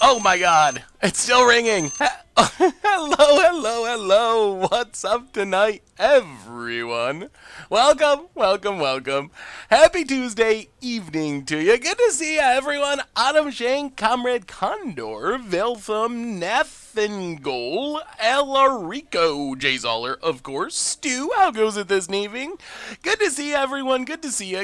Oh my god, it's still ringing. Hello. What's up tonight, everyone? Welcome. Happy Tuesday evening to you. Good to see you, everyone. Adam Shank, Comrade Condor, Velthum, Nathangol, Elarico, Jay Zoller, of course. Stu, how goes it this evening? Good to see you, everyone. Good to see you.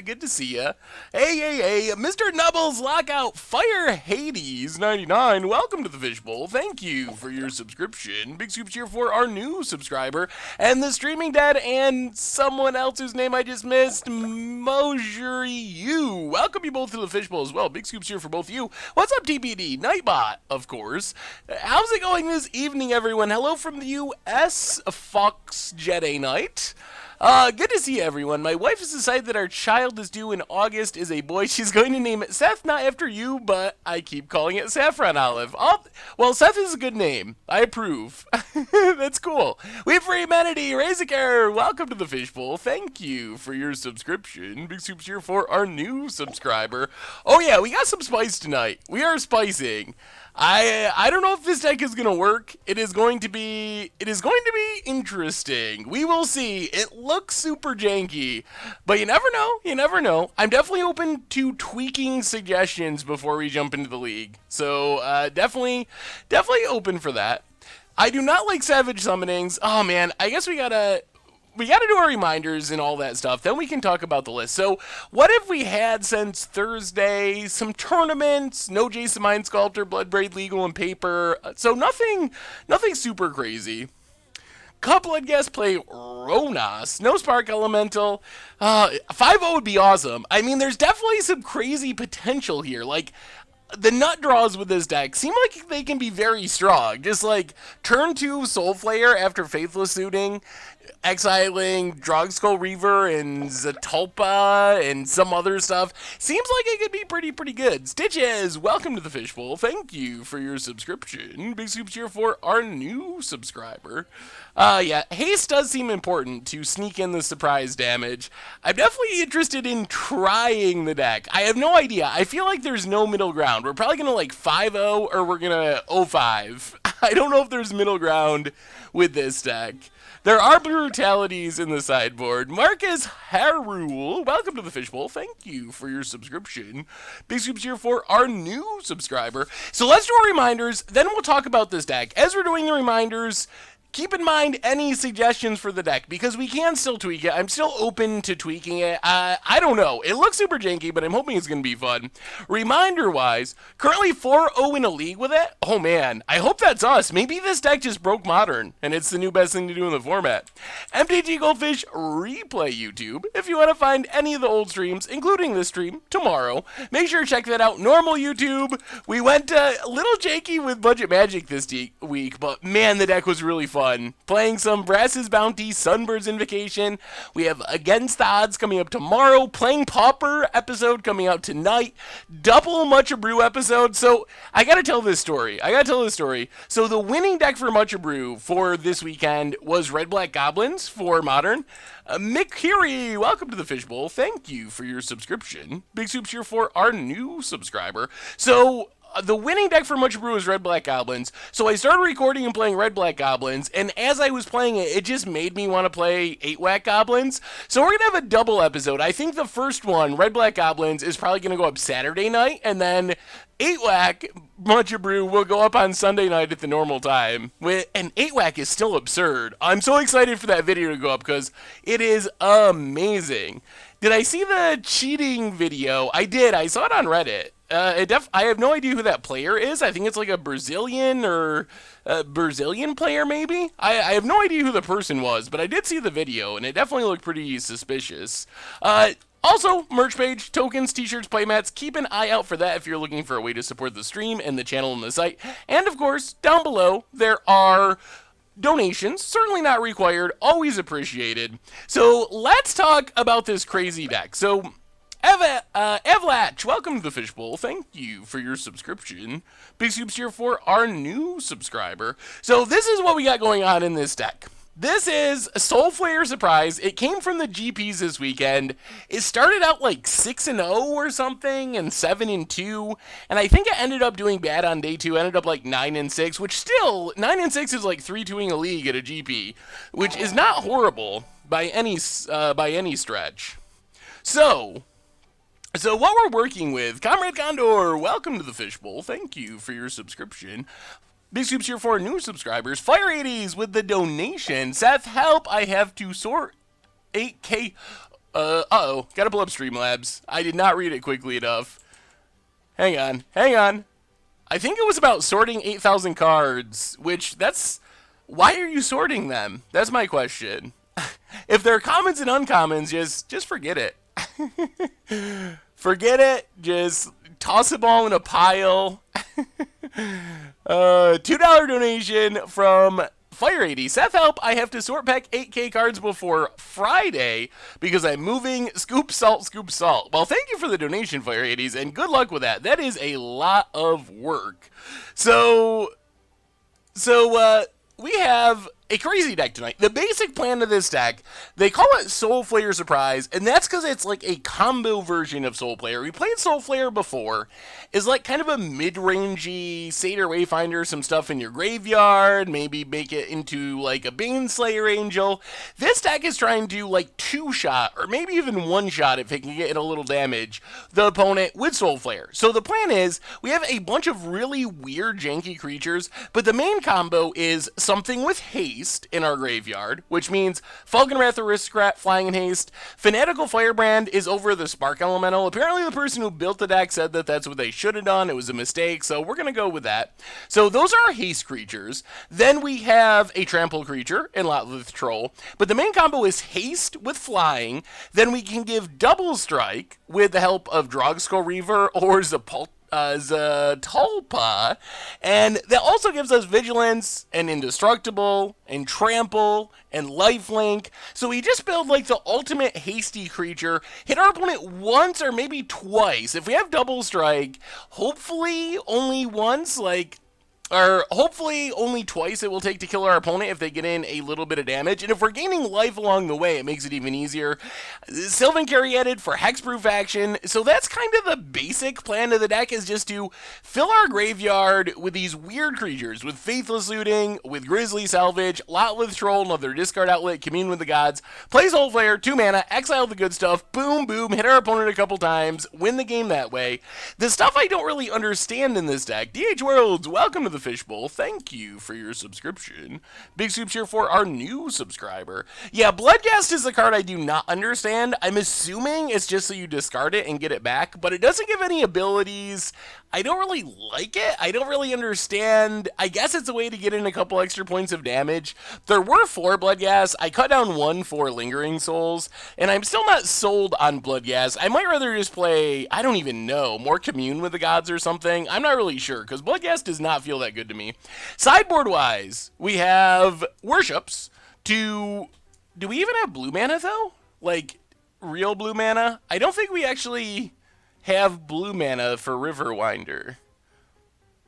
Hey, Mr. Nubbles, Lockout, Fire Hades 99. Welcome to the Fishbowl. Thank you for your subscription. Big scoops here for our new subscriber. And the Streaming Dad and someone else whose name I just missed, Mosier U. Welcome you both to the Fishbowl as well. Big scoops here for both of you. What's up, TPD? Nightbot, of course. How's it going this evening, everyone? Hello from the US, Fox Jedi Knight. Good to see everyone. My wife has decided that our child is due in August is a boy. She's going to name it Seth, not after you, but I keep calling it Saffron Olive. Well, Seth is a good name. I approve. That's cool. We have for humanity, Razorcare. Welcome to the Fishbowl. Thank you for your subscription. Big soups here for our new subscriber. Oh yeah, we got some spice tonight. We are spicing. I don't know if this deck is going to work. It is going to be interesting. We will see. It looks super janky, but you never know. I'm definitely open to tweaking suggestions before we jump into the league. So, definitely open for that. I do not like Savage Summonings. Oh man, I guess we gotta do our reminders and all that stuff. Then we can talk about the list. So, what if we had, since Thursday, some tournaments, no Jason Mind Sculptor, Bloodbraid Legal and Paper, so nothing super crazy. Couplet guest play Ronas, no Spark Elemental. 5-0 would be awesome. I mean, there's definitely some crazy potential here. Like, the nut draws with this deck seem like they can be very strong. Just like turn 2 Soulflayer after Faithless Suiting, exiling Drogskull Reaver and Zatalpa and some other stuff. Seems like it could be pretty good. Stitches, welcome to the Fishbowl. Thank you for your subscription. Big soups here for our new subscriber. Yeah, haste does seem important to sneak in the surprise damage. I'm definitely interested in trying the deck. I have no idea. I feel like there's no middle ground. We're probably going to like 5-0 or we're going to 0-5. I don't know if there's middle ground with this deck. There are brutalities in the sideboard. Marcus Harul, welcome to the Fishbowl. Thank you for your subscription. Big scoops here for our new subscriber. So let's do our reminders, then we'll talk about this deck. As we're doing the reminders, keep in mind any suggestions for the deck, because we can still tweak it. I'm still open to tweaking it. I don't know. It looks super janky, but I'm hoping it's going to be fun. Reminder-wise, currently 4-0 in a league with it. Oh, man. I hope that's us. Maybe this deck just broke Modern, and it's the new best thing to do in the format. MTG Goldfish Replay YouTube. If you want to find any of the old streams, including this stream, tomorrow, make sure to check that out. Normal YouTube. We went a little janky with Budget Magic this week, but, man, the deck was really fun. Playing some Brass's Bounty, Sunbird's Invocation. We have Against the Odds coming up tomorrow. Playing Pauper episode coming out tonight. Double Mucha Brew episode. So, I gotta tell this story. So, the winning deck for Mucha Brew for this weekend was Red Black Goblins for Modern. Mick Curie, welcome to the Fishbowl. Thank you for your subscription. Big soups here for our new subscriber. So, the winning deck for Much Brew is Red Black Goblins, so I started recording and playing Red Black Goblins, and as I was playing it, it just made me want to play 8-Whack Goblins, so we're going to have a double episode. I think the first one, Red Black Goblins, is probably going to go up Saturday night, and then 8-Whack Much Brew will go up on Sunday night at the normal time, and 8-Whack is still absurd. I'm so excited for that video to go up, because it is amazing. Did I see the cheating video? I did. I saw it on Reddit. I have no idea who that player is. I think it's like a Brazilian or Brazilian player, maybe? I have no idea who the person was, but I did see the video, and it definitely looked pretty suspicious. Also, merch page, tokens, t-shirts, playmats. Keep an eye out for that if you're looking for a way to support the stream and the channel and the site. And, of course, down below, there are donations, certainly not required, always appreciated. So, let's talk about this crazy deck. So, Evlatch, welcome to the Fishbowl. Thank you for your subscription. Big soups here for our new subscriber. So this is what we got going on in this deck. This is a Soulflayer surprise. It came from the GPs this weekend. It started out like 6-0 or something and 7-2. And I think it ended up doing bad on day 2. Ended up like 9-6, which still 9-6 is like 3-2ing a league at a GP, which is not horrible by any stretch. So what we're working with, Comrade Condor, welcome to the Fishbowl. Thank you for your subscription. Big Scoops here for new subscribers. Fire 80s with the donation. Seth, help, I have to sort 8K. Uh-oh, gotta pull up Streamlabs. I did not read it quickly enough. Hang on. I think it was about sorting 8,000 cards, which why are you sorting them? That's my question. If they're commons and uncommons, just forget it. Forget it, just toss them all in a pile. $2 donation from Fire 80. Seth, help, I have to sort pack 8K cards before Friday because I'm moving. Scoop salt. Well, thank you for the donation, Fire 80s, and good luck with that. That is a lot of work. So we have a crazy deck tonight. The basic plan of this deck, they call it Soulflayer Surprise, and that's because it's like a combo version of Soulflayer. We played Soulflayer before. It's like kind of a mid-rangey Satyr Wayfinder, some stuff in your graveyard, maybe make it into like a Baneslayer Angel. This deck is trying to like two-shot, or maybe even one-shot if it can get a little damage, the opponent with Soulflayer. So the plan is, we have a bunch of really weird, janky creatures, but the main combo is something with haste in our graveyard, which means Falconwrath Aristocrat flying in haste. Fanatical Firebrand is over the Spark Elemental. Apparently the person who built the deck said that that's what they should have done. It was a mistake, so we're going to go with that. So those are our haste creatures. Then we have a trample creature in Lotlith Troll, but the main combo is haste with flying. Then we can give double strike with the help of Drogskull Reaver or Zatalpa, and that also gives us vigilance and indestructible and trample and lifelink. So we just build like the ultimate hasty creature, hit our opponent once or maybe twice. If we have double strike, hopefully only once, or hopefully only twice it will take to kill our opponent if they get in a little bit of damage. And if we're gaining life along the way, it makes it even easier. Sylvan Caryatid for hexproof action. So that's kind of the basic plan of the deck, is just to fill our graveyard with these weird creatures, with Faithless Looting, with Grizzly Salvage, Lotlith Troll, another discard outlet, Commune with the Gods, play Soulflayer, 2 mana, exile the good stuff, boom, boom, hit our opponent a couple times, win the game that way. The stuff I don't really understand in this deck, DH Worlds, welcome to the Fishbowl. Thank you for your subscription. Big Soups here for our new subscriber. Yeah, Bloodghast is the card I do not understand. I'm assuming it's just so you discard it and get it back, but it doesn't give any abilities. I don't really like it. I don't really understand. I guess it's a way to get in a couple extra points of damage. There were 4 Bloodghast. I cut down 1 for Lingering Souls, and I'm still not sold on Bloodghast. I might rather just play, I don't even know, more Commune with the Gods or something. I'm not really sure, because Bloodghast does not feel that good to me. Sideboard-wise, we have Worships to... Do we even have blue mana, though? Like, real blue mana? I don't think we actually have blue mana for Riverwinder.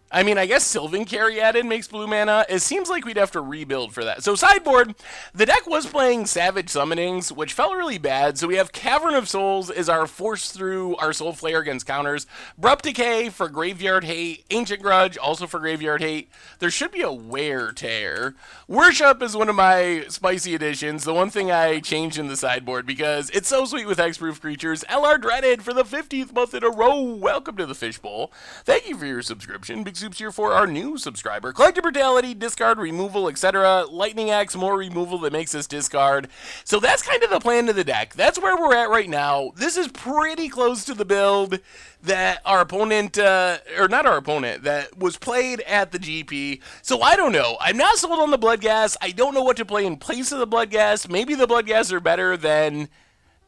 I mean, I guess Sylvan Caryatid makes blue mana. It seems like we'd have to rebuild for that. So sideboard, the deck was playing Savage Summonings, which felt really bad. So we have Cavern of Souls as our force through our Soulflayer against counters. Abrupt Decay for Graveyard Hate. Ancient Grudge also for Graveyard Hate. There should be a Wear Tear. Worship is one of my spicy additions. The one thing I changed in the sideboard because it's so sweet with hexproof creatures. LR Dreaded for the 15th month in a row. Welcome to the Fishbowl. Thank you for your subscription. Big Soups here for our new subscriber. Collective Brutality, discard, removal, etc. Lightning Axe, more removal that makes us discard. So that's kind of the plan of the deck. That's where we're at right now. This is pretty close to the build that our opponent, or not our opponent, that was played at the GP. So I don't know. I'm not sold on the Bloodghast. I don't know what to play in place of the Bloodghast. Maybe the Bloodghasts are better than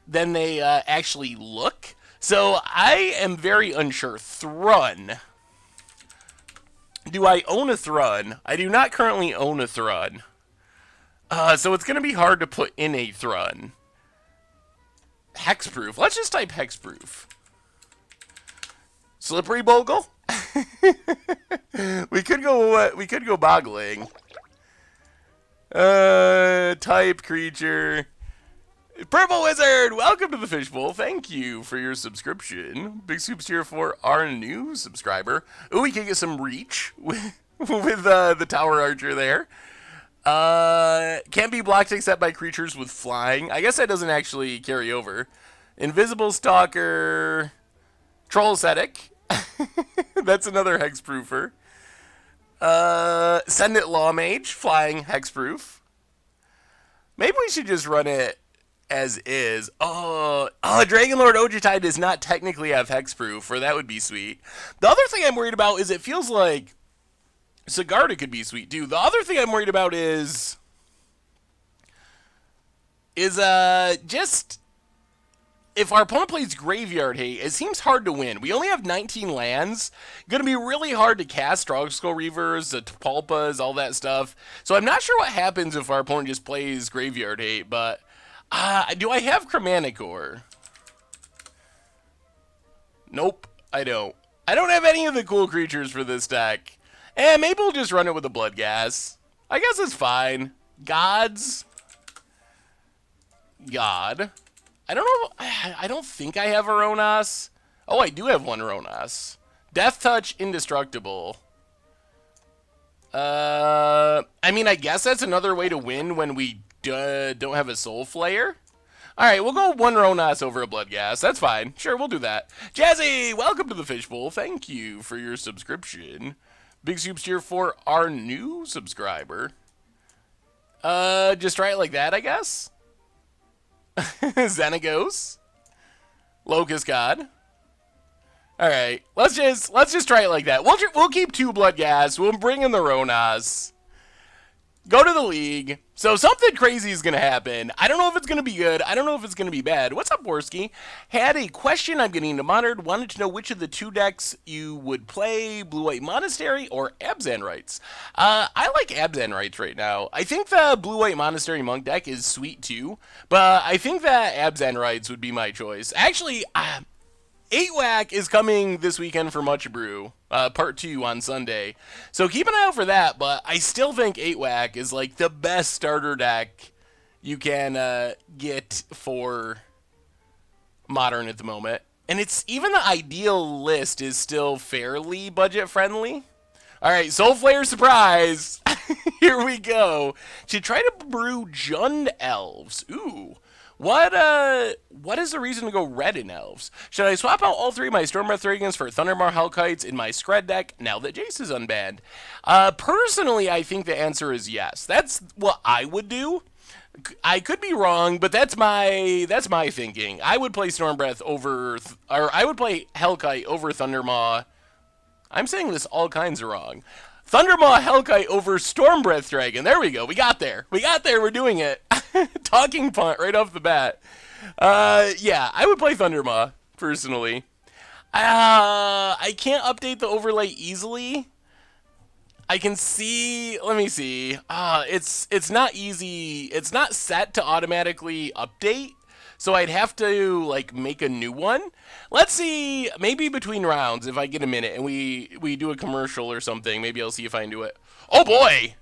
they actually look. So I am very unsure. Thrun. Do I own a Thrun? I do not currently own a Thrun. So it's going to be hard to put in a Thrun. Hexproof. Let's just type Hexproof. Slippery Bogle? we could go boggling. Type creature. Purple Wizard, welcome to the Fishbowl. Thank you for your subscription. Big Scoops here for our new subscriber. Ooh, we can get some reach with the Tower Archer there. Can't be blocked except by creatures with flying. I guess that doesn't actually carry over. Invisible Stalker. Troll Ascetic. That's another hexproofer. Send it Law Mage, flying hexproof. Maybe we should just run it as is. Dragonlord Ojutide does not technically have hexproof, or that would be sweet. The other thing I'm worried about is it feels like Sigarda could be sweet too. The other thing I'm worried about is just if our opponent plays Graveyard Hate, it seems hard to win. We only have 19 lands. Going to be really hard to cast Stroggskull Reavers, the Tapalpas, all that stuff. So I'm not sure what happens if our opponent just plays Graveyard Hate, but do I have Chromaticor? Nope, I don't. I don't have any of the cool creatures for this deck. And maybe we'll just run it with a Bloodghast. I guess it's fine. Gods. God. I don't know. I don't think I have a Ronas. Oh, I do have one Ronas. Death Touch, Indestructible. I mean, I guess that's another way to win when we don't have a Soulflayer. Alright, we'll go one Ronas over a Bloodghast. That's fine. Sure, we'll do that. Jazzy, welcome to the Fishbowl. Thank you for your subscription. Big Soups here for our new subscriber. Just try it like that, I guess. Xenagos. Locust God. Alright, let's just try it like that. We'll keep two Bloodghasts. We'll bring in the Ronas. Go to the league. So something crazy is going to happen. I don't know if it's going to be good. I don't know if it's going to be bad. What's up, Worski? Had a question. I'm getting monitored. Wanted to know which of the two decks you would play, Blue-White Monastery or Abzan Rites. I like Abzan Rites right now. I think the Blue-White Monastery Monk deck is sweet too, but I think that Abzan Rites would be my choice. Actually, 8-Whack is coming this weekend for Much Brew, part 2 on Sunday. So keep an eye out for that, but I still think 8-Whack is like the best starter deck you can get for Modern at the moment. And it's even the ideal list is still fairly budget friendly. Alright, Soulflayer surprise! Here we go. Should try to brew Jund Elves. Ooh. What is the reason to go red in Elves? Should I swap out all three of my Stormbreath Dragons for Thundermaw Hellkites in my Scred deck now that Jace is unbanned? Personally, I think the answer is yes. That's what I would do. I could be wrong, but that's my thinking. I would play Stormbreath over, or I would play Hellkite over Thundermaw. I'm saying this all kinds of wrong. Thundermaw Hellkite over Stormbreath Dragon. There we go. We got there. We're doing it. Talking punt right off the bat. Yeah, I would play Thundermaw, personally. I can't update the overlay easily. I can see, let me see. It's not easy. It's not set to automatically update. So I'd have to, like, make a new one. Let's see, maybe between rounds, if I get a minute and we do a commercial or something, maybe I'll see if I can do it. Oh, boy!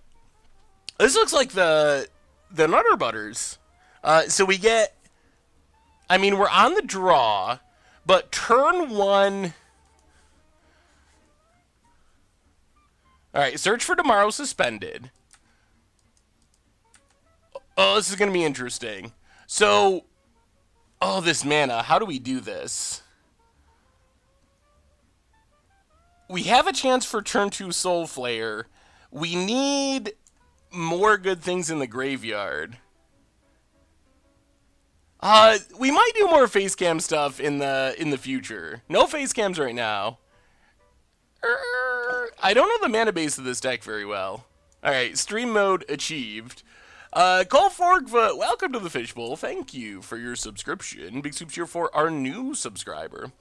This looks like the Nutter Butters. So we get, I mean, we're on the draw, but turn one... Alright, search for tomorrow suspended. Oh, this is going to be interesting. So... Oh, this mana. How do we do this? We have a chance for turn 2 Soulflayer. We need more good things in the graveyard. We might do more face cam stuff in the future. No face cams right now. I don't know the mana base of this deck very well. Alright, stream mode achieved. Cole Forkfoot, welcome to the Fishbowl. Thank you for your subscription. Big Soups here for our new subscriber.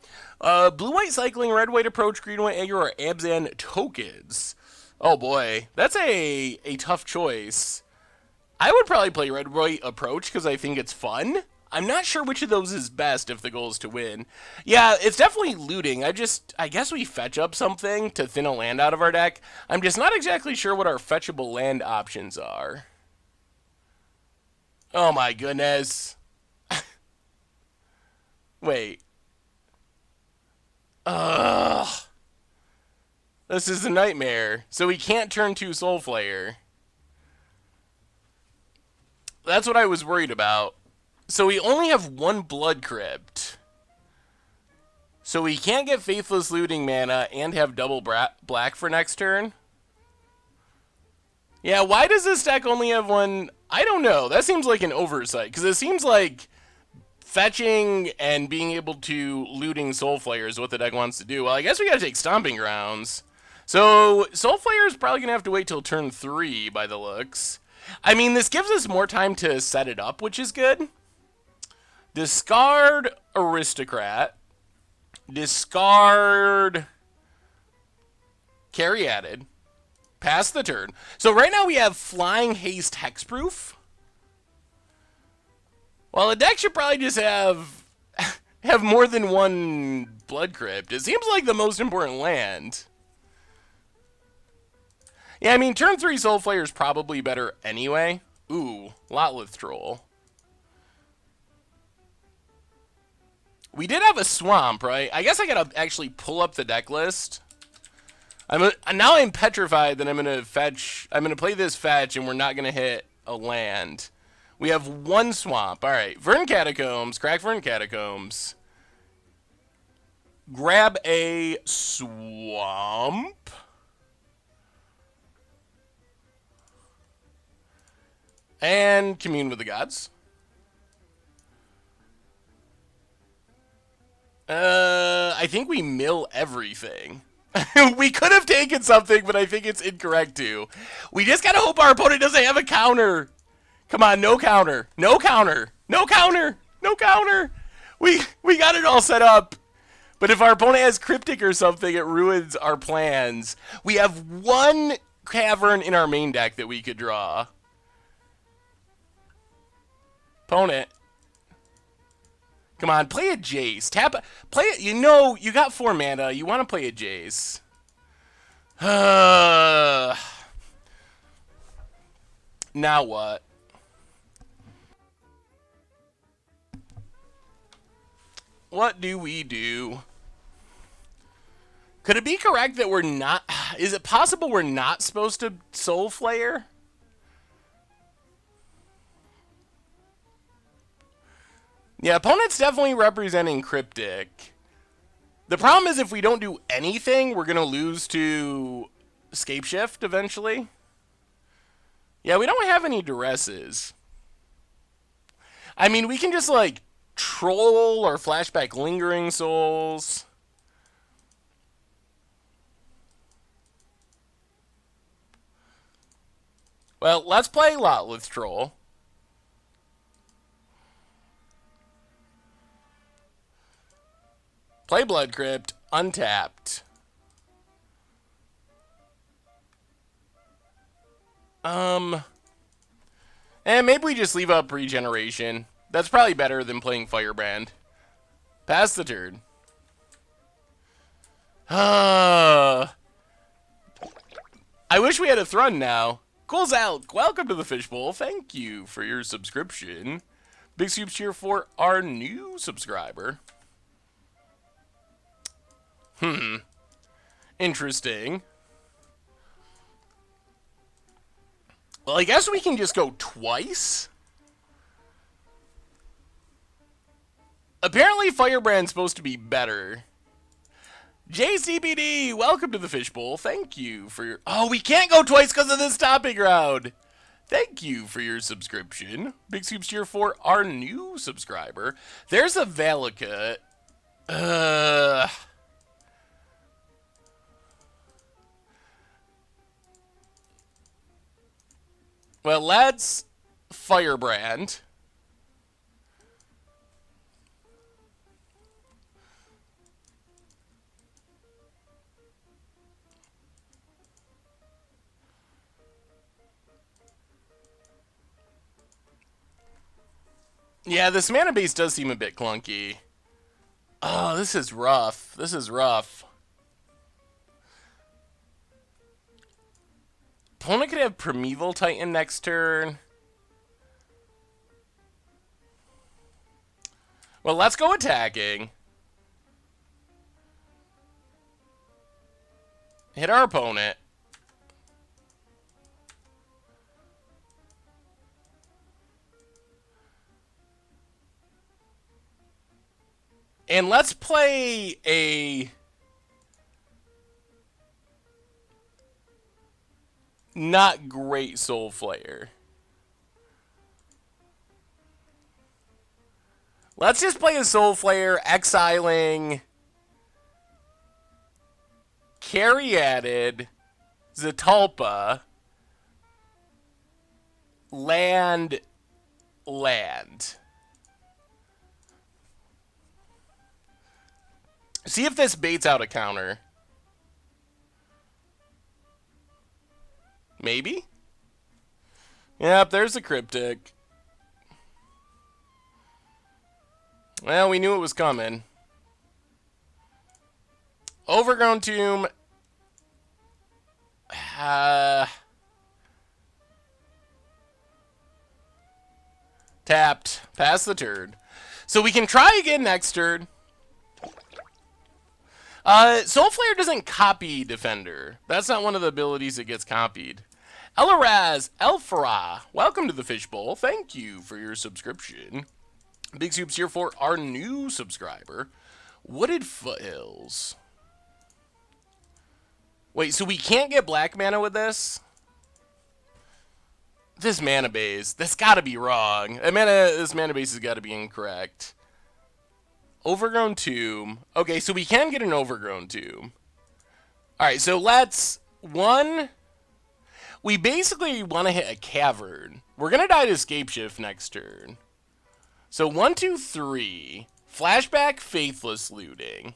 Blue-White Cycling, Red-White Approach, Green-White Aggro, or Abzan Tokens. Oh boy, that's a tough choice. I would probably play Red-White Approach because I think it's fun. I'm not sure which of those is best if the goal is to win. Yeah, it's definitely looting. I guess we fetch up something to thin a land out of our deck. I'm just not exactly sure what our fetchable land options are. Oh my goodness. Wait. Ugh. This is a nightmare. So we can't turn to Soulflayer. That's what I was worried about. So we only have one Blood Crypt. So we can't get Faithless Looting mana and have double black for next turn. Yeah, why does this deck only have one? I don't know. That seems like an oversight, because it seems like fetching and being able to looting Soulflayer is what the deck wants to do. Well, I guess we gotta take Stomping Grounds. So Soulflayer is probably gonna have to wait till turn 3 by the looks. I mean, this gives us more time to set it up, which is good. Discard Aristocrat. Discard Caryatid. Pass the turn. So right now we have Flying Haste Hexproof. Well, the deck should probably just have more than one Blood Crypt. It seems like the most important land. Yeah, I mean, turn 3 Soulflayer is probably better anyway. Ooh, Lotleth Troll. We did have a Swamp, right? I guess I gotta actually pull up the deck list. Now I'm petrified that I'm gonna play this fetch and we're not gonna hit a land. We have one Swamp. All right, Vern Catacombs, crack Vern Catacombs. Grab a Swamp. And Commune with the Gods. I think we mill everything. We could have taken something, but I think it's incorrect too. We just gotta hope our opponent doesn't have a counter. Come on, no counter. No counter. No counter. No counter. We got it all set up. But if our opponent has Cryptic or something, it ruins our plans. We have one Cavern in our main deck that we could draw. Opponent. Come on, play a Jace. Play it. You know, you got 4 mana. You want to play a Jace. Now what? What do we do? Could it be correct that we're not... Is it possible we're not supposed to Soulflayer? Yeah, opponent's definitely representing Cryptic. The problem is if we don't do anything, we're going to lose to Scapeshift eventually. Yeah, we don't have any duresses. I mean, we can just, like, troll or flashback Lingering Souls. Well, let's play Lotleth Troll. Play Blood Crypt, untapped. And maybe we just leave up Regeneration. That's probably better than playing Firebrand. Pass the turn. I wish we had a Thrun now. Cool's out. Welcome to the Fishbowl. Thank you for your subscription. Big soup cheer for our new subscriber. Interesting. Well, I guess we can just go twice. Apparently, Firebrand's supposed to be better. JCBD, welcome to the Fishbowl. Thank you for your... Oh, we can't go twice because of this stopping round. Thank you for your subscription. Big soups cheer for our new subscriber. There's a Valakut. Well, let's Firebrand. Yeah, this mana base does seem a bit clunky. Oh, this is rough. This is rough. Opponent could have Primeval Titan next turn. Well, let's go attacking. Hit our opponent. And let's play a not great Soulflayer. Let's just play a Soulflayer exiling Caryatid, Zatalpa, land. See if this baits out a counter. Maybe? Yep, there's a cryptic. Well, we knew it was coming. Overgrown Tomb. Tapped. Pass the turn. So we can try again next turn. Soulflayer doesn't copy Defender. That's not one of the abilities that gets copied. Elaraz Elfra, welcome to the Fishbowl. Thank you for your subscription. Big Soups here for our new subscriber. Wooded Foothills. Wait, so we can't get black mana with this? This mana base, that's gotta be wrong. This mana base has gotta be incorrect. Overgrown Tomb. Okay, so we can get an Overgrown Tomb. Alright, so let's... We basically want to hit a Cavern. We're going to die to Scapeshift next turn. So 1, 2, 3. Flashback, Faithless Looting.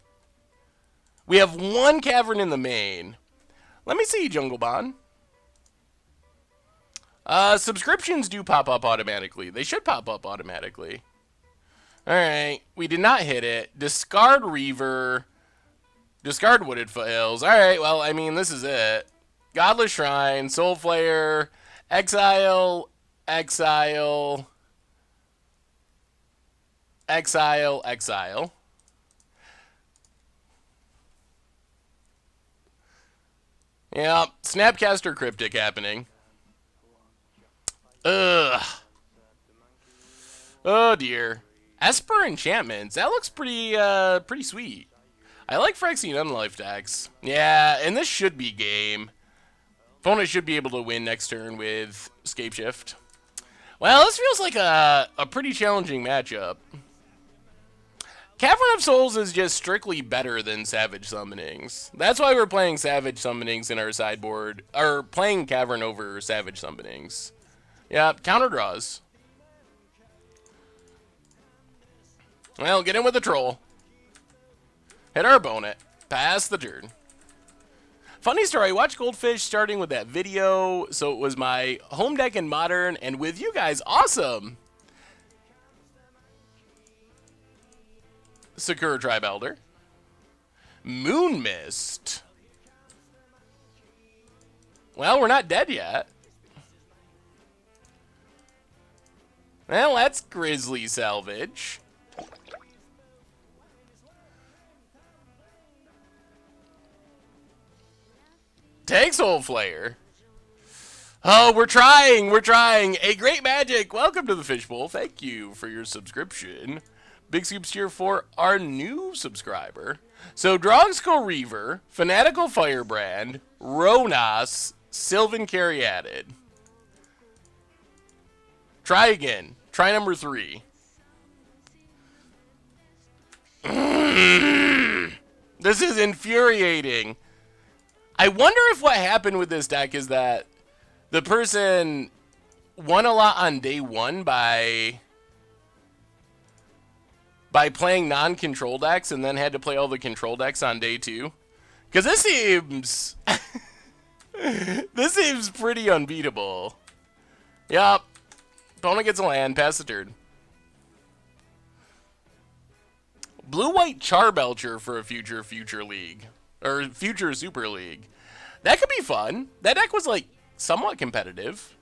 We have one Cavern in the main. Let me see, Jungle Bond. Subscriptions do pop up automatically. They should pop up automatically. Alright, we did not hit it. Discard Reaver. Discard Wooded Foothills. Alright, well, I mean, this is it. Godless Shrine, Soulflayer, Exile, Exile, Exile, Exile. Yeah, Snapcaster Cryptic happening. Ugh. Oh dear. Esper Enchantments. That looks pretty sweet. I like Phyrexian Unlife decks. Yeah, and this should be game. Opponent should be able to win next turn with Scapeshift. Well, this feels like a pretty challenging matchup. Cavern of Souls is just strictly better than Savage Summonings. That's why we're playing Savage Summonings in our sideboard. Or playing Cavern over Savage Summonings. Yeah, counter draws. Well, get in with the troll. Hit our opponent. Pass the turn. Funny story, I watched Goldfish starting with that video, so it was my home deck in Modern, and with you guys, awesome! Sakura Tribe Elder. Moon Mist. Well, we're not dead yet. Well, that's Grizzly Salvage. Take Soulflayer. Oh, we're trying. A great magic. Welcome to the Fishbowl. Thank you for your subscription. Big Scoops here for our new subscriber. So, Drogsko Reaver, Fanatical Firebrand, Ronas, Sylvan Caryatid. Try again. Try number 3. This is infuriating. I wonder if what happened with this deck is that the person won a lot on day 1 by playing non-control decks and then had to play all the control decks on day 2. Because this seems... this seems pretty unbeatable. Yup. Opponent gets a land, pass the turn. Blue-white Charbelcher for a future league. Or future Super League. That could be fun. That deck was, like, somewhat competitive.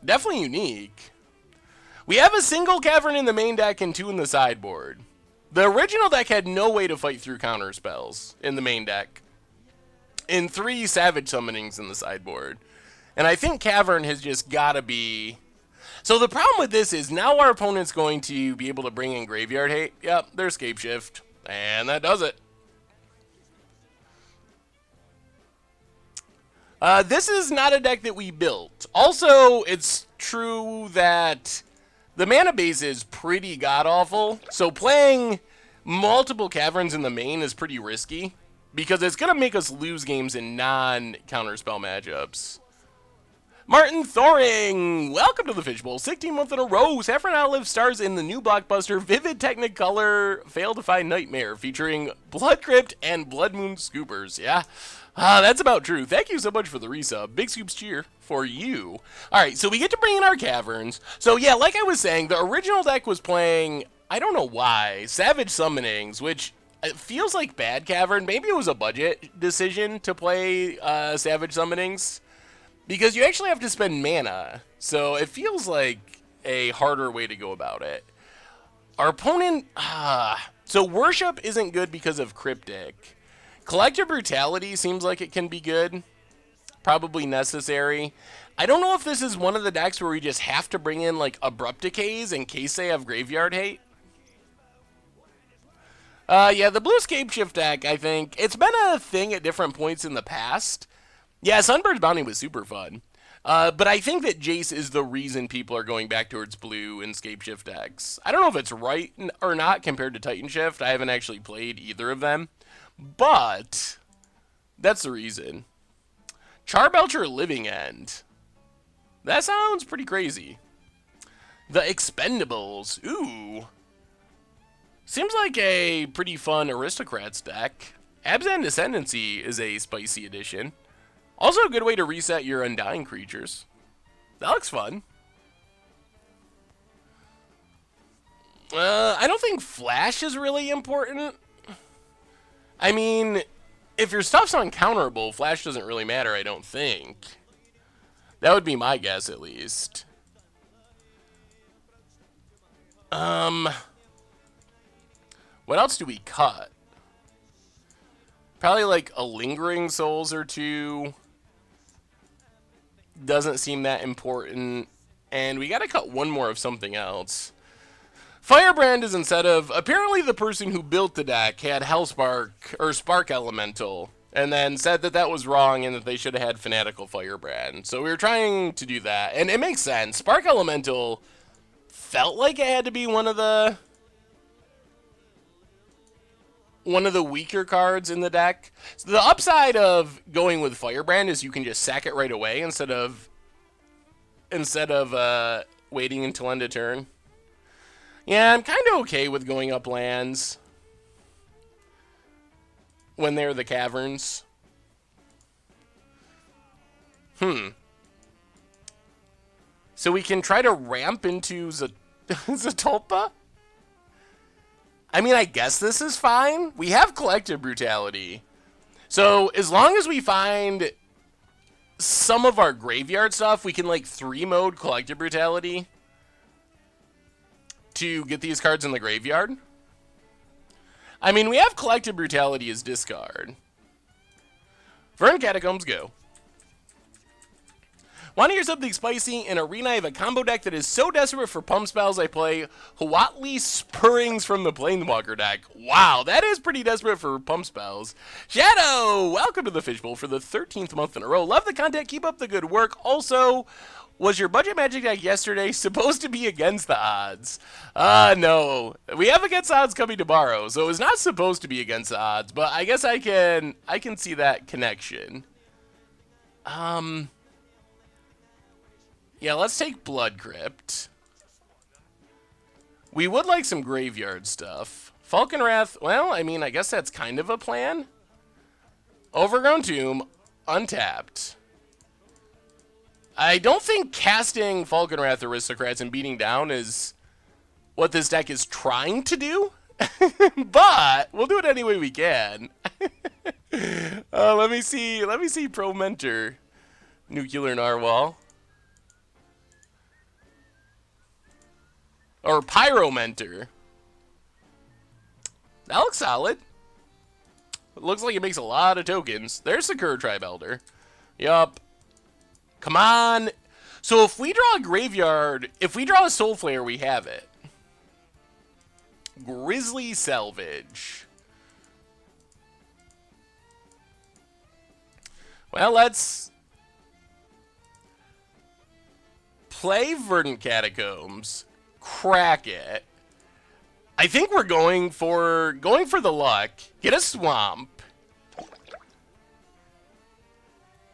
Definitely unique. We have a single cavern in the main deck and 2 in the sideboard. The original deck had no way to fight through counter spells in the main deck. And 3 Savage Summonings in the sideboard. And I think Cavern has just got to be... So the problem with this is now our opponent's going to be able to bring in Graveyard Hate. Yep, there's Scapeshift. And that does it. This is not a deck that we built. Also, it's true that the mana base is pretty god-awful. So playing multiple Caverns in the main is pretty risky, because it's going to make us lose games in non-counterspell matchups. Martin Thoring, welcome to the Fishbowl. 16th month in a row. Saffron Olive stars in the new blockbuster Vivid Technicolor Fail to Find Nightmare, featuring Blood Crypt and Blood Moon Scoopers. Yeah, that's about true. Thank you so much for the resub. Big Scoops cheer for you. All right, so we get to bring in our Caverns. So yeah, like I was saying, the original deck was playing, I don't know why, Savage Summonings, which... It feels like bad Cavern. Maybe it was a budget decision to play Savage Summonings, because you actually have to spend mana. So it feels like a harder way to go about it. Our opponent... so Worship isn't good because of Cryptic. Collective Brutality seems like it can be good. Probably necessary. I don't know if this is one of the decks where we just have to bring in like Abrupt Decays in case they have Graveyard Hate. Yeah, the blue Scapeshift deck, I think, it's been a thing at different points in the past. Yeah, Sunbird's Bounty was super fun. But I think that Jace is the reason people are going back towards blue and Scapeshift decks. I don't know if it's right or not compared to Titan Shift. I haven't actually played either of them. But that's the reason. Charbelcher Living End. That sounds pretty crazy. The Expendables. Ooh. Seems like a pretty fun Aristocrats deck. Abzan Ascendancy is a spicy addition. Also a good way to reset your Undying creatures. That looks fun. I don't think Flash is really important. I mean, if your stuff's uncounterable, Flash doesn't really matter, I don't think. That would be my guess, at least. What else do we cut? Probably like a Lingering Souls or 2. Doesn't seem that important. And we gotta cut one more of something else. Firebrand is instead of... Apparently the person who built the deck had Hellspark, or Spark Elemental, and then said that that was wrong and that they should have had Fanatical Firebrand. So we were trying to do that. And it makes sense. Spark Elemental felt like it had to be one of the weaker cards in the deck. So the upside of going with Firebrand is you can just sack it right away instead of waiting until end of turn. Yeah, I'm kind of okay with going up lands when they're the Caverns. So we can try to ramp into Zatulpa? I mean, I guess this is fine. We have Collective Brutality. So, as long as we find some of our graveyard stuff, we can, like, 3-mode Collective Brutality to get these cards in the graveyard. I mean, we have Collective Brutality as discard. Vern Catacombs, go. Want to hear something spicy? In Arena, I have a combo deck that is so desperate for pump spells, I play Huatli Spurrings from the Planeswalker deck. Wow, that is pretty desperate for pump spells. Shadow, welcome to the Fishbowl for the 13th month in a row. Love the content, keep up the good work. Also, was your Budget Magic deck yesterday supposed to be against the odds? No. We have against the odds coming tomorrow, so it was not supposed to be against the odds, but I guess I can see that connection. Yeah, let's take Blood Crypt. We would like some graveyard stuff. Falcon Wrath, well, I mean, I guess that's kind of a plan. Overgrown Tomb, untapped. I don't think casting Falcon Wrath Aristocrats and beating down is what this deck is trying to do. But we'll do it any way we can. Let me see Pro Mentor. Nuclear Narwhal. Or Pyromentor. That looks solid. It looks like it makes a lot of tokens. There's Sakura Tribe Elder. Yup. Come on. So if we draw a Graveyard, if we draw a Soulflayer, we have it. Grizzly Salvage. Well, let's play Verdant Catacombs. Crack it. I think we're going for the luck. Get a Swamp.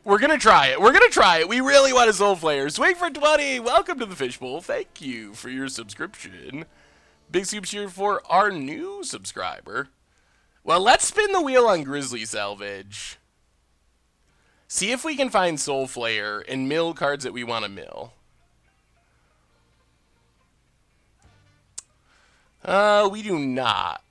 We're gonna try it. We're gonna try it. We really want a Soulflayer. Swing for 20. Welcome to the Fishbowl. Thank you for your subscription. Big soups here for our new subscriber. Well, let's spin the wheel on Grizzly Salvage. See if we can find Soulflayer and mill cards that we want to mill. We do not.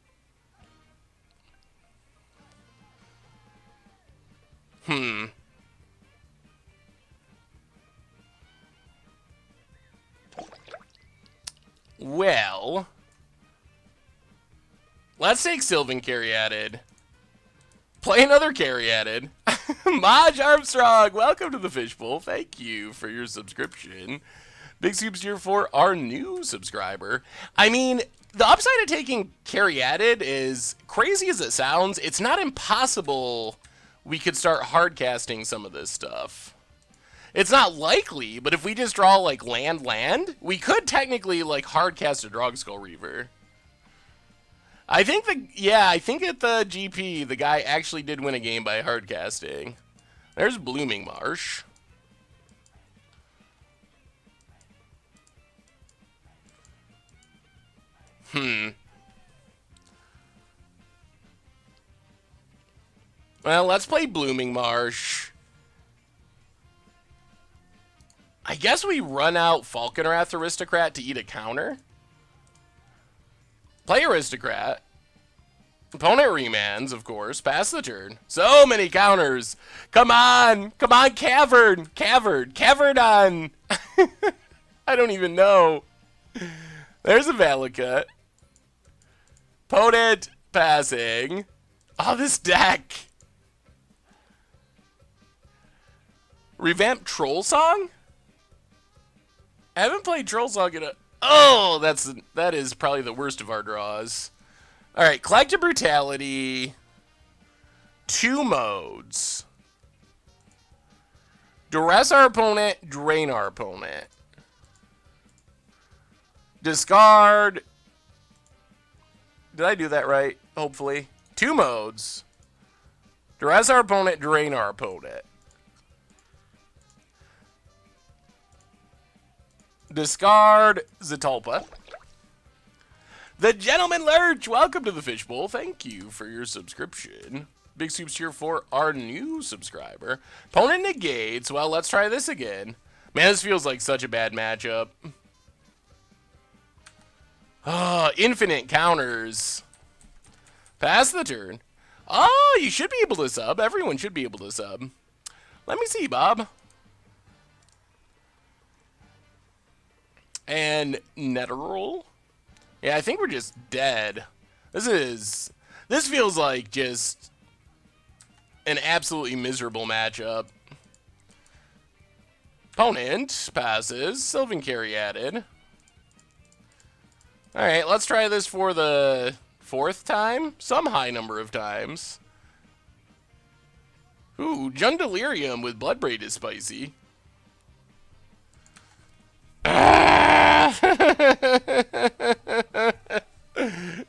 Well, let's take Sylvan Caryatid. Play another Caryatid. Maj Armstrong, welcome to the Fishbowl. Thank you for your subscription. Big soups here for our new subscriber. I mean, the upside of taking Caryatid is, crazy as it sounds, it's not impossible we could start hardcasting some of this stuff. It's not likely, but if we just draw, like, land, we could technically, like, hardcast a Drogskull Reaver. I think I think at the GP, the guy actually did win a game by hardcasting. There's Blooming Marsh. Well, let's play Blooming Marsh. I guess we run out Falconwrath Aristocrat to eat a counter. Play Aristocrat. Opponent remands, of course. Pass the turn. So many counters. Come on. Come on, Cavern. Cavern. I don't even know. There's a Valakut. Opponent passing. Oh, this deck. Revamp Troll Song? I haven't played Troll Song in a... Oh, that is probably the worst of our draws. All right, Collective Brutality. 2 modes. Duress our opponent, drain our opponent. Discard. Did I do that right? Hopefully. 2 modes. Duress our opponent, drain our opponent. Discard Zetalpa. The Gentleman Lurch, welcome to the Fishbowl. Thank you for your subscription. Big soups here for our new subscriber. Opponent negates. Well, let's try this again. Man, this feels like such a bad matchup. Infinite counters. Pass the turn. Oh, you should be able to sub. Everyone should be able to sub. Let me see, Bob. And Netheril. Yeah, I think we're just dead. This feels like just an absolutely miserable matchup. Opponent passes. Sylvan Caryatid. Alright, let's try this for the 4th time. Some high number of times. Ooh, Jund Delirium with Bloodbraid is spicy.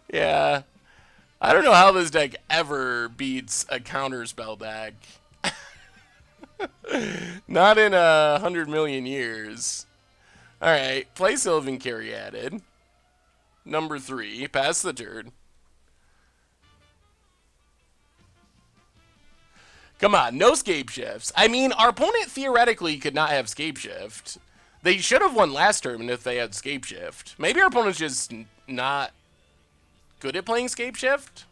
Yeah. I don't know how this deck ever beats a counterspell deck. Not in 100 million years. Alright, play Sylvan Caryatid. Number 3, pass the turn. Come on, no Scapeshifts. I mean, our opponent theoretically could not have Scapeshift. They should have won last tournament if they had Scapeshift. Maybe our opponent's just not good at playing Scapeshift.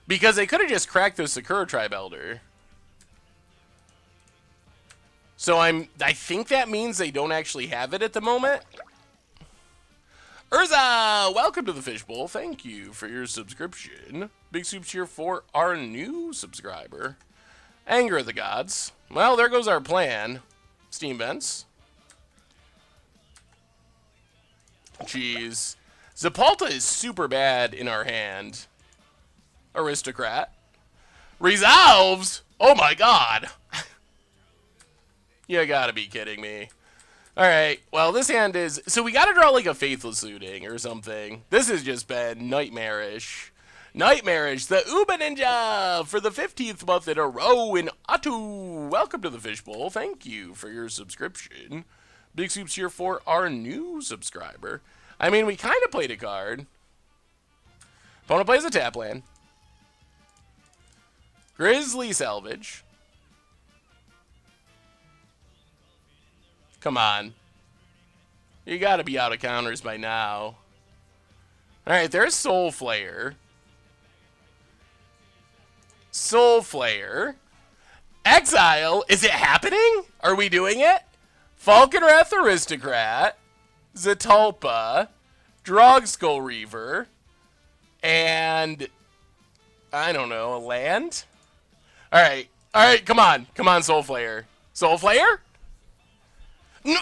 Because they could have just cracked the Sakura Tribe Elder. So I think that means they don't actually have it at the moment. Urza, welcome to the Fishbowl. Thank you for your subscription. Big soups here for our new subscriber. Anger of the Gods. Well, there goes our plan. Steam vents. Jeez. Zapalta is super bad in our hand. Aristocrat. Resolves? Oh my god. You gotta be kidding me. Alright, well, this hand is... So we gotta draw like a Faithless Looting or something. This has just been nightmarish. Nightmarish, the Uba Ninja for the 15th month in a row in Atu. Welcome to the Fishbowl. Thank you for your subscription. Big soups here for our new subscriber. I mean, we kind of played a card. Opponent plays a tap land. Grizzly Salvage. Come on. You gotta be out of counters by now. Alright, there's Soulflayer. Soulflayer. Exile. Is it happening? Are we doing it? Falconwrath Aristocrat. Zatalpa. Drogskull Reaver. And... I don't know, a land? Alright. Alright, come on. Come on, Soulflayer. Soulflayer? No.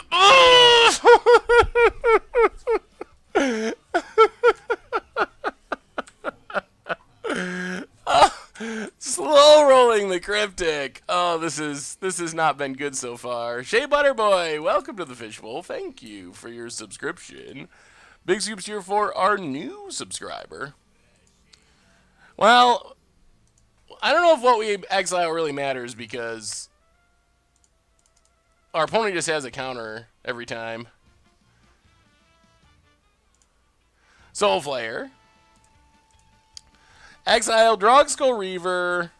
Slow rolling the cryptic. Oh, this has not been good so far. Shea Butterboy, welcome to the Fishbowl. Thank you for your subscription. Big soups here for our new subscriber. Well, I don't know if what we exile really matters because our opponent just has a counter every time. Soulflayer. Exile, Drogskull Reaver.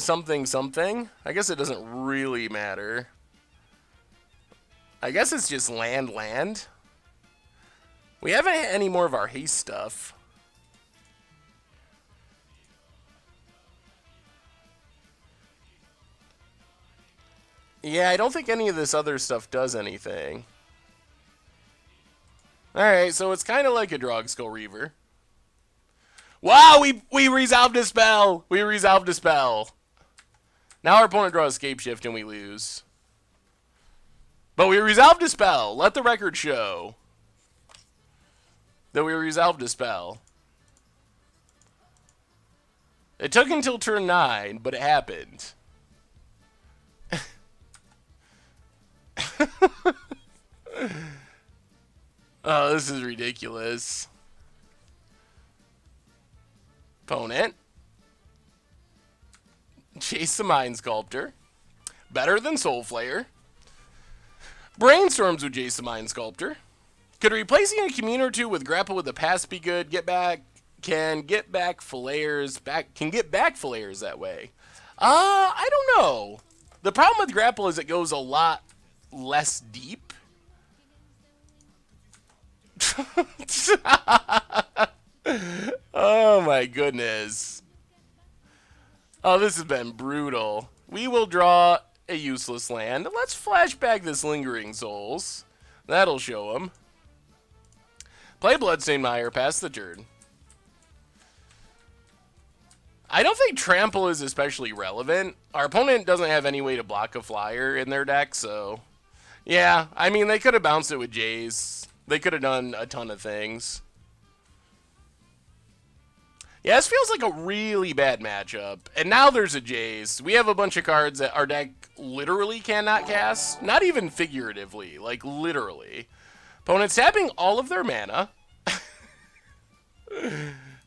Something. I guess it doesn't really matter. I guess it's just land. We haven't had any more of our haste stuff. Yeah, I don't think any of this other stuff does anything. Alright, so it's kind of like a Drogskull Reaver. Wow, we resolved a spell! We resolved a spell. Now our opponent draws Scapeshift and we lose. But we resolved a spell. Let the record show that we resolved a spell. It took until turn 9, but it happened. Oh, this is ridiculous. Opponent. Chase the Mind Sculptor. Better than Soulflayer. Brainstorms with Jace the Mind Sculptor. Could replacing a commune or two with Grapple with the Past be good? Can get back Flayers that way. I don't know. The problem with Grapple is it goes a lot less deep. Oh my goodness. Oh, this has been brutal. We will draw a useless land. Let's flashback this Lingering Souls. That'll show him. Play Bloodstained Mire, pass the turn. I don't think Trample is especially relevant. Our opponent doesn't have any way to block a flyer in their deck, so... Yeah, I mean, they could have bounced it with Jace. They could have done a ton of things. Yeah, this feels like a really bad matchup. And now there's a Jace. We have a bunch of cards that our deck literally cannot cast. Not even figuratively, like literally. Opponent's tapping all of their mana.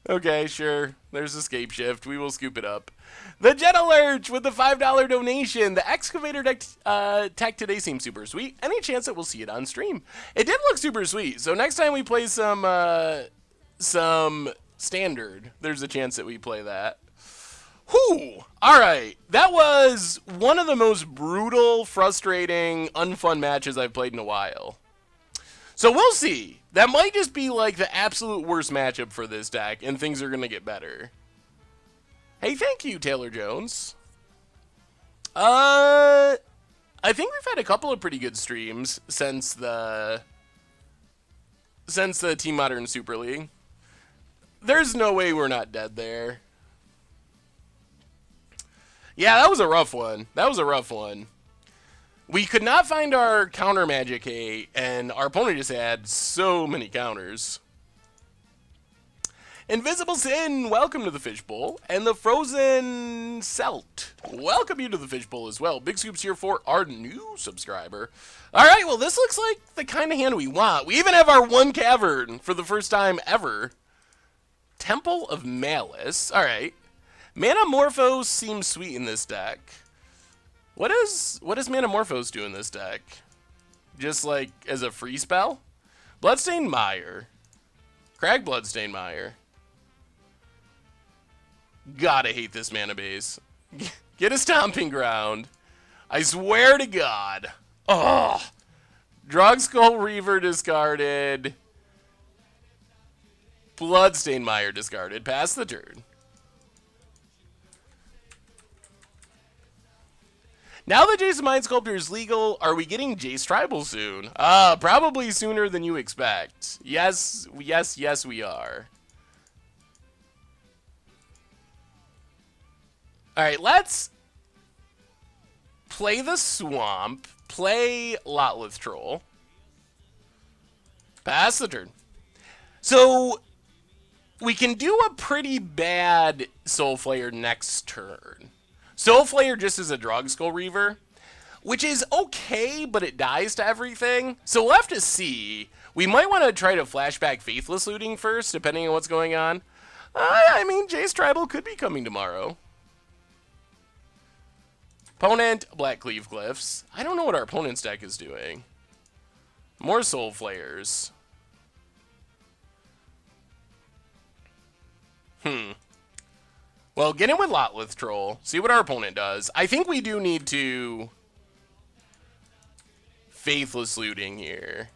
Okay, sure. There's a Scapeshift. We will scoop it up. The Jet Alert with the $5 donation. The Excavator deck tech today seems super sweet. Any chance that we'll see it on stream? It did look super sweet. So next time we play some standard, there's a chance that we play that. Whew! Alright, that was one of the most brutal, frustrating, unfun matches I've played in a while. So we'll see. That might just be like the absolute worst matchup for this deck, and things are going to get better. Hey, thank you, Taylor Jones. I I think we've had a couple of pretty good streams since the Team Modern Super League. There's no way we're not dead there. Yeah, that was a rough one. We could not find our counter magic 8, and our opponent just had so many counters. Invisible Sin, welcome to the Fishbowl. And the Frozen Celt, welcome you to the Fishbowl as well. Big Scoops here for our new subscriber. Alright, well this looks like the kind of hand we want. We even have our one cavern for the first time ever. Temple of Malice. Alright. Manamorphose seems sweet in this deck. What does Manamorphose do in this deck? Just like as a free spell? Bloodstained Mire. Crag Bloodstained Mire. Gotta hate this mana base. Get a Stomping Ground. I swear to God. Oh. Drugskull Reaver discarded. Bloodstained Mire discarded. Pass the turn. Now that Jason Mind Sculptor is legal, are we getting Jace Tribal soon? Probably sooner than you expect. Yes, we are. Alright, let's play the Swamp, play Lotleth Troll. Pass the turn. So, we can do a pretty bad Soulflayer next turn. Soulflayer just as a Drugskull Reaver, which is okay, but it dies to everything. So we'll have to see. We might want to try to flashback Faithless Looting first, depending on what's going on. I mean, Jace Tribal could be coming tomorrow. Opponent, Black Cleave Glyphs. I don't know what our opponent's deck is doing. More Soulflayers. Well, get in with Lotleth Troll. See what our opponent does. I think we do need to Faithless Looting here.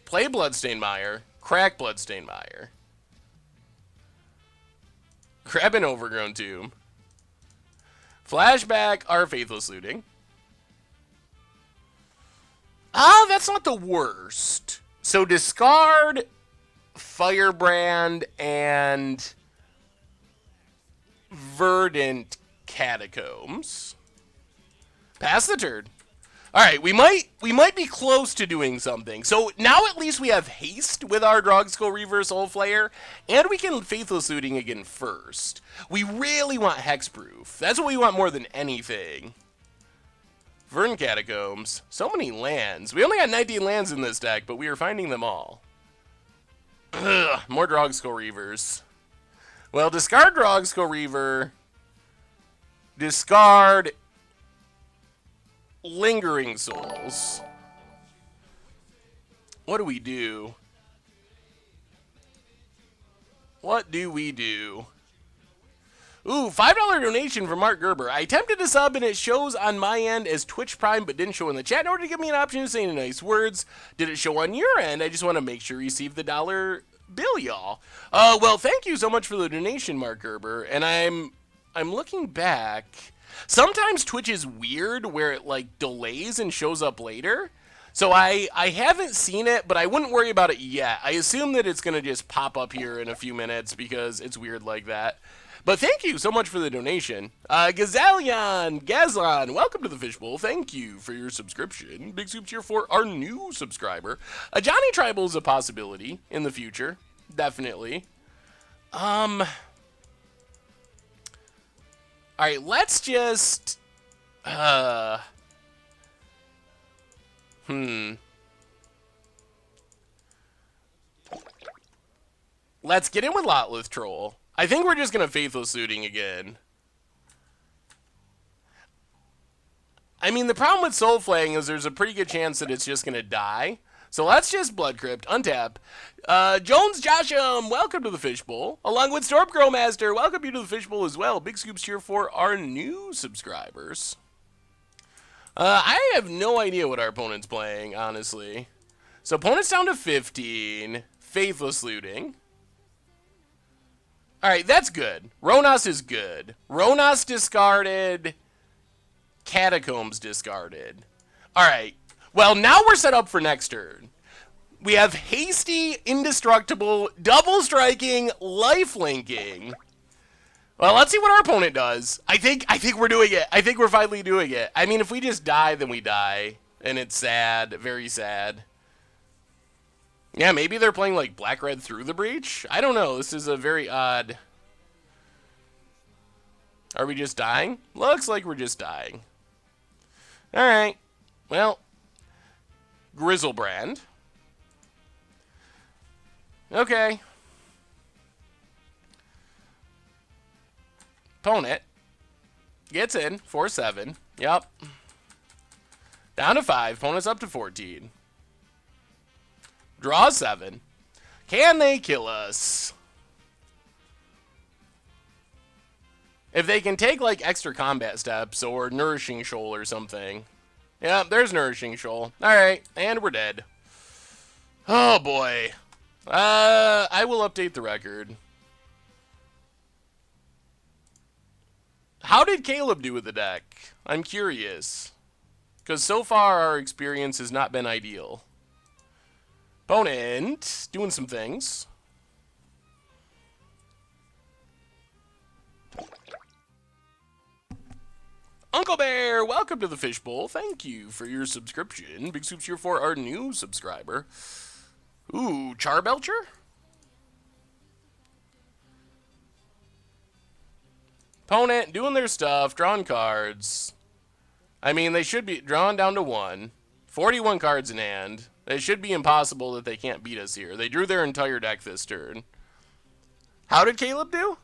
Play Bloodstained Mire. Crack Bloodstained Mire. Grab an Overgrown Tomb. Flashback our Faithless Looting. That's not the worst. So discard Firebrand and Verdant Catacombs. Pass the turn. Alright, we might be close to doing something. So now at least we have haste with our Drugskull Reaver Soulflayer, and we can Faithless Looting again first. We really want Hexproof. That's what we want more than anything. Verdant Catacombs. So many lands. We only got 19 lands in this deck, but we are finding them all. Ugh, more Drugskull Reavers. Well, discard Drugskull Reaver. Discard Lingering Souls. What do we do? What do we do? Ooh, $5 donation from Mark Gerber. I attempted to sub and it shows on my end as Twitch Prime but didn't show in the chat in order to give me an option to say any nice words. Did it show on your end? I just want to make sure you receive the dollar bill, y'all. Well, thank you so much for the donation, Mark Gerber. And I'm looking back. Sometimes Twitch is weird where it like delays and shows up later. So I haven't seen it, but I wouldn't worry about it yet. I assume that it's going to just pop up here in a few minutes because it's weird like that. But thank you so much for the donation. Gazlon, welcome to the Fishbowl. Thank you for your subscription. Big Scoops here for our new subscriber. Johnny Tribal is a possibility in the future. Definitely. Alright, let's just... Let's get in with Lotleth Troll. I think we're just going to Faithless Looting again. I mean, the problem with Soulflaying is there's a pretty good chance that it's just going to die. So let's just Blood Crypt, untap. Jones Josham, welcome to the Fishbowl. Along with Stormcrow Master, welcome you to the Fishbowl as well. Big Scoops here for our new subscribers. I have no idea what our opponent's playing, honestly. So opponent's down to 15. Faithless Looting. Alright, that's good. Ronas is good. Ronas discarded. Catacombs discarded. Alright. Well, now we're set up for next turn. We have hasty, indestructible, double striking, life linking. Well, let's see what our opponent does. I think we're doing it. I think we're finally doing it. I mean, if we just die, then we die. And it's sad. Very sad. Yeah, maybe they're playing like black-red through the breach? I don't know. This is a very odd... Are we just dying? Looks like we're just dying. Alright. Well. Grizzlebrand. Okay. Opponent. Gets in. 4-7. Yep. Down to 5. Opponent's up to 14. Draw 7. Can they kill us? If they can take, like, extra combat steps or Nourishing Shoal or something. Yeah, there's Nourishing Shoal. Alright, and we're dead. Oh, boy. I will update the record. How did Caleb do with the deck? I'm curious. Because so far our experience has not been ideal. Opponent, doing some things. Uncle Bear, welcome to the Fishbowl. Thank you for your subscription. Big Soups here for our new subscriber. Ooh, Charbelcher? Opponent, doing their stuff, drawing cards. I mean, they should be drawn down to 1. 41 cards in hand. It should be impossible that they can't beat us here. They drew their entire deck this turn. How did Caleb do?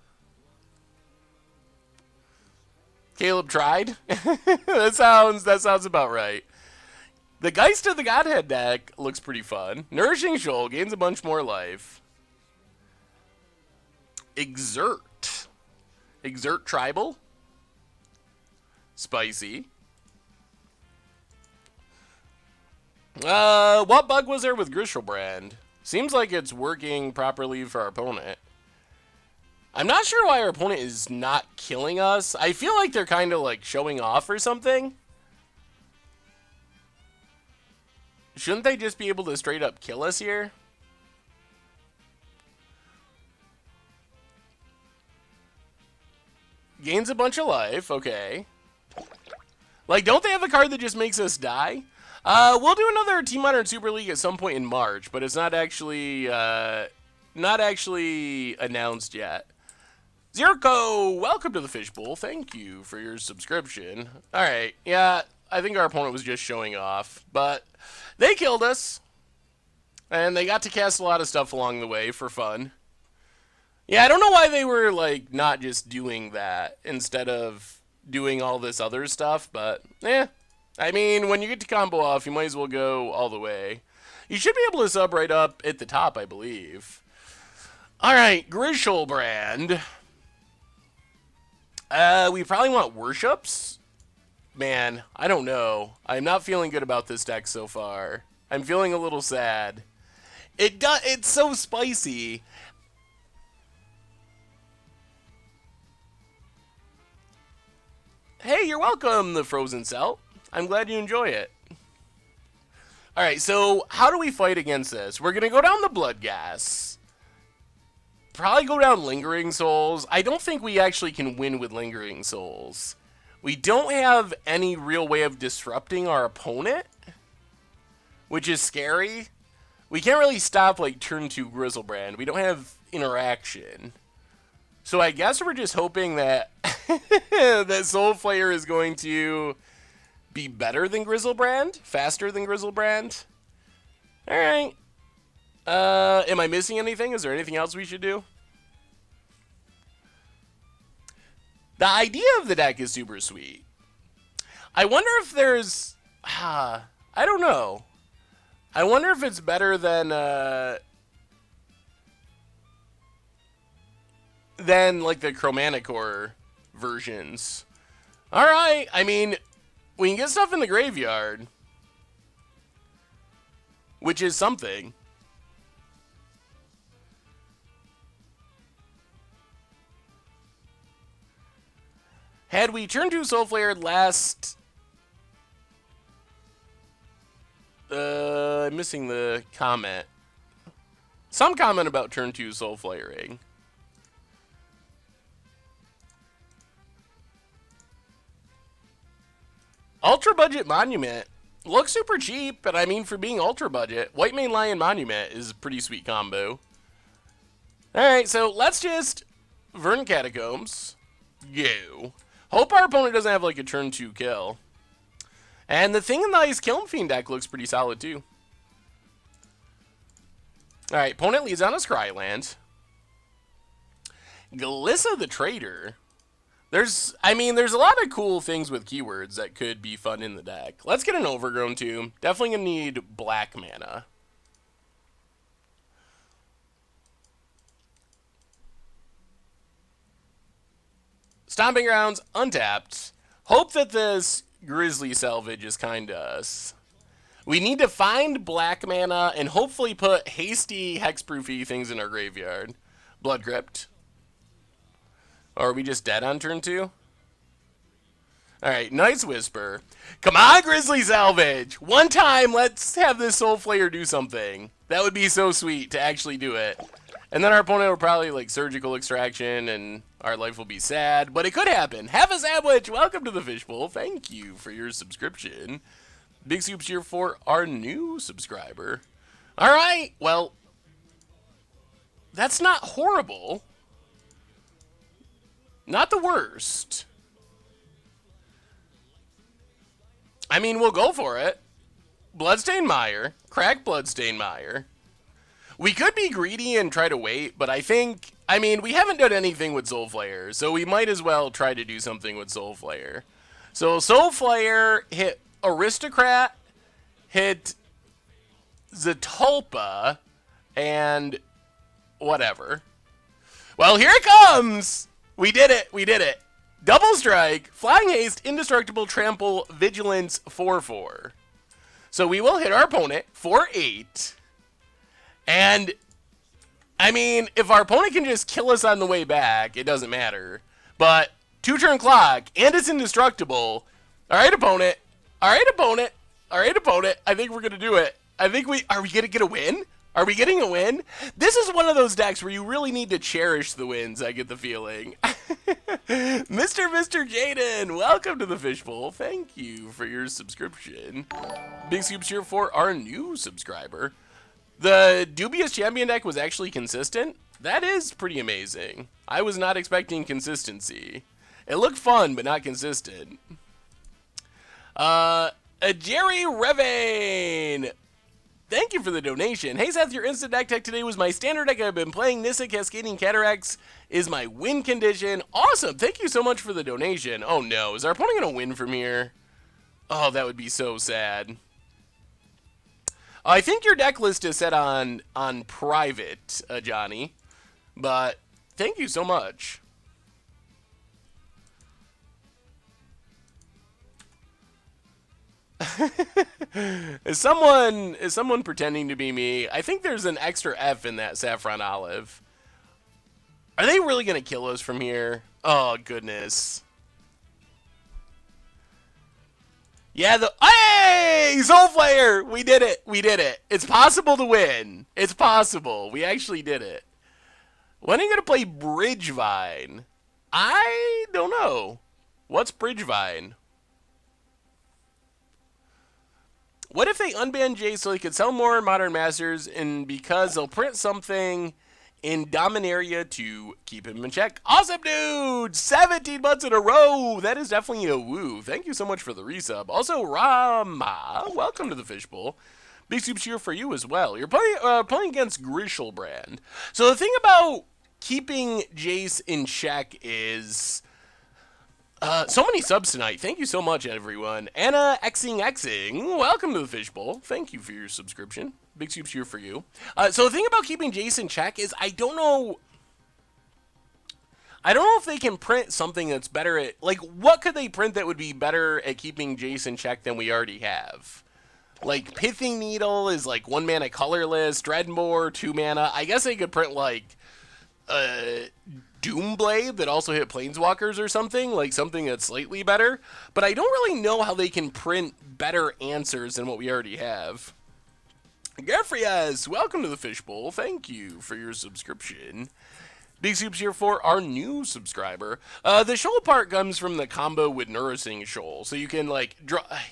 Caleb tried? that sounds about right. The Geist of the Godhead deck looks pretty fun. Nourishing Shoal gains a bunch more life. Exert. Exert Tribal. Spicy. What bug was there with Grizzlebrand? Seems like it's working properly for our opponent. I'm not sure why our opponent is not killing us. I feel like they're kind of like showing off or something. Shouldn't they just be able to straight up kill us here? Gains a bunch of life, okay. Like, don't they have a card that just makes us die? We'll do another Team Modern Super League at some point in March, but it's not actually announced yet. Zerko, welcome to the Fishbowl. Thank you for your subscription. Alright, yeah, I think our opponent was just showing off, but they killed us. And they got to cast a lot of stuff along the way for fun. Yeah, I don't know why they were, like, not just doing that instead of doing all this other stuff, but, I mean, when you get to combo off, you might as well go all the way. You should be able to sub right up at the top, I believe. Alright, Grizzlebrand. We probably want Worships? Man, I don't know. I'm not feeling good about this deck so far. I'm feeling a little sad. It's so spicy. Hey, you're welcome, the Frozen Cell. I'm glad you enjoy it. Alright, so how do we fight against this? We're going to go down the Blood Gas. Probably go down Lingering Souls. I don't think we actually can win with Lingering Souls. We don't have any real way of disrupting our opponent, which is scary. We can't really stop, like, turn 2 Grizzlebrand. We don't have interaction. So I guess we're just hoping that that Soulflayer is going to be better than Grizzlebrand, faster than Grizzlebrand. All right. Am I missing anything? Is there anything else we should do? The idea of the deck is super sweet. I wonder if there's... I don't know. I wonder if it's better than like the Chromanicore versions. Alright, I mean, we can get stuff in the graveyard, which is something. Had we turn 2 Soulflayer last... I'm missing the comment. Some comment about turn 2 Soulflayering. Ultra Budget Monument. Looks super cheap, but I mean, for being ultra budget, White Mane Lion Monument is a pretty sweet combo. Alright, so let's just Verdant Catacombs. Go. Hope our opponent doesn't have like a turn 2 kill. And the thing in the Ice Kiln Fiend deck looks pretty solid too. Alright, opponent leads on a Scryland. Glissa the Trader. There's a lot of cool things with keywords that could be fun in the deck. Let's get an Overgrown Tomb. Definitely gonna need black mana. Stomping Grounds, untapped. Hope that this Grizzly Salvage is kind to us. We need to find black mana and hopefully put hasty, hexproofy things in our graveyard. Blood Crypt. Or are we just dead on turn 2? Alright, Night's Whisper. Come on, Grizzly Salvage! One time, let's have this Soulflayer do something. That would be so sweet to actually do it. And then our opponent will probably like Surgical Extraction and our life will be sad. But it could happen. Have a sandwich! Welcome to the Fishbowl. Thank you for your subscription. Big soups here for our new subscriber. Alright, well, that's not horrible. Not the worst. I mean, we'll go for it. Bloodstained Mire. Crack Bloodstained Mire. We could be greedy and try to wait, but I mean, we haven't done anything with Soulflayer, so we might as well try to do something with Soulflayer. So Soulflayer hit Aristocrat, hit Zatulpa, and whatever. Well, here it comes! We did it! We did it! Double Strike, Flying Haste, Indestructible, Trample, Vigilance, 4/4. So we will hit our opponent for 8. And, I mean, if our opponent can just kill us on the way back, it doesn't matter. But, 2-turn clock, and it's indestructible. Alright, opponent. Alright, opponent. Alright, opponent. I think we're going to do it. Are we going to get a win? Are we getting a win? This is one of those decks where you really need to cherish the wins, I get the feeling. Mr. Jaden, welcome to the Fishbowl. Thank you for your subscription. Big scoops here for our new subscriber. The Dubious Champion deck was actually consistent. That is pretty amazing. I was not expecting consistency. It looked fun, but not consistent. Jerry Revane. Thank you for the donation. Hey Seth, your instant deck tech today was my standard deck I've been playing. Nissa Cascading Cataracts is my win condition. Awesome. Thank you so much for the donation. Oh no, is our opponent going to win from here? Oh, that would be so sad. I think your deck list is set on private, Johnny. But thank you so much. Is someone pretending to be me? I think there's an extra F in that Saffron Olive. Are they really going to kill us from here? Oh, goodness. Yeah, hey! Soulflayer! We did it! We did it! It's possible to win. It's possible. We actually did it. When are you going to play Bridgevine? I don't know. What's Bridgevine? What if they unban Jace so they could sell more Modern Masters, and because they'll print something in Dominaria to keep him in check? Awesome, dude! 17 months in a row! That is definitely a woo. Thank you so much for the resub. Also, Rama, welcome to the Fishbowl. Big soup cheer for you as well. You're playing against Grishelbrand. So the thing about keeping Jace in check is... so many subs tonight. Thank you so much, everyone. Anna Xing, welcome to the Fishbowl. Thank you for your subscription. Big soups here for you. So the thing about keeping Jace in check is I don't know if they can print something that's better at, like, what could they print that would be better at keeping Jace in check than we already have? Like, Pithing Needle is like 1 mana colorless, Dreadmore 2 mana. I guess they could print like Doomblade that also hit Planeswalkers or something, like something that's slightly better. But I don't really know how they can print better answers than what we already have. Geoffrey, welcome to the Fishbowl. Thank you for your subscription. Big Soups here for our new subscriber. The Shoal part comes from the combo with Nourishing Shoal. So you can, like,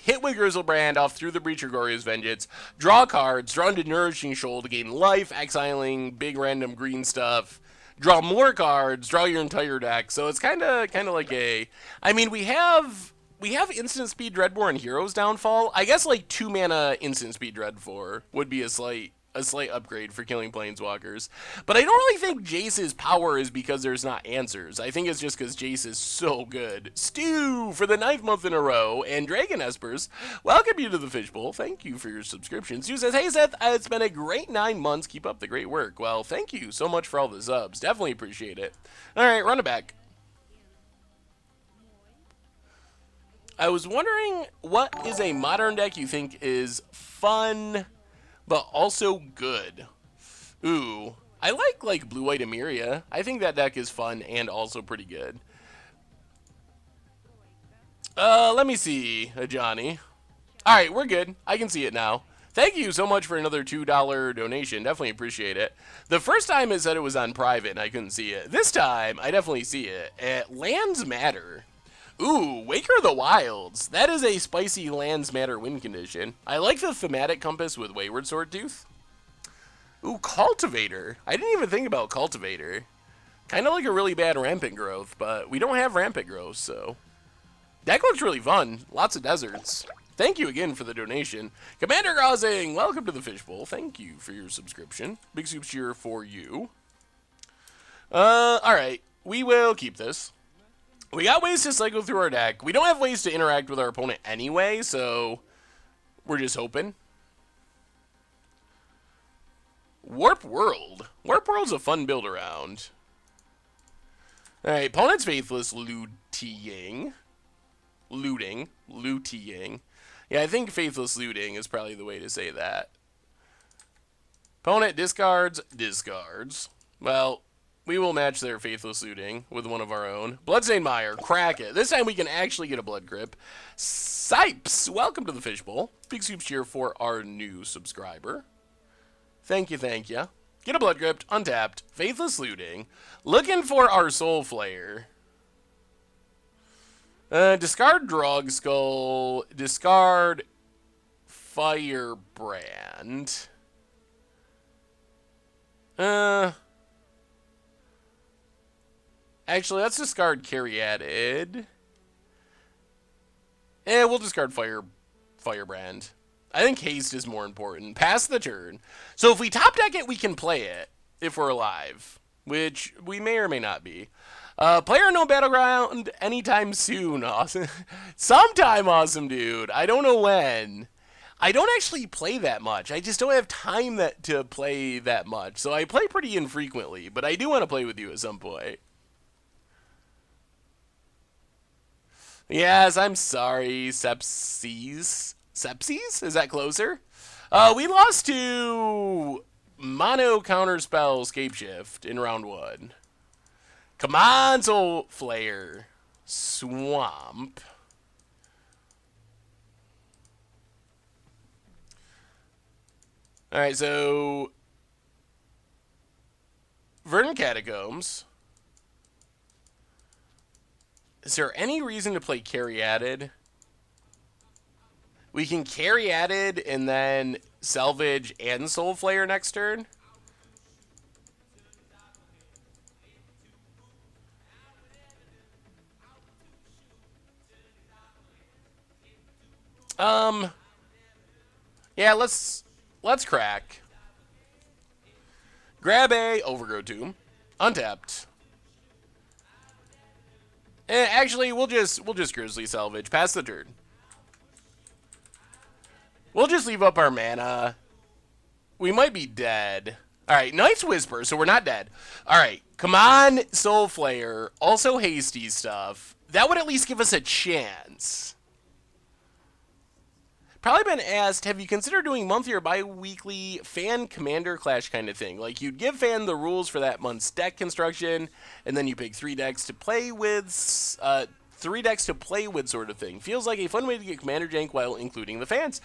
hit with Grizzlebrand off through the Breacher Goryo's Vengeance, draw cards, draw into Nourishing Shoal to gain life, exiling big random green stuff, draw more cards, draw your entire deck. So it's kind of like a... I mean, we have instant speed Dreadbore and Hero's Downfall. I guess, like, 2 mana instant speed Dreadbore would be a slight upgrade for killing Planeswalkers. But I don't really think Jace's power is because there's not answers. I think it's just because Jace is so good. Stu, for the 9th month in a row, and Dragon Espers, welcome you to the Fishbowl. Thank you for your subscription. Stu says, hey Seth, it's been a great 9 months. Keep up the great work. Well, thank you so much for all the subs. Definitely appreciate it. Alright, run it back. I was wondering, what is a modern deck you think is fun but also good? Ooh, I like Blue-White Emeria. I think that deck is fun and also pretty good. Let me see, Johnny. Alright, we're good. I can see it now. Thank you so much for another $2 donation. Definitely appreciate it. The first time it said it was on private and I couldn't see it. This time, I definitely see it. Lands matter. Ooh, Waker of the Wilds. That is a spicy lands matter win condition. I like the thematic compass with Wayward Swordtooth. Ooh, Cultivator. I didn't even think about Cultivator. Kind of like a really bad Rampant Growth, but we don't have Rampant Growth, so... Deck looks really fun. Lots of deserts. Thank you again for the donation. Commander Crossing, welcome to the Fishbowl. Thank you for your subscription. Big Soup cheer for you. Alright. We will keep this. We got ways to cycle through our deck. We don't have ways to interact with our opponent anyway, so we're just hoping. Warp World. Warp World's a fun build around. Alright, opponent's Faithless Looting. Yeah, I think Faithless Looting is probably the way to say that. Opponent discards. Well... we will match their Faithless Looting with one of our own. Bloodstained Mire, crack it. This time we can actually get a Blood Grip. Sipes, welcome to the Fishbowl. Big Soup cheer for our new subscriber. Thank you, thank you. Get a Blood Grip, untapped, Faithless Looting. Looking for our Soulflayer. Discard Drug Skull. Discard Firebrand. Actually, let's discard Caryatid. We'll discard Firebrand. I think haste is more important. Pass the turn. So if we top deck it, we can play it if we're alive, which we may or may not be. Player no battleground anytime soon. Awesome. Sometime awesome, dude. I don't know when. I don't actually play that much. I just don't have time to play that much. So I play pretty infrequently, but I do want to play with you at some point. Yes, I'm sorry, Sepsis. Sepsis? Is that closer? We lost to Mono Counterspell Scapeshift in round 1. Come on, Soulflayer. Swamp. Alright, so... Verdant Catacombs. Is there any reason to play Caryatid? We can Caryatid and then salvage and Soulflayer next turn. Yeah, let's crack. Grab a Overgrowth Tomb. Untapped. Actually, we'll just Grizzly Salvage. Pass the turn. We'll just leave up our mana. We might be dead. Alright, Night's Whisper, so we're not dead. Alright, come on, Soulflayer. Also hasty stuff. That would at least give us a chance. Probably been asked, have you considered doing monthly or bi-weekly fan commander clash kind of thing? Like, you'd give fan the rules for that month's deck construction, and then you pick three decks to play with sort of thing. Feels like a fun way to get commander jank while including the fans.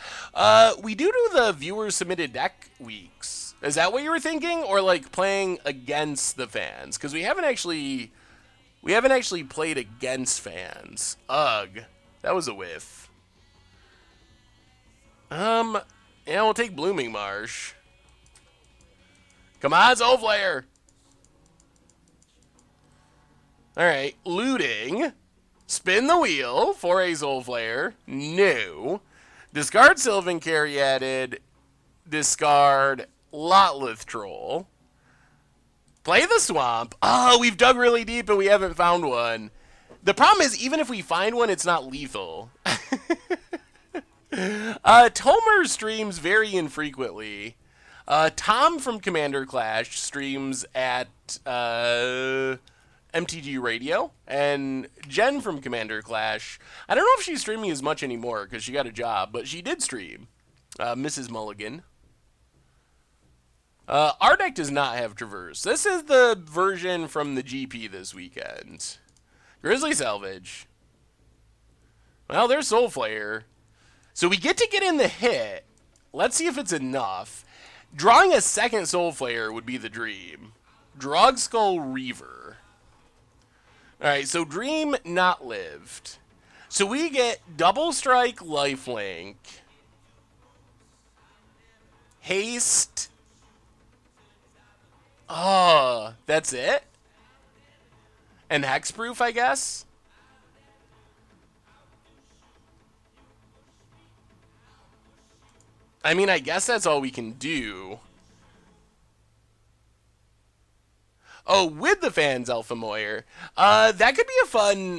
We do the viewers submitted deck weeks. Is that what you were thinking? Or like playing against the fans? Because we haven't actually played against fans. Ugh. That was a whiff. Yeah, we'll take Blooming Marsh. Come on, Soulflayer! Alright, looting. Spin the wheel for a Soulflayer. No. Discard Sylvan Caryatid. Discard Lotleth Troll. Play the Swamp. Oh, we've dug really deep and we haven't found one. The problem is, even if we find one, it's not lethal. Tomer streams very infrequently. Tom from Commander Clash streams at MTG Radio, and Jen from Commander Clash, I don't know if she's streaming as much anymore because she got a job, but she did stream. Mrs. Mulligan. Our deck does not have Traverse. This is the version from the GP this weekend. Grizzly Salvage. Well, there's Soulflayer. So we get in the hit. Let's see if it's enough. Drawing a second Soulflayer would be the dream. Drogskull Reaver. Alright, so Dream not lived. So we get Double Strike Lifelink. Haste. Oh, that's it? And Hexproof, I guess? I mean, I guess that's all we can do. Oh, with the fans, Alpha Moyer. That could be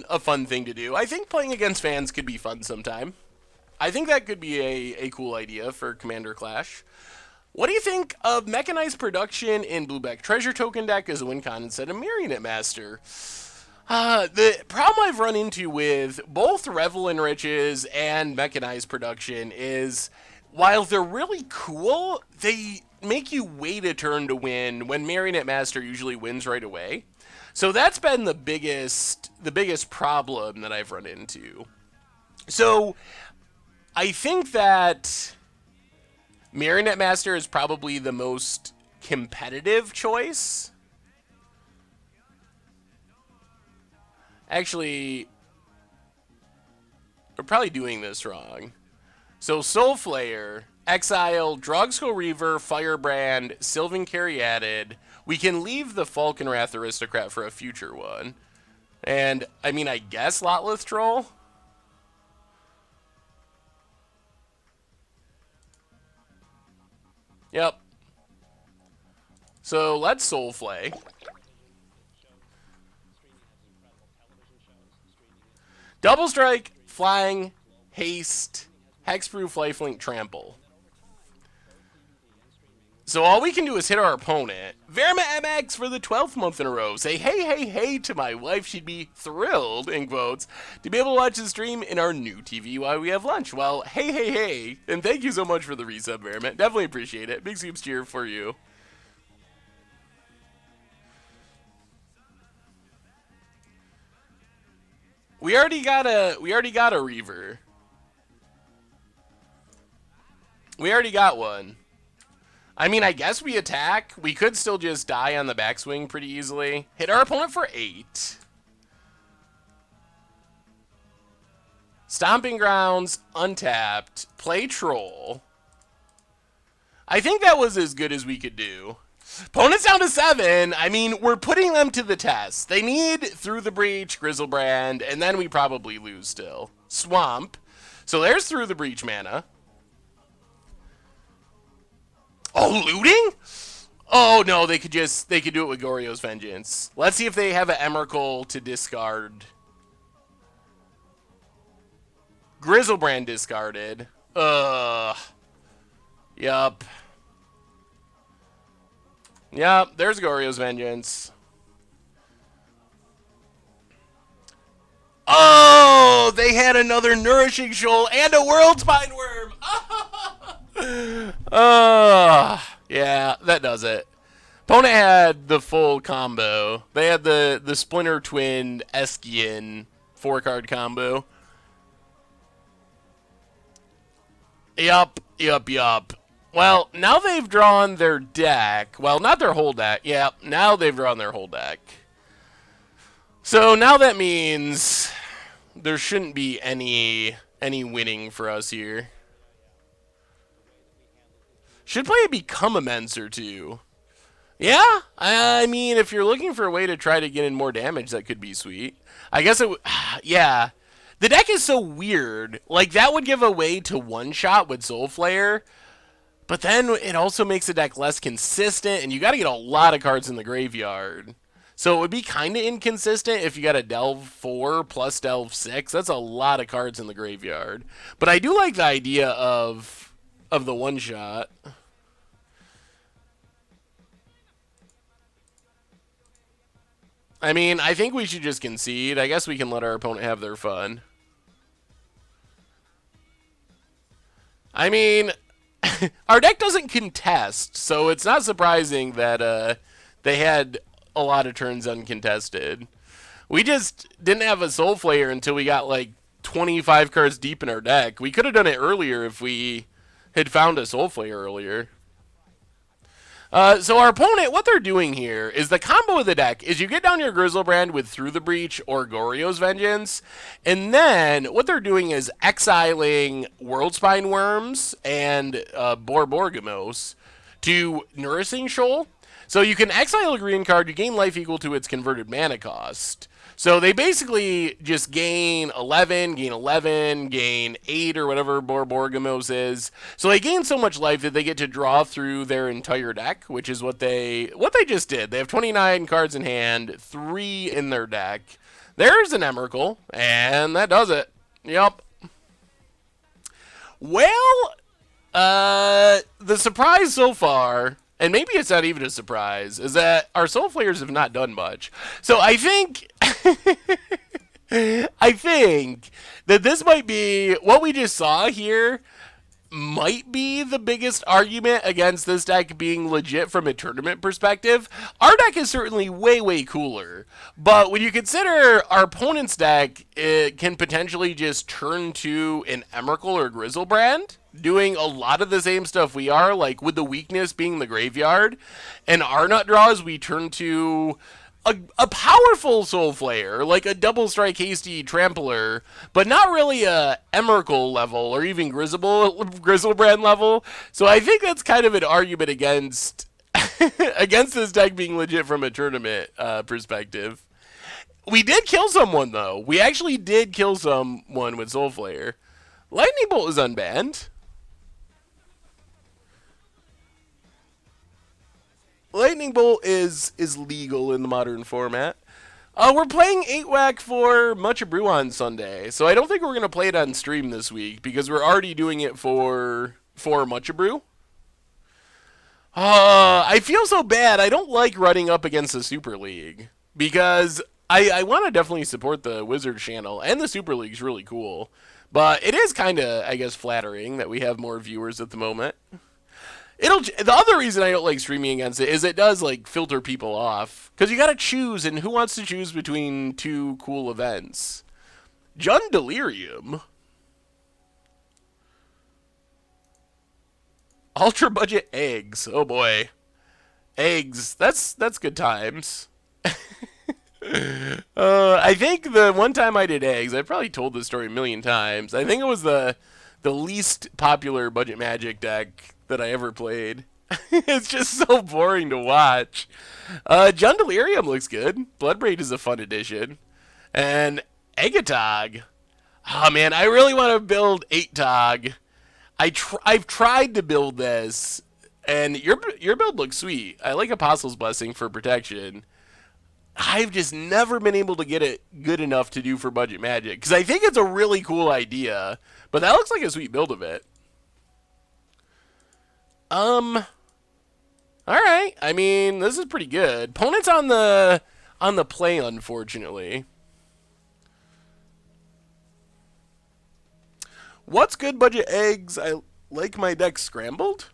a fun thing to do. I think playing against fans could be fun sometime. I think that could be a cool idea for Commander Clash. What do you think of mechanized production in Blueback Treasure Token deck as a win con instead of Marionette Master? The problem I've run into with both Revel and Riches and mechanized production is, while they're really cool, they make you wait a turn to win when Marionette Master usually wins right away. So that's been the biggest problem that I've run into. So I think that Marionette Master is probably the most competitive choice. Actually, we're probably doing this wrong. So Soulflayer, Exile, Drogskull Reaver, Firebrand, Sylvan Caryatid. We can leave the Falconwrath Aristocrat for a future one. And, I mean, I guess Lotleth Troll? Yep. So let's Soulflay. Double Strike, Flying, Haste, Hexproof, Lifelink, Trample. So all we can do is hit our opponent. Verma MX for the 12th month in a row. Say hey, hey, hey to my wife. She'd be thrilled, in quotes, to be able to watch the stream in our new TV while we have lunch. Well, hey, hey, hey. And thank you so much for the resub, Verma. Definitely appreciate it. Big soups cheer for you. We already got a Reaver. We already got one. I mean, I guess we attack. We could still just die on the backswing pretty easily. Hit our opponent for 8. Stomping Grounds, untapped. Play Troll. I think that was as good as we could do. Opponent's down to 7. I mean, we're putting them to the test. They need Through the Breach, Grizzlebrand, and then we probably lose still. Swamp. So there's Through the Breach mana. Oh, looting? Oh, no, they could do it with Goryo's Vengeance. Let's see if they have an Emrakul to discard. Grizzlebrand discarded. Ugh. Yup. Yup, there's Goryo's Vengeance. Oh, they had another Nourishing Shoal and a World Spine Worm. Yeah, that does it. Opponent had the full combo. They had the Splinter Twin Eskian 4-card combo. Yup. Well, now they've drawn their deck. Well, not their whole deck. Yeah, now they've drawn their whole deck. So now that means there shouldn't be any winning for us here. Should play a Become Immense or two. Yeah, I mean, if you're looking for a way to try to get in more damage, that could be sweet. I guess it. Yeah, the deck is so weird. Like that would give a way to one shot with Soulflayer, but then it also makes the deck less consistent, and you got to get a lot of cards in the graveyard. So it would be kind of inconsistent if you got a Delve 4 plus Delve 6. That's a lot of cards in the graveyard. But I do like the idea of the one shot. I mean, I think we should just concede. I guess we can let our opponent have their fun. I mean, our deck doesn't contest, so it's not surprising that they had a lot of turns uncontested. We just didn't have a Soulflayer until we got like 25 cards deep in our deck. We could have done it earlier if we had found a Soulflayer earlier. So our opponent, what they're doing here is the combo of the deck is you get down your Grizzlebrand with Through the Breach or Goryo's Vengeance, and then what they're doing is exiling Worldspine Worms and Borborgamos to Nourishing Shoal. So you can exile a green card, you gain life equal to its converted mana cost. So they basically just gain 11, gain 8 or whatever Borborgamos is. So they gain so much life that they get to draw through their entire deck, which is what they just did. They have 29 cards in hand, 3 in their deck. There's an Emrakul, and that does it. Yep. Well, the surprise so far, and maybe it's not even a surprise, is that our Soulflayers have not done much. So I think I think that this might be what we just saw here might be the biggest argument against this deck being legit from a tournament perspective. Our deck is certainly way cooler, but when you consider our opponent's deck, it can potentially just turn to an Emrakul or Grizzlebrand, doing a lot of the same stuff we are, like with the weakness being the graveyard, and our nut draws we turn to a powerful Soulflayer, like a double strike hasty trampler, but not really a Emrakul level or even Grizzlebrand level. So I think that's kind of an argument against against this deck being legit from a tournament perspective. We did kill someone though. We actually did kill someone with Soulflayer. Lightning Bolt is unbanned. Lightning Bolt is legal in the modern format. We're playing 8-Whack for Mucha Brew on Sunday, so I don't think we're going to play it on stream this week because we're already doing it for Mucha Brew. I feel so bad. I don't like running up against the Super League because I want to definitely support the Wizards channel, and the Super League's really cool. But it is kind of, I guess, flattering that we have more viewers at the moment. The other reason I don't like streaming against it is it does like filter people off because you got to choose, and who wants to choose between two cool events? Jund Delirium, ultra budget eggs. Oh boy, eggs. That's good times. I think the one time I did eggs, I probably told this story a million times. I think it was the least popular budget Magic deck that I ever played. It's just so boring to watch. Jund Delirium looks good. Bloodbraid is a fun addition. And Egatog. Oh man, I really want to build 8-Tog. I've tried to build this, and your build looks sweet. I like Apostle's Blessing for protection. I've just never been able to get it good enough to do for budget Magic because I think it's a really cool idea, but that looks like a sweet build of it. All right. I mean, this is pretty good. Opponent's on the play, unfortunately. What's good budget eggs? I like my deck scrambled.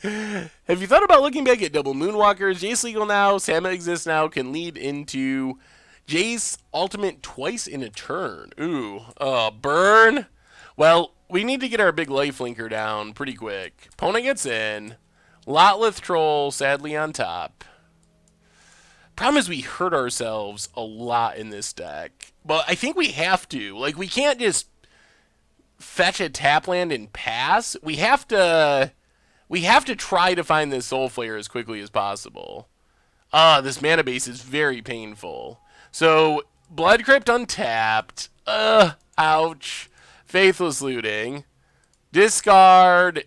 Have you thought about looking back at double Moonwalkers? Jace legal now, Sama exists now, can lead into Jace ultimate twice in a turn. Ooh, burn. Well, we need to get our big life linker down pretty quick. Opponent gets in. Lotlith Troll, sadly on top. Problem is we hurt ourselves a lot in this deck. But I think we have to. Like, we can't just fetch a tap land and pass. We have to try to find this Soulflayer as quickly as possible. This mana base is very painful. So, Blood Crypt untapped. Ouch. Faithless Looting. Discard.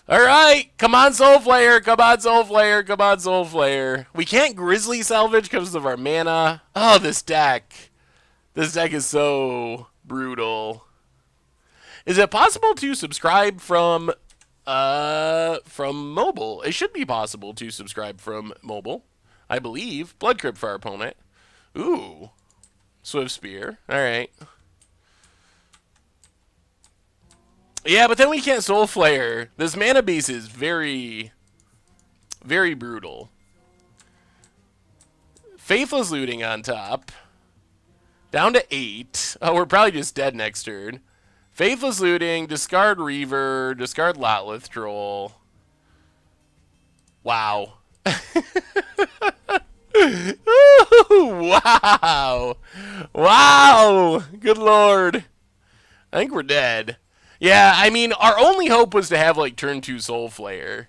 Alright, come on Soulflayer, come on Soulflayer, come on Soulflayer. We can't Grizzly Salvage because of our mana. Oh, this deck. This deck is so brutal. Is it possible to subscribe from mobile? It should be possible to subscribe from mobile, I believe. Blood Crypt for our opponent. Ooh. Swift Spear. Alright. Yeah, but then we can't Soulflayer. This mana base is very, very brutal. Faithless Looting on top. Down to 8. Oh, we're probably just dead next turn. Faithless Looting, discard Reaver, discard Lotlith Troll. Wow. Ooh, wow. Wow. Good lord. I think we're dead. Yeah, I mean, our only hope was to have, like, turn 2 Soulflayer.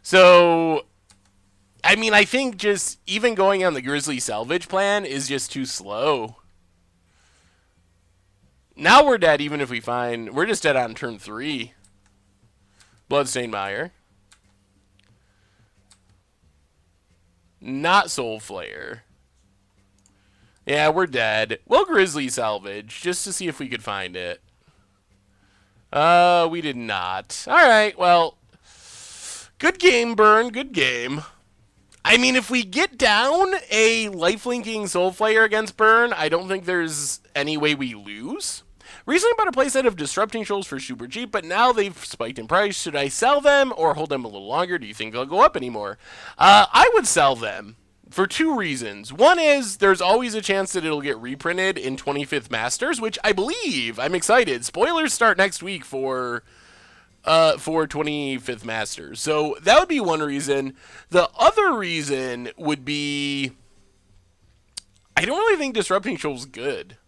So, I mean, I think just even going on the Grizzly Salvage plan is just too slow. Now we're dead even if we find... We're just dead on turn 3. Bloodstained Mire. Not Soulflayer. Yeah, we're dead. We'll Grizzly Salvage just to see if we could find it. We did not. Alright, well, good game, Burn. Good game. I mean, if we get down a lifelinking Soulflayer against Burn, I don't think there's any way we lose. Recently bought a playset of Disrupting Shoals for super cheap, but now they've spiked in price. Should I sell them or hold them a little longer? Do you think they'll go up anymore? I would sell them. For 2 reasons. One is there's always a chance that it'll get reprinted in 25th Masters, which I believe, I'm excited. Spoilers start next week for 25th Masters. So that would be one reason. The other reason would be I don't really think Disrupting Shoal's good.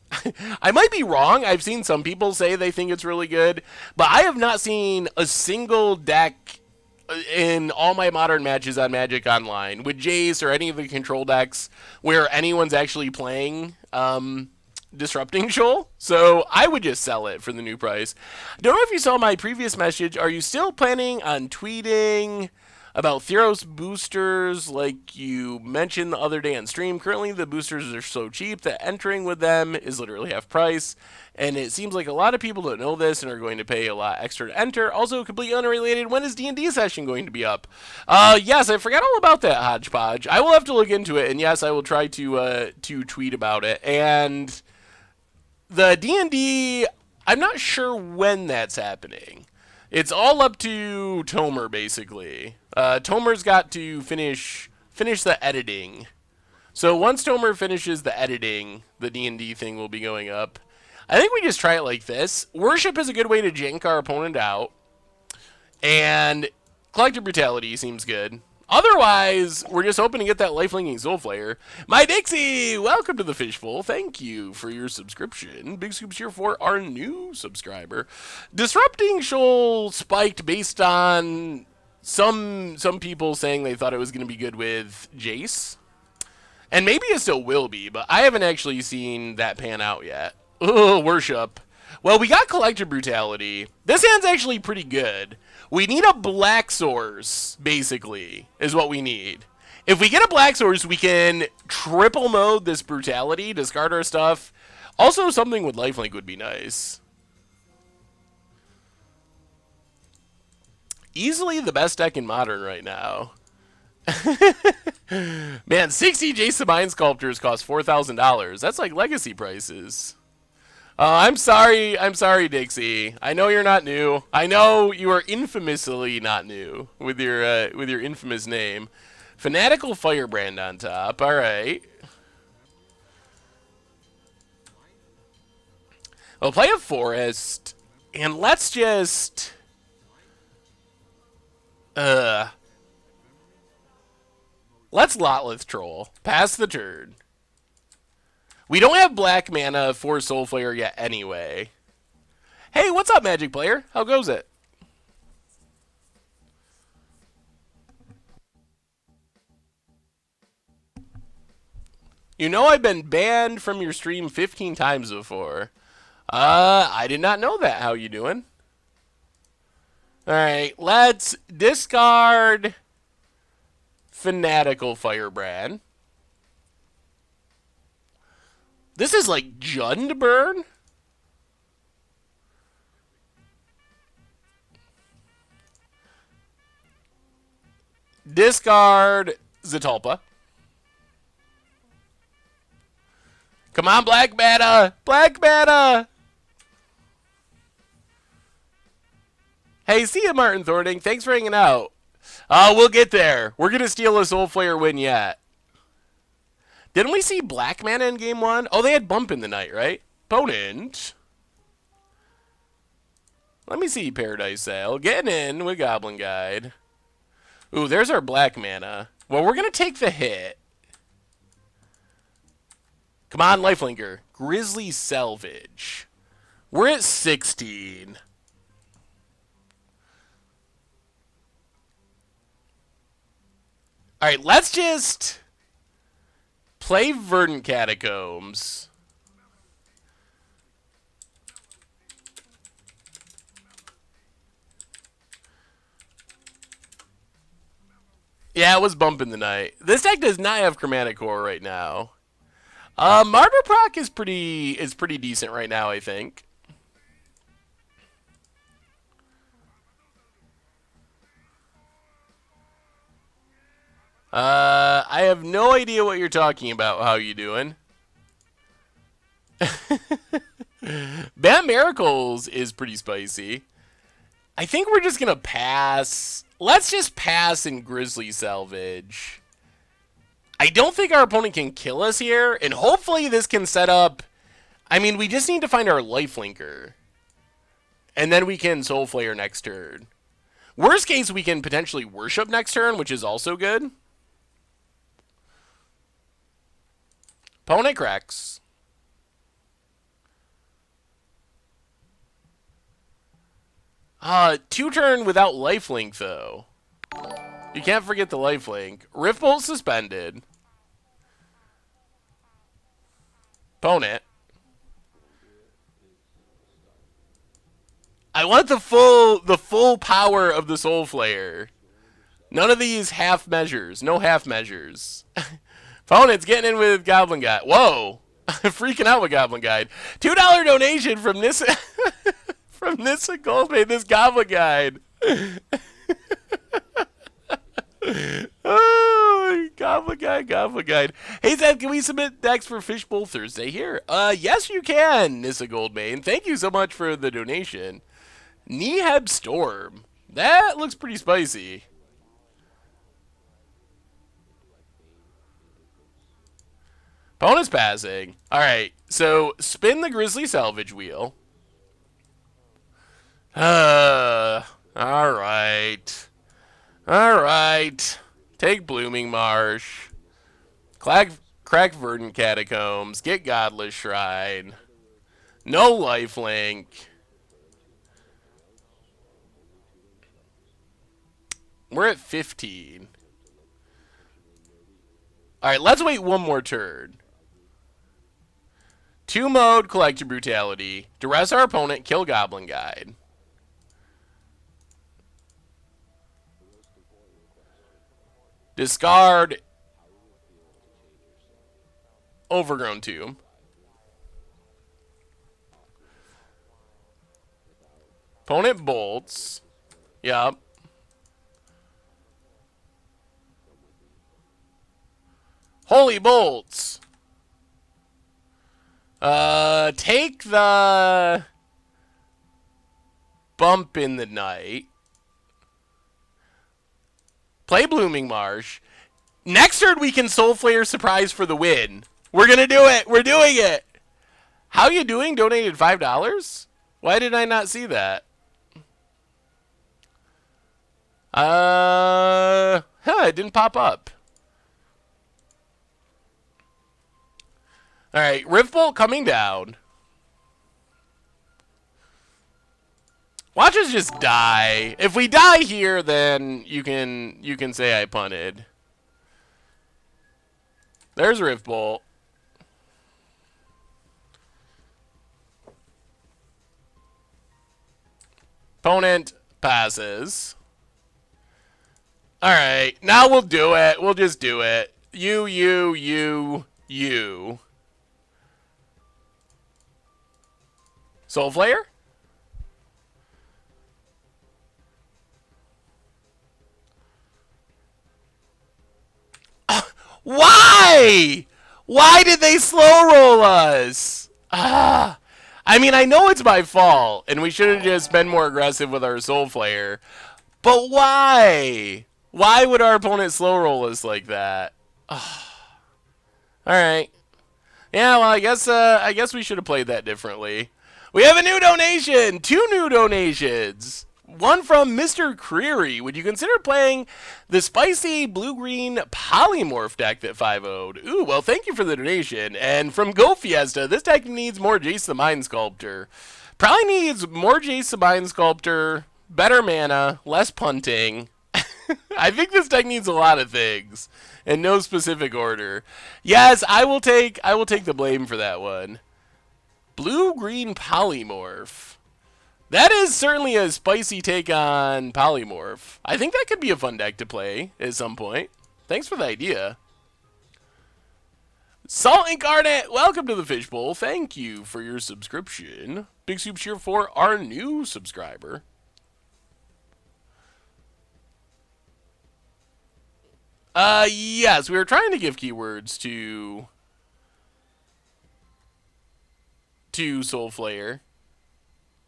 I might be wrong. I've seen some people say they think it's really good, but I have not seen a single deck in all my modern matches on Magic Online with Jace or any of the control decks where anyone's actually playing Disrupting Shoal. So I would just sell it for the new price. Don't know if you saw my previous message. Are you still planning on tweeting about Theros boosters like you mentioned the other day on stream? Currently the boosters are so cheap that entering with them is literally half price, and it seems like a lot of people don't know this and are going to pay a lot extra to enter. Also, completely unrelated, when is D&D session going to be up? Yes, I forgot all about that, Hodgepodge. I will have to look into it, and yes, I will try to tweet about it. And the D&D, I'm not sure when that's happening. It's all up to Tomer, basically. Tomer's got to finish the editing. So once Tomer finishes the editing, the D&D thing will be going up. I think we just try it like this. Worship is a good way to jank our opponent out. And Collective Brutality seems good. Otherwise, we're just hoping to get that lifelinking Soulflayer. My Dixie, welcome to the Fishbowl. Thank you for your subscription. Big scoops here for our new subscriber. Disrupting Shoal spiked based on some people saying they thought it was going to be good with Jace. And maybe it still will be, but I haven't actually seen that pan out yet. Ugh, Worship. Well, we got Collective Brutality. This hand's actually pretty good. We need a Black Source, basically, is what we need. If we get a Black Source, we can triple mode this Brutality, discard our stuff. Also, something with Lifelink would be nice. Easily the best deck in Modern right now. Man, 60 Jace the Mind Sculptors cost $4,000. That's like legacy prices. I'm sorry. I'm sorry, Dixie. I know you're not new. I know you are infamously not new with your infamous name. Fanatical Firebrand on top. All right. We'll play a forest, and uh let's Lotleth Troll. Pass the turn. We don't have black mana for Soulflayer yet anyway. Hey, what's up, Magic Player? How goes it? You know I've been banned from your stream 15 times before. I did not know that. How you doing? Alright, let's discard Fanatical Firebrand. This is like Jundburn? Discard Zetalpa. Come on, Black Mana! Black Mana! Hey, see ya, Martin Thorning. Thanks for hanging out. We'll get there. We're going to steal a Soulflayer win yet. Didn't we see Black Mana in game one? Oh, they had Bump in the night, right? Opponent. Let me see Paradise Sail. Getting in with Goblin Guide. Ooh, there's our Black Mana. Well, we're going to take the hit. Come on, Lifelinker. Grizzly Salvage. We're at 16. All right, let's just play Verdant Catacombs. Yeah, it was bumping the night. This deck does not have Chromatic Core right now. Martyr Proc is pretty decent right now, I think. I have no idea what you're talking about. How you doing? Bat Miracles is pretty spicy. I think we're just gonna pass. Let's just pass in Grizzly Salvage. I don't think our opponent can kill us here, and hopefully this can set up. I mean, we just need to find our Lifelinker, and then we can Soulflayer next turn. Worst case, we can potentially Worship next turn, which is also good. Opponent cracks. Two turn without lifelink, though. You can't forget the lifelink. Riftbolt suspended. Opponent. I want the full power of the Soulflayer. None of these half measures. No half measures. Opponent's getting in with Goblin Guide. Whoa. Freaking out with Goblin Guide. $2 donation from Nissa from Nissa Goldmade, this Goblin Guide. Oh, Goblin Guide, Goblin Guide. Hey, Zed, can we submit decks for Fishbowl Thursday here? Yes, you can, Nissa Goldmane. Thank you so much for the donation. Neheb Storm. That looks pretty spicy. Bonus passing. Alright, so spin the Grizzly Salvage Wheel. Alright. Alright. Take Blooming Marsh. Crack Verdant Catacombs. Get Godless Shrine. No lifelink. We're at 15. Alright, let's wait one more turn. 2 mode, Collective Brutality. Duress our opponent, kill Goblin Guide. Discard Overgrown Tomb. Opponent bolts. Yup. Holy bolts. Take the Bump in the Night. Play Blooming Marsh. Next turn, we can Soulflayer Surprise for the win. We're going to do it. We're doing it. How you doing? Donated $5? Why did I not see that? It didn't pop up. All right, Rift Bolt coming down. Watch us just die. If we die here, then you can say I punted. There's Rift Bolt. Opponent passes. All right, now we'll do it. We'll just do it. You. Soulflayer? Why? Why did they slow roll us? I mean, I know it's my fault, and we should have just been more aggressive with our Soulflayer. But why? Why would our opponent slow roll us like that? All right. Yeah, well, I guess we should have played that differently. We have a new donation. 2 new donations. One from Mr. Creary. Would you consider playing the spicy blue-green polymorph deck that 5-0'd? Ooh, well, thank you for the donation. And from Go Fiesta, this deck needs more Jace the Mind Sculptor. Probably needs more Jace the Mind Sculptor, better mana, less punting. I think this deck needs a lot of things, in no specific order. Yes, I will take the blame for that one. Blue-green polymorph. That is certainly a spicy take on polymorph. I think that could be a fun deck to play at some point. Thanks for the idea. Salt Incarnate, welcome to the Fishbowl. Thank you for your subscription. Big soup cheer for our new subscriber. Yes, we were trying to give keywords to Soulflayer.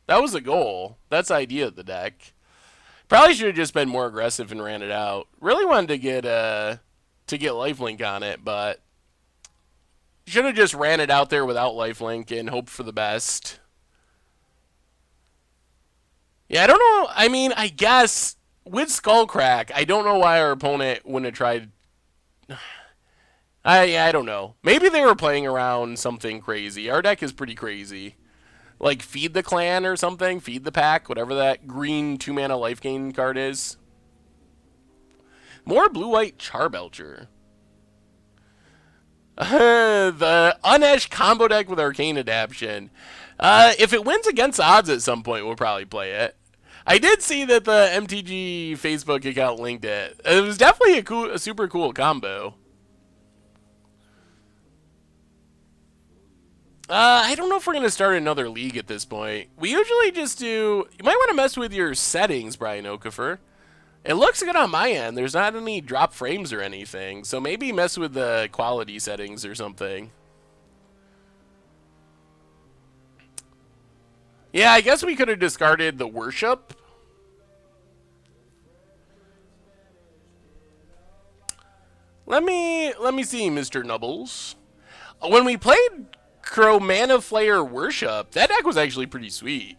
That was the goal. That's the idea of the deck. Probably should have just been more aggressive and ran it out. Really wanted to get lifelink on it, but should have just ran it out there without lifelink and hoped for the best. Yeah, I don't know. I mean, I guess with Skullcrack, I don't know why our opponent wouldn't have tried. I don't know. Maybe they were playing around something crazy. Our deck is pretty crazy. Like Feed the Clan or something. Feed the Pack. Whatever that green 2-mana life gain card is. More blue-white Charbelcher. The Unedged combo deck with Arcane Adaption. If it wins against odds at some point, we'll probably play it. I did see that the MTG Facebook account linked it. It was definitely a super cool combo. I don't know if we're going to start another league at this point. We usually just do... You might want to mess with your settings, Brian Okafor. It looks good on my end. There's not any drop frames or anything. So maybe mess with the quality settings or something. Yeah, I guess we could have discarded the Worship. Let me see, Mr. Nubbles. When we played Cromana Flayer Worship, that deck was actually pretty sweet.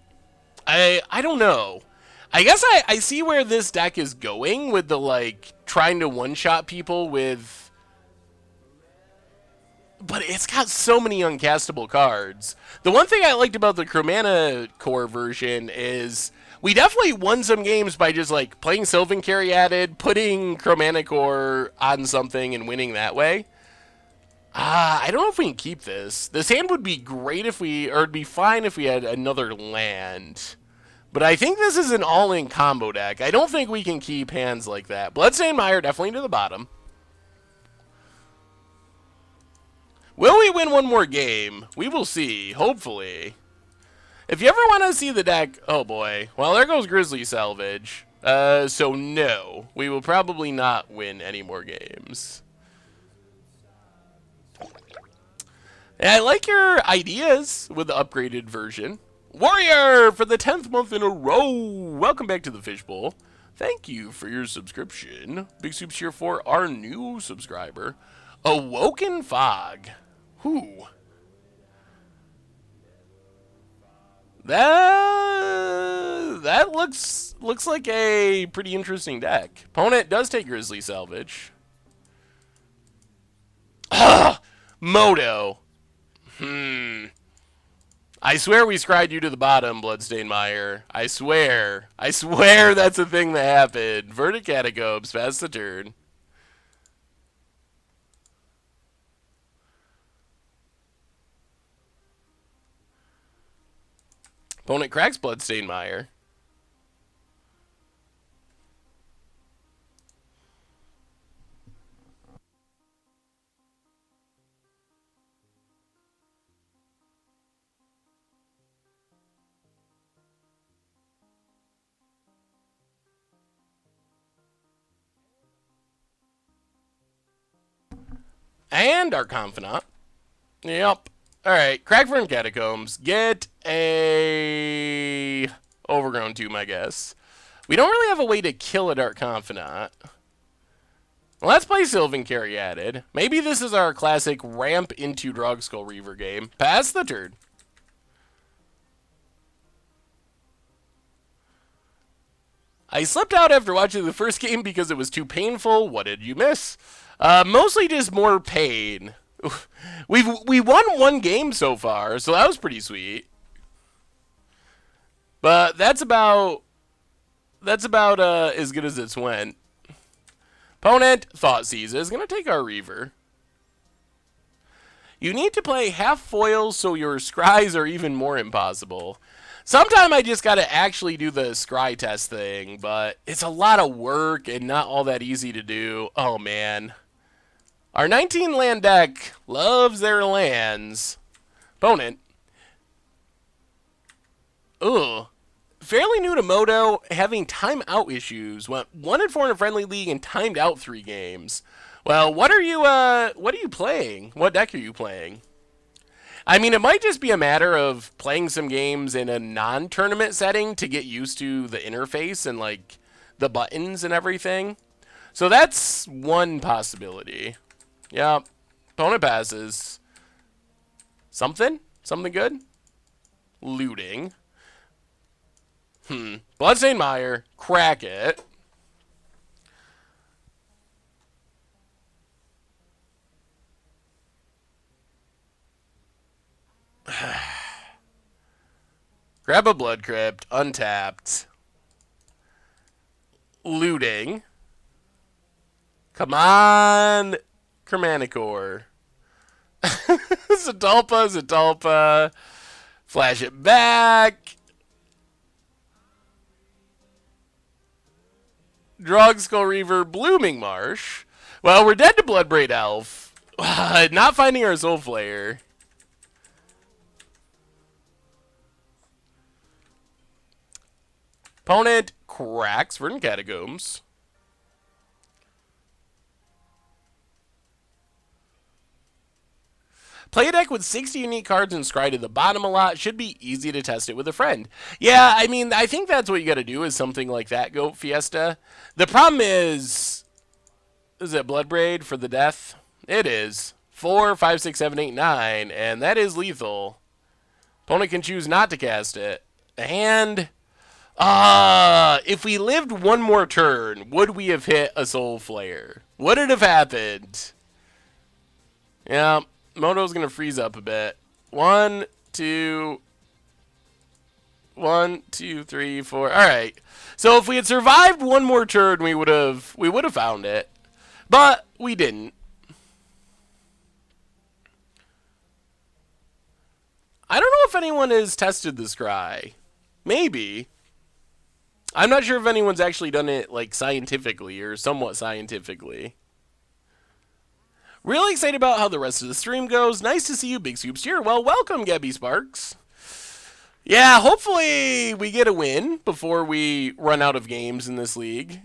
I don't know. I guess I see where this deck is going with the, like, trying to one-shot people with... But it's got so many uncastable cards. The one thing I liked about the Cromana Core version is we definitely won some games by just, like, playing Sylvan Caryatid, putting Cromana Core on something and winning that way. I don't know if we can keep this. This hand would be great if we, or it'd be fine if we had another land. But I think this is an all-in combo deck. I don't think we can keep hands like that. Bloodstained Mire definitely to the bottom. Will we win one more game? We will see, hopefully. If you ever want to see the deck, oh boy. Well, there goes Grizzly Salvage. So no, we will probably not win any more games. And I like your ideas with the upgraded version. Warrior for the 10th month in a row. Welcome back to the Fishbowl. Thank you for your subscription. Big soups here for our new subscriber. Awoken Fog. Who? That looks like a pretty interesting deck. Opponent does take Grizzly Salvage. Ah, Moto. I swear we scried you to the bottom, Bloodstainmeyer. I swear that's a thing that happened. Verdict Catacombs, pass the turn. Opponent cracks Bloodstainmeyer. And our Confidant. Yep. Alright, Crackford and Catacombs. Get a Overgrown Tomb, I guess. We don't really have a way to kill a Dark Confidant. Let's play Sylvan Caryatid. Maybe this is our classic ramp into Drogskull Reaver game. Pass the turn. I slipped out after watching the first game because it was too painful. What did you miss? Mostly just more pain. We won one game so far, so that was pretty sweet. But that's about as good as it's went. Opponent Thoughtseize is gonna take our Reaver. You need to play half foils so your scries are even more impossible. Sometime I just gotta actually do the scry test thing, but it's a lot of work and not all that easy to do. Oh man. Our 19 land deck loves their lands. Opponent. Ugh. Fairly new to Moto, having timeout issues. Went 1-4 in a friendly league and timed out 3 games. Well, what are you playing? What deck are you playing? I mean, it might just be a matter of playing some games in a non-tournament setting to get used to the interface and like the buttons and everything. So that's one possibility. Yep. Opponent passes. Something? Something good? Looting. Bloodstainmeyer. Crack it. Grab a Blood Crypt. Untapped. Looting. Come on. Chromanicor. Zatalpa. Flash it back. Drogskull Reaver, Blooming Marsh. Well, we're dead to Bloodbraid Elf. Not finding our Soulflayer. Opponent cracks Verdant Catacombs. Play a deck with 60 unique cards and scry to the bottom a lot. Should be easy to test it with a friend. Yeah, I mean, I think that's what you got to do is something like that, Goat Fiesta. The problem is it Bloodbraid for the death? It is. 4, 5, 6, 7, 8, 9, and that is lethal. Opponent can choose not to cast it. And if we lived one more turn, would we have hit a Soulflayer? Would it have happened? Yeah. Moto's going to freeze up a bit. 1, 2, 1, 2, 3, 4. All right. So if we had survived one more turn, we would have found it. But we didn't. I don't know if anyone has tested the scry. Maybe. I'm not sure if anyone's actually done it like scientifically or somewhat scientifically. Really excited about how the rest of the stream goes. Nice to see you, Big Soups here. Well, welcome, Gabby Sparks. Yeah, hopefully we get a win before we run out of games in this league.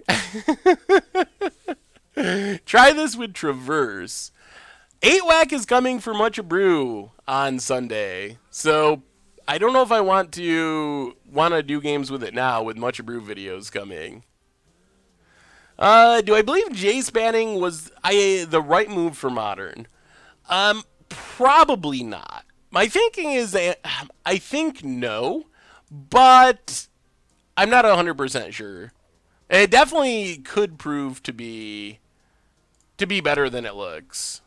Try this with Traverse. 8 Whack is coming for Much Brew on Sunday. So I don't know if I want to do games with it now with Much Brew videos coming. Do I believe Jace banning was the right move for Modern? Probably not. My thinking is that I think no, but I'm not 100% sure. It definitely could prove to be better than it looks.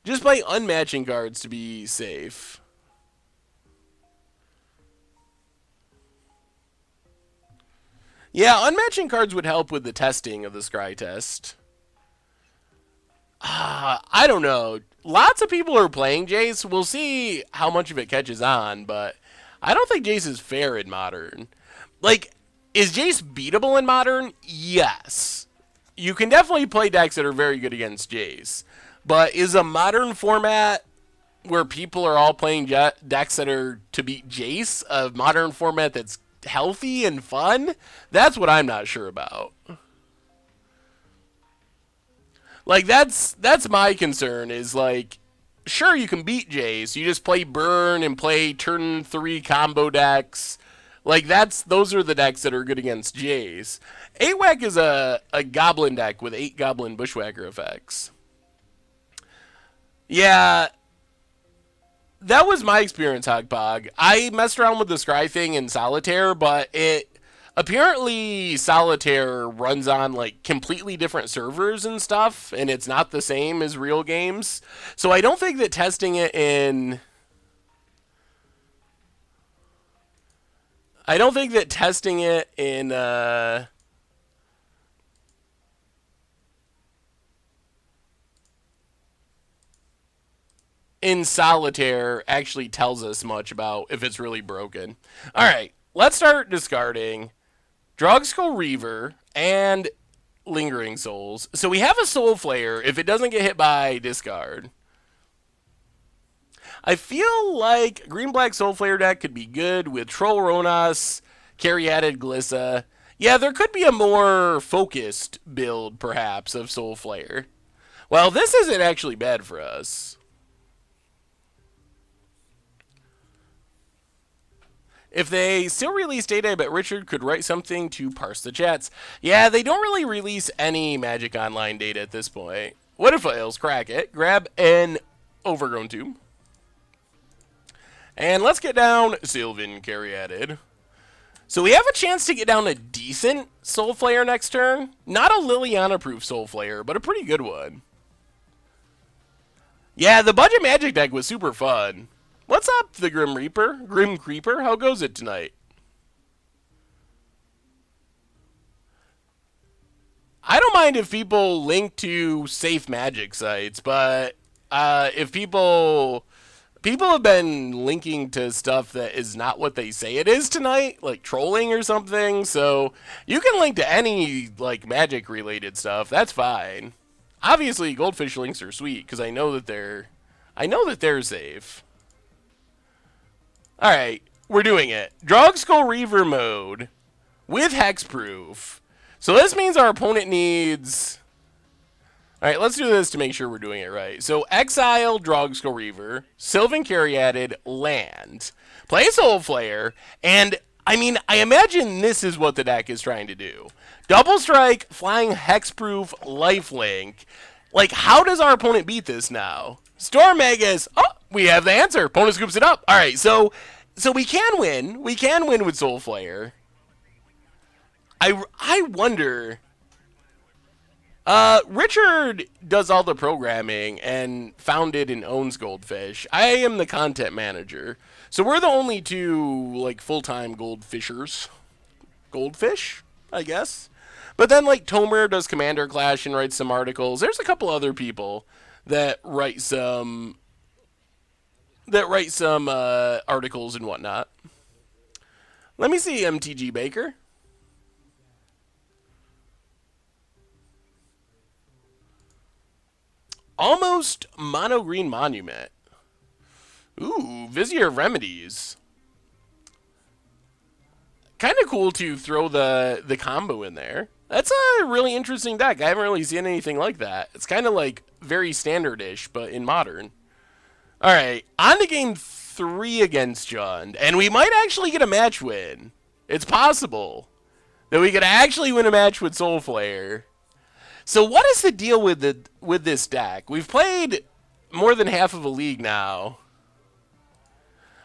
Just play unmatching cards to be safe. Yeah, unmatching cards would help with the testing of the scry test. I don't know. Lots of people are playing Jace. We'll see how much of it catches on, but I don't think Jace is fair in Modern. Like, is Jace beatable in Modern? Yes. You can definitely play decks that are very good against Jace. But is a Modern format where people are all playing decks that are to beat Jace a Modern format that's healthy and fun? That's what I'm not sure about. Like, that's my concern is, like, sure, you can beat Jace. You just play Burn and play turn 3 combo decks. Like, those are the decks that are good against Jace. 8-Whack is a Goblin deck with 8 Goblin Bushwhacker effects. Yeah, that was my experience, Hogpog. I messed around with the Scry thing in Solitaire, but apparently Solitaire runs on like completely different servers and stuff, and it's not the same as real games. So I don't think that testing it in in Solitaire actually tells us much about if it's really broken. All right, let's start discarding Drogsko Reaver and Lingering Souls. So we have a Soulflayer if it doesn't get hit by discard. I feel like Green-Black Soulflayer deck could be good with Troll Ronas, Caryatid Glissa. Yeah, there could be a more focused build, perhaps, of Soulflayer. Well, this isn't actually bad for us. If they still release data, I bet Richard could write something to parse the chats. Yeah, they don't really release any Magic Online data at this point. What if fails? Crack it. Grab an Overgrown Tomb. And let's get down Sylvan Caryatid. So we have a chance to get down a decent Soulflayer next turn. Not a Liliana-proof Soulflayer, but a pretty good one. Yeah, the Budget Magic deck was super fun. What's up, the Grim Reaper? Grim Creeper? How goes it tonight? I don't mind if people link to safe Magic sites, but if people have been linking to stuff that is not what they say it is tonight, like trolling or something, so you can link to any like Magic related stuff. That's fine. Obviously, Goldfish links are sweet because I know that they're safe. Alright, we're doing it. Drogsko Reaver mode with Hexproof. So this means our opponent needs... Alright, let's do this to make sure we're doing it right. So exile Drogsko Reaver, Sylvan Caryatid, land, play Soulflayer, and I mean, I imagine this is what the deck is trying to do. Double Strike, Flying Hexproof, Lifelink. Like, how does our opponent beat this now? Storm Magus. Oh, we have the answer. Opponent scoops it up. All right, so we can win. We can win with Soulflayer. I wonder. Richard does all the programming and founded and owns Goldfish. I am the content manager, so we're the only two like full-time Goldfishers. Goldfish, I guess. But then like Tomer does Commander Clash and writes some articles. There's a couple other people that write some articles and whatnot. Let me see MTG Baker. Almost Mono Green Monument. Ooh, Vizier of Remedies. Kind of cool to throw the combo in there. That's a really interesting deck. I haven't really seen anything like that. It's kind of like very standard-ish, but in Modern. All right, on to game 3 against John, and we might actually get a match win. It's possible that we could actually win a match with Soulflayer. So what is the deal with this deck? We've played more than half of a league now.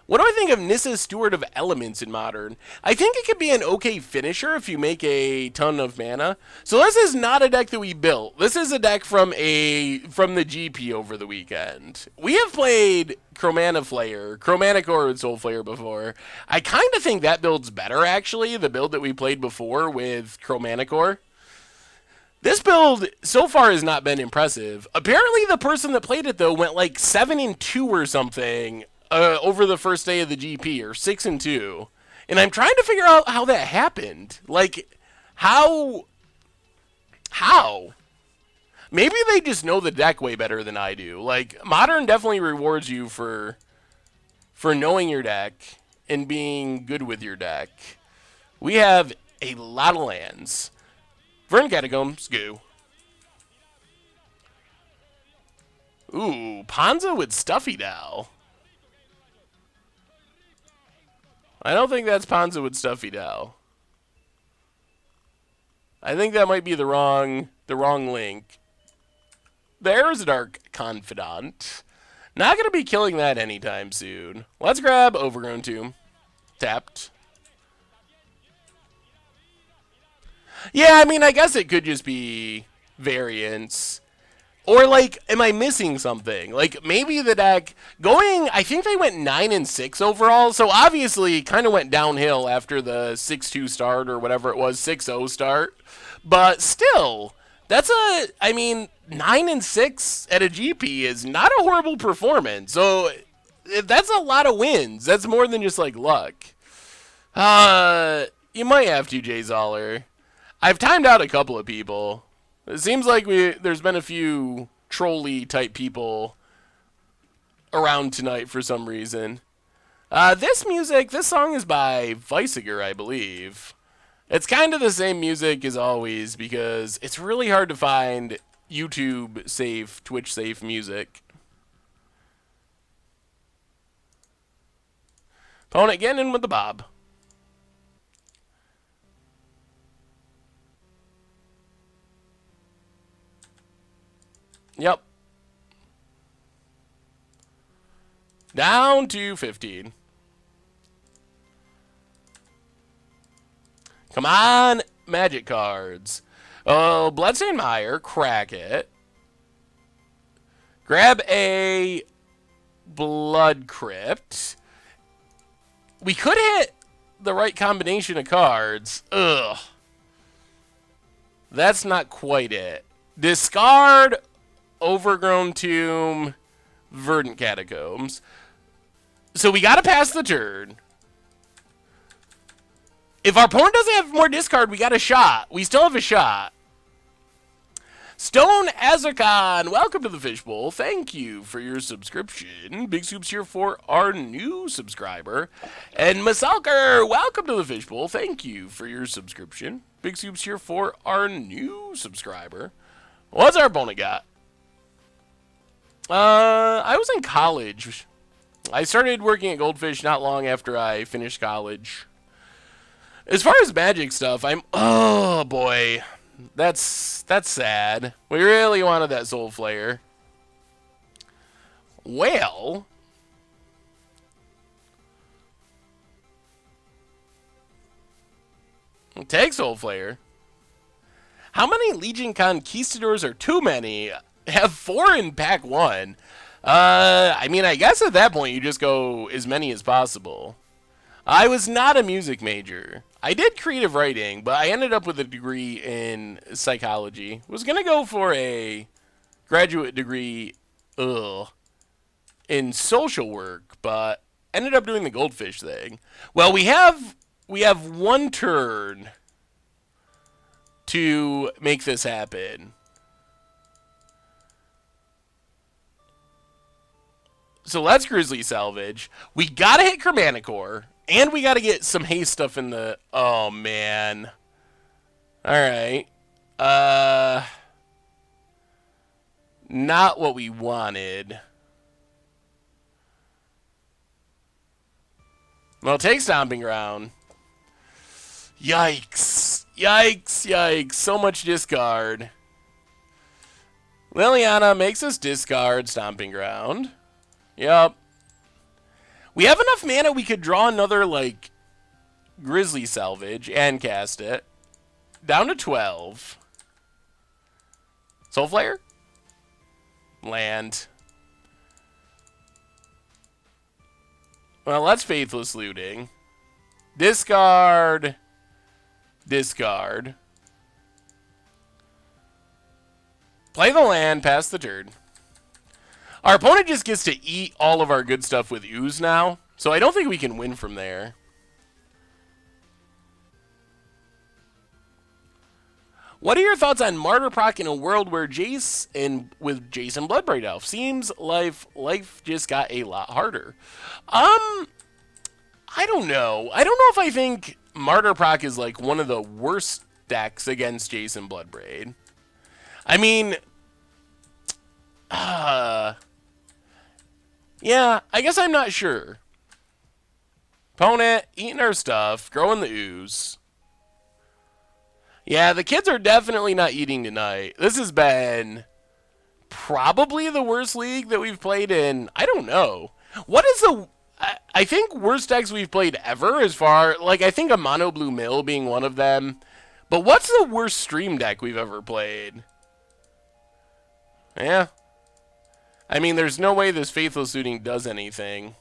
What do I think of Nissa's Steward of Elements in Modern? I think it could be an okay finisher if you make a ton of mana. So this is not a deck that we built. This is a deck from the GP over the weekend. We have played Chromatic Ore and Soulflayer before. I kind of think that build's better, actually, the build that we played before with Chromatic Ore. This build so far has not been impressive. Apparently the person that played it, though, went like 7-2 or something over the first day of the GP, or 6-2. And I'm trying to figure out how that happened. Like, how? Maybe they just know the deck way better than I do. Like, Modern definitely rewards you for knowing your deck and being good with your deck. We have a lot of lands. Verdant Catacombs, go. Ooh, Ponza with Stuffy Dow. I don't think that's Ponza with Stuffy Dow. I think that might be the wrong link. There's a Dark Confidant. Not going to be killing that anytime soon. Let's grab Overgrown Tomb. Tapped. Yeah, I mean, I guess it could just be variants. Or, like, am I missing something? Like, maybe the deck going, I think they went 9-6 overall, so obviously kind of went downhill after the 6-2 start or whatever it was, 6-0 start. But still, I mean, 9-6 at a GP is not a horrible performance. So, that's a lot of wins. That's more than just, like, luck. You might have to, Jay Zoller. I've timed out a couple of people. It seems like there's been a few trolley-type people around tonight for some reason. This song is by Weisiger, I believe. It's kind of the same music as always because it's really hard to find YouTube-safe, Twitch-safe music. Opponent getting in with the bob. Yep. Down to 15. Come on, Magic cards. Oh, Bloodstained Mire, crack it. Grab a Blood Crypt. We could hit the right combination of cards. Ugh. That's not quite it. Discard Overgrown Tomb, Verdant Catacombs. So we gotta pass the turn. If our opponent doesn't have more discard, we got a shot. We still have a shot. Stone Azarkon, welcome to the Fishbowl. Thank you for your subscription. Big Soups here for our new subscriber. And Masalker, welcome to the Fishbowl. Thank you for your subscription. Big Soups here for our new subscriber. What's our opponent got? I was in college. I started working at Goldfish not long after I finished college. As far as Magic stuff, oh boy, that's sad. We really wanted that Soulflayer. Well, take Soulflayer. How many Legion Conquistadors are too many? Have 4 in pack 1. I mean, I guess at that point you just go as many as possible. I was not a music major. I did creative writing, but I ended up with a degree in psychology. Was going to go for a graduate degree in social work, but ended up doing the Goldfish thing. Well, we have 1 turn to make this happen. So let's Grizzly Salvage. We gotta hit Chromatic Ore, and we gotta get some haste stuff in the... Oh, man. Alright. Uh, not what we wanted. Well, take Stomping Ground. Yikes. Yikes, yikes. So much discard. Liliana makes us discard Stomping Ground. Yep. We have enough mana we could draw another, like, Grizzly Salvage and cast it. Down to 12. Soulflayer? Land. Well, that's Faithless Looting. Discard. Discard. Play the land, pass the turn. Our opponent just gets to eat all of our good stuff with Ooze now, so I don't think we can win from there. What are your thoughts on Martyr Proc in a world where Jace and with Jason Bloodbraid Elf? Seems life just got a lot harder. I don't know. I don't know if I think Martyr Proc is like one of the worst decks against Jason Bloodbraid. I mean, yeah, I guess I'm not sure. Opponent, eating our stuff, growing the Ooze. Yeah, the kids are definitely not eating tonight. This has been probably the worst league that we've played in, I don't know. What is the, I think, worst decks we've played ever as far, like, I think a Mono Blue Mill being one of them. But what's the worst stream deck we've ever played? Yeah. I mean, there's no way this Faithless Looting does anything.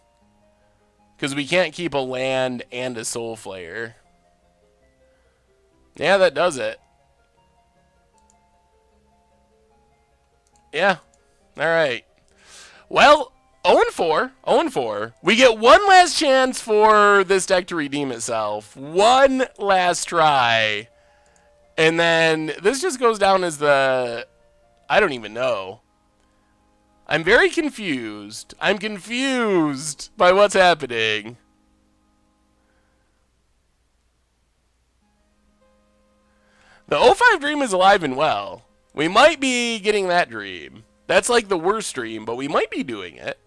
Because we can't keep a land and a Soulflayer. Yeah, that does it. Yeah. Alright. Well, 0-4. 0-4. We get one last chance for this deck to redeem itself. One last try. And then this just goes down as the... I don't even know. I'm very confused. I'm confused by what's happening. The 05 dream is alive and well. We might be getting that dream. That's like the worst dream, but we might be doing it.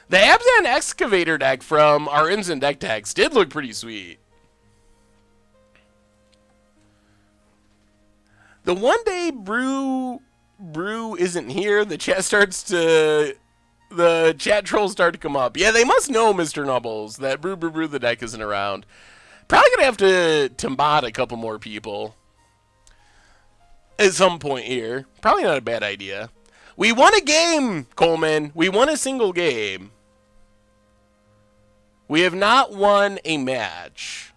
The Abzan Excavator deck from our instant deck tags did look pretty sweet. The one day Brew isn't here, the chat trolls start to come up. Yeah, they must know, Mr. Nubbles, that Brew the deck isn't around. Probably gonna have to mod a couple more people at some point here. Probably not a bad idea. We won a game, Coleman. We won a single game. We have not won a match.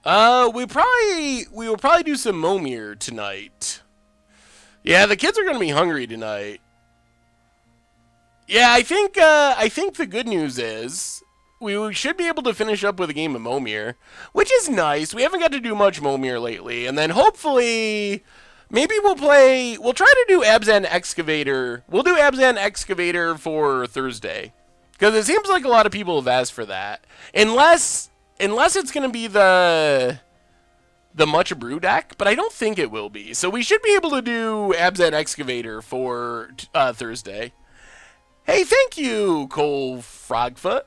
We will probably do some Momir tonight. Yeah, the kids are gonna be hungry tonight. Yeah, I think the good news is we should be able to finish up with a game of Momir, which is nice. We haven't got to do much Momir lately, and then hopefully maybe we'll try to do Abzan Excavator. We'll do Abzan Excavator for Thursday, because it seems like a lot of people have asked for that. Unless it's going to be the Much Brew deck, but I don't think it will be. So we should be able to do Abzan Excavator for Thursday. Hey, thank you, Cole Frogfoot.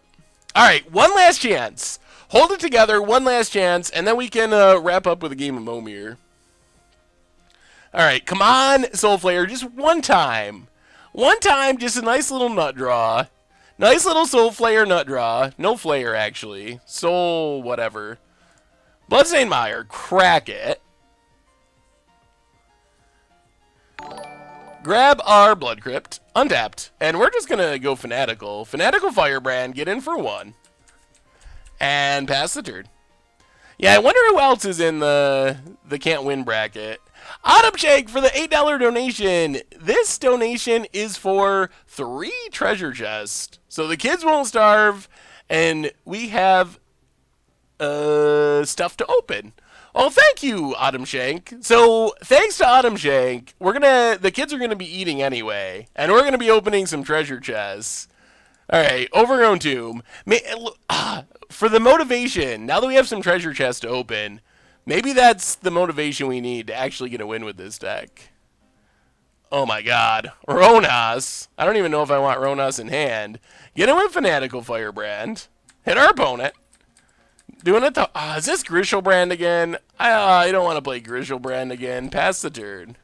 All right, one last chance. Hold it together, one last chance, and then we can wrap up with a game of Momir. All right, come on, Soulflayer, just one time. One time, just a nice little nut draw. Nice little Soulflayer nut draw. No Flayer, actually. Soul whatever. Bloodstained Mire, crack it. Grab our Blood Crypt, untapped, and we're just going to go Fanatical. Fanatical Firebrand, get in for one. And pass the turn. Yeah, I wonder who else is in the can't win bracket. Autumn Shake for the $8 donation. This donation is for 3 treasure chests. So the kids won't starve, and we have stuff to open. Oh, thank you, Autumn Shank. So, thanks to Autumn Shank, the kids are gonna be eating anyway, and we're gonna be opening some treasure chests. All right, Overgrown Tomb. for the motivation, now that we have some treasure chests to open, maybe that's the motivation we need to actually get a win with this deck. Oh my god. Ronas. I don't even know if I want Ronas in hand. Get him with Fanatical Firebrand. Hit our opponent. Doing it to... is this Grishelbrand again? I don't want to play Grishelbrand again. Pass the turn.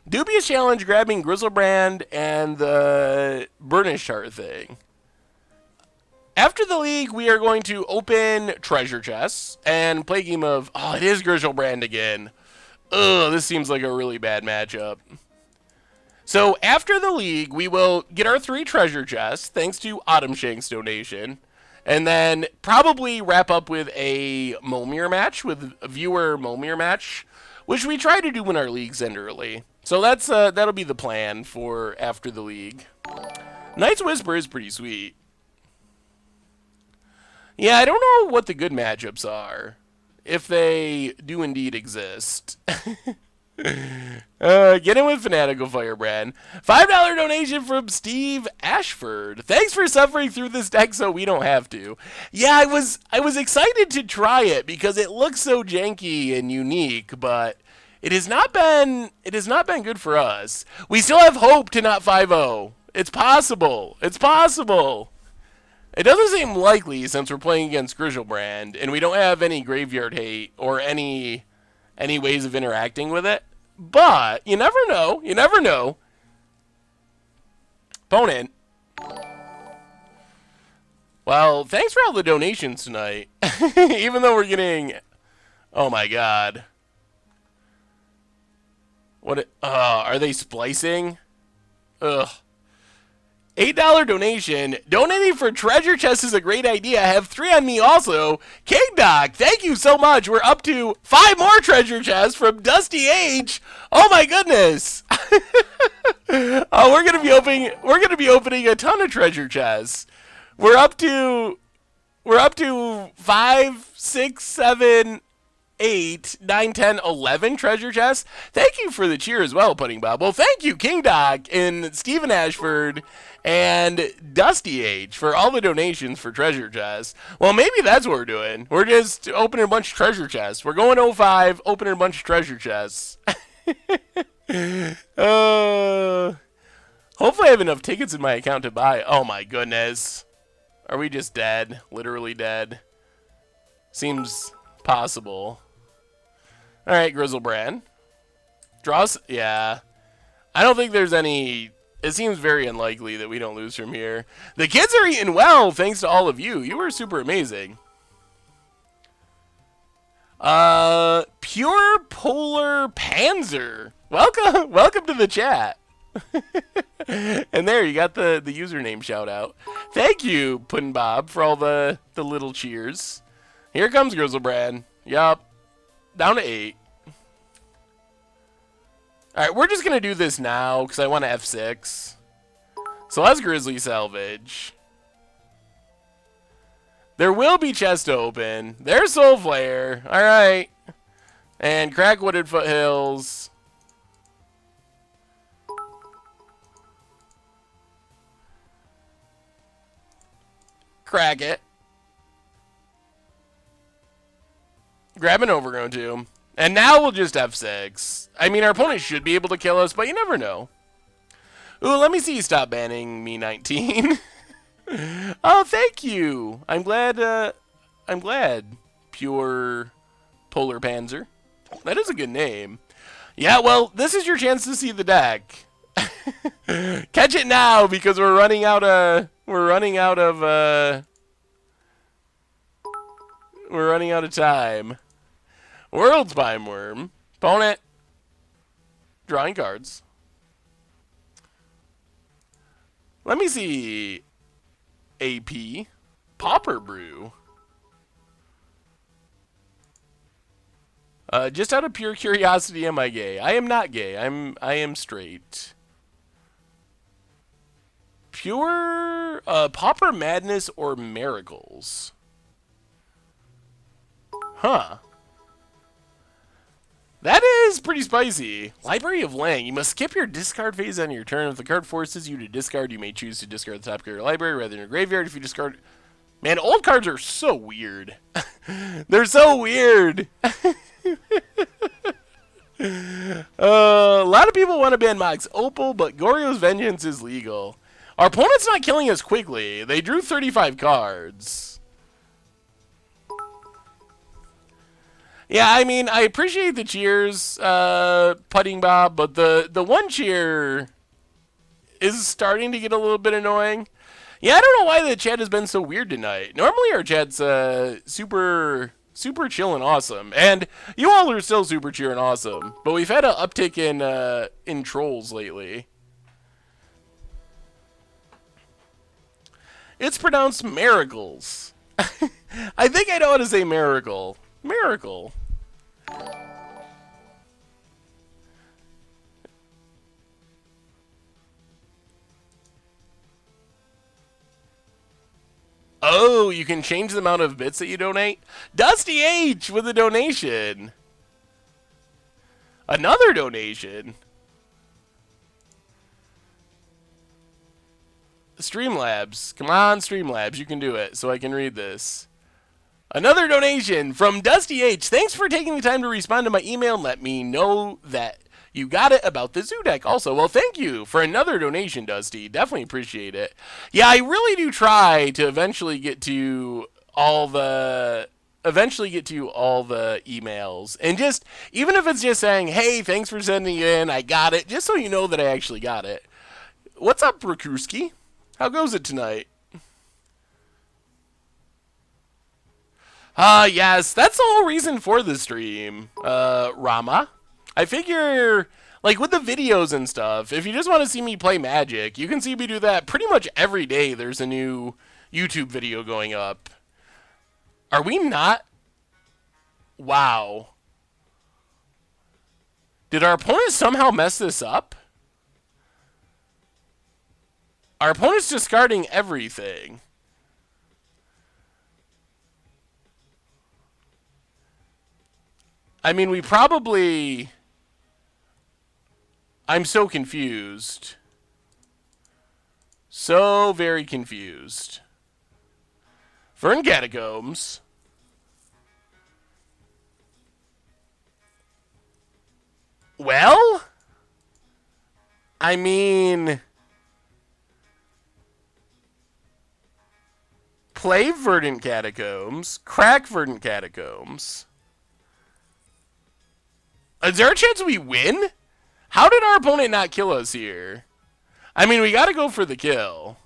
Dubious challenge grabbing Grizzlebrand and the Burnish Heart thing. After the league, we are going to open treasure chests and play a game of... Oh, it is Grishelbrand again. Ugh, this seems like a really bad matchup. So after the league, we will get our 3 treasure chests, thanks to Autumn Shank's donation, and then probably wrap up with a Momir match, with a viewer Momir match, which we try to do when our leagues end early. So that's that'll be the plan for after the league. Knight's Whisper is pretty sweet. Yeah, I don't know what the good matchups are, if they do indeed exist. Get in with Fanatical Firebrand. $5 donation from Steve Ashford. Thanks for suffering through this deck so we don't have to. Yeah, I was excited to try it because it looks so janky and unique, but it has not been good for us. We still have hope to not 5-0. It's possible. It's possible. It doesn't seem likely since we're playing against Grishelbrand and we don't have any graveyard hate or any ways of interacting with it. But you never know. You never know. Opponent. Well, thanks for all the donations tonight. Even though we're getting... Oh my god. What? Are they splicing? Ugh. $8 donation. Donating for treasure chest is a great idea. I have 3 on me also. King Doc, thank you so much. We're up to 5 more treasure chests from Dusty H. Oh my goodness. Oh, we're gonna be opening a ton of treasure chests. We're up to 5, 6, 7, 8, 9, 10, 11 treasure chests. Thank you for the cheer as well, Pudding Bob. Well, thank you, King Doc and Stephen Ashford and Dusty H for all the donations for treasure chests. Well, maybe that's what we're doing. We're just opening a bunch of treasure chests. We're going 05, opening a bunch of treasure chests. Hopefully I have enough tickets in my account to buy. Oh my goodness. Are we just dead? Literally dead? Seems possible. Alright, Grizzlebrand. Draws. Yeah. I don't think there's any... It seems very unlikely that we don't lose from here. The kids are eating well, thanks to all of you. You were super amazing. Pure Polar Panzer. Welcome to the chat. And there, you got the username shout out. Thank you, Puddin' Bob, for all the little cheers. Here comes Grizzlebrand. Yup. Down to 8. Alright, we're just going to do this now because I want to F6. So let's Grizzly Salvage. There will be chest to open. There's Soulflayer. Alright. And Crackwooded Foothills. Crack it. Grab an Overgrown Tomb. And now we'll just F6. I mean, our opponent should be able to kill us, but you never know. Ooh, let me see you stop banning me 19. Oh, thank you. I'm glad, Pure Polar Panzer. That is a good name. Yeah, well, this is your chance to see the deck. Catch it now, because we're running out of time. World Spine Worm. Opponent. Drawing cards. Let me see. AP. Pauper Brew. Just out of pure curiosity, am I gay? I am not gay. I am straight. Pure Pauper Madness or Miracles? Huh. That is pretty spicy. Library of Lang. You must skip your discard phase on your turn. If the card forces you to discard, you may choose to discard the top card of your library rather than your graveyard. If you discard... Man, old cards are so weird. They're so weird. A lot of people want to ban Mox Opal, but Goryo's Vengeance is legal. Our opponent's not killing us quickly. They drew 35 cards. Yeah, I mean, I appreciate the cheers, Putting Bob, but the one cheer is starting to get a little bit annoying. Yeah, I don't know why the chat has been so weird tonight. Normally our chat's super chill and awesome, and you all are still super chill and awesome. But we've had an uptick in trolls lately. It's pronounced miracles. I think I know how to say miracle. Miracle. Oh, you can change the amount of bits that you donate? Dusty H with a donation. Another donation. Streamlabs. Come on, Streamlabs. You can do it so I can read this. Another donation from Dusty H. Thanks for taking the time to respond to my email and let me know that you got it about the zoo deck also. Well, thank you for another donation, Dusty. Definitely appreciate it. Yeah, I really do try to eventually get to all the emails. And just, even if it's just saying, hey, thanks for sending it in, I got it, just so you know that I actually got it. What's up, Rakuski? How goes it tonight? Yes, that's the whole reason for the stream, Rama. I figure, like, with the videos and stuff, if you just want to see me play Magic, you can see me do that pretty much every day. There's a new YouTube video going up. Are we not? Wow. Did our opponent somehow mess this up? Our opponent's discarding everything. I mean, we probably... I'm so confused. So very confused. Fern Catacombs. Well? I mean... Play Verdant Catacombs. Crack Verdant Catacombs. Is there a chance we win? How did our opponent not kill us here? I mean, we gotta go for the kill.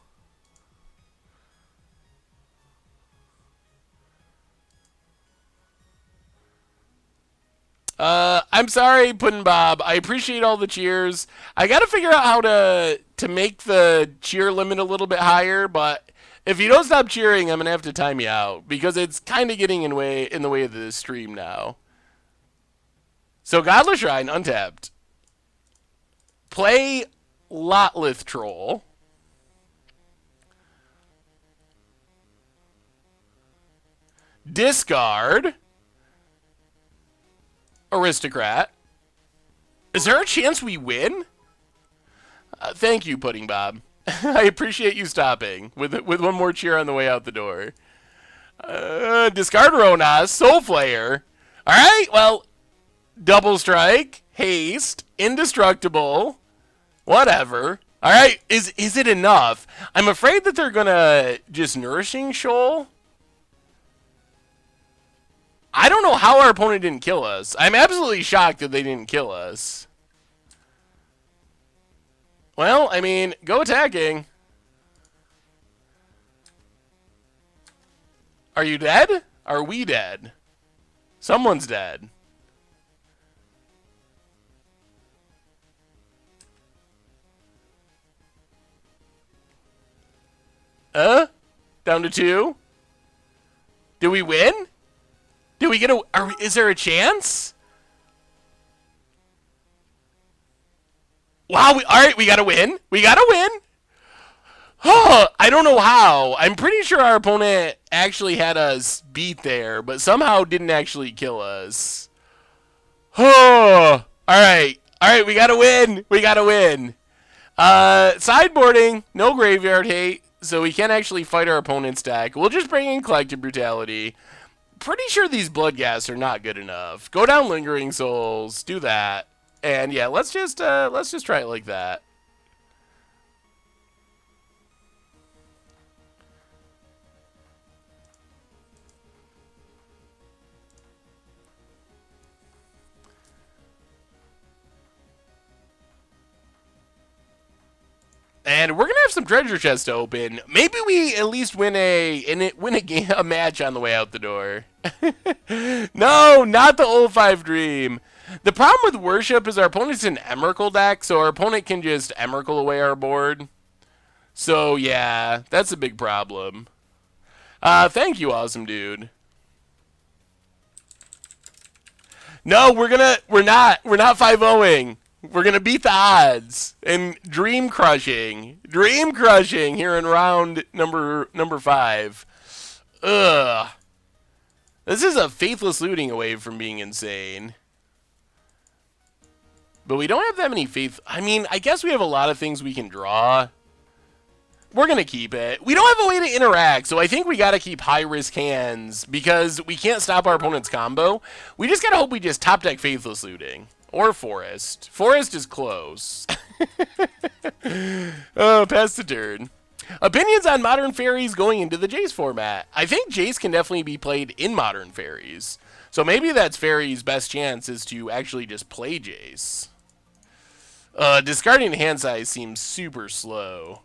I'm sorry, Puddin' Bob. I appreciate all the cheers. I gotta figure out how to make the cheer limit a little bit higher, but if you don't stop cheering, I'm gonna have to time you out because it's kind of getting in the way of the stream now. So Godless Shrine, untapped. Play Lotlith Troll. Discard Aristocrat. Is there a chance we win? Thank you, Pudding Bob. I appreciate you stopping with one more cheer on the way out the door. Discard Ronas, Soulflayer. All right, well, Double Strike, Haste, Indestructible, whatever. All right, is it enough? I'm afraid that they're gonna just Nourishing Shoal. I don't know how our opponent didn't kill us. I'm absolutely shocked that they didn't kill us. Well, I mean, go attacking. Are you dead? Are we dead? Someone's dead. Down to 2? Do we win? Do we get a... is there a chance? Wow, alright, we gotta win. We gotta win. Oh, I don't know how. I'm pretty sure our opponent actually had us beat there, but somehow didn't actually kill us. Oh, alright. Alright, we gotta win. We gotta win. Sideboarding. No graveyard hate. so we can't actually fight our opponent's deck. We'll just bring in Collective Brutality. Pretty sure these Blood Gas are not good enough. Go down Lingering Souls, do that. And yeah, let's just try it like that. And we're gonna have some treasure chests to open. Maybe we at least win a match on the way out the door. No, not the old 5 Dream. The problem with Worship is our opponent's an Emrakul deck, so our opponent can just Emrakul away our board. So yeah, that's a big problem. Thank you, awesome dude. No, we're not 5-0ing. We're going to beat the odds and dream crushing here in round number 5. Ugh. This is a faithless looting away from being insane. But we don't have that many faith. I mean, I guess we have a lot of things we can draw. We're going to keep it. We don't have a way to interact, so I think we got to keep high-risk hands because we can't stop our opponent's combo. We just got to hope we just top-deck Faithless Looting. Or Forest. Forest is close. Oh, pass the turn. Opinions on Modern Fairies going into the Jace format. I think Jace can definitely be played in Modern Fairies. So maybe that's Fairy's best chance is to actually just play Jace. Discarding hand size seems super slow.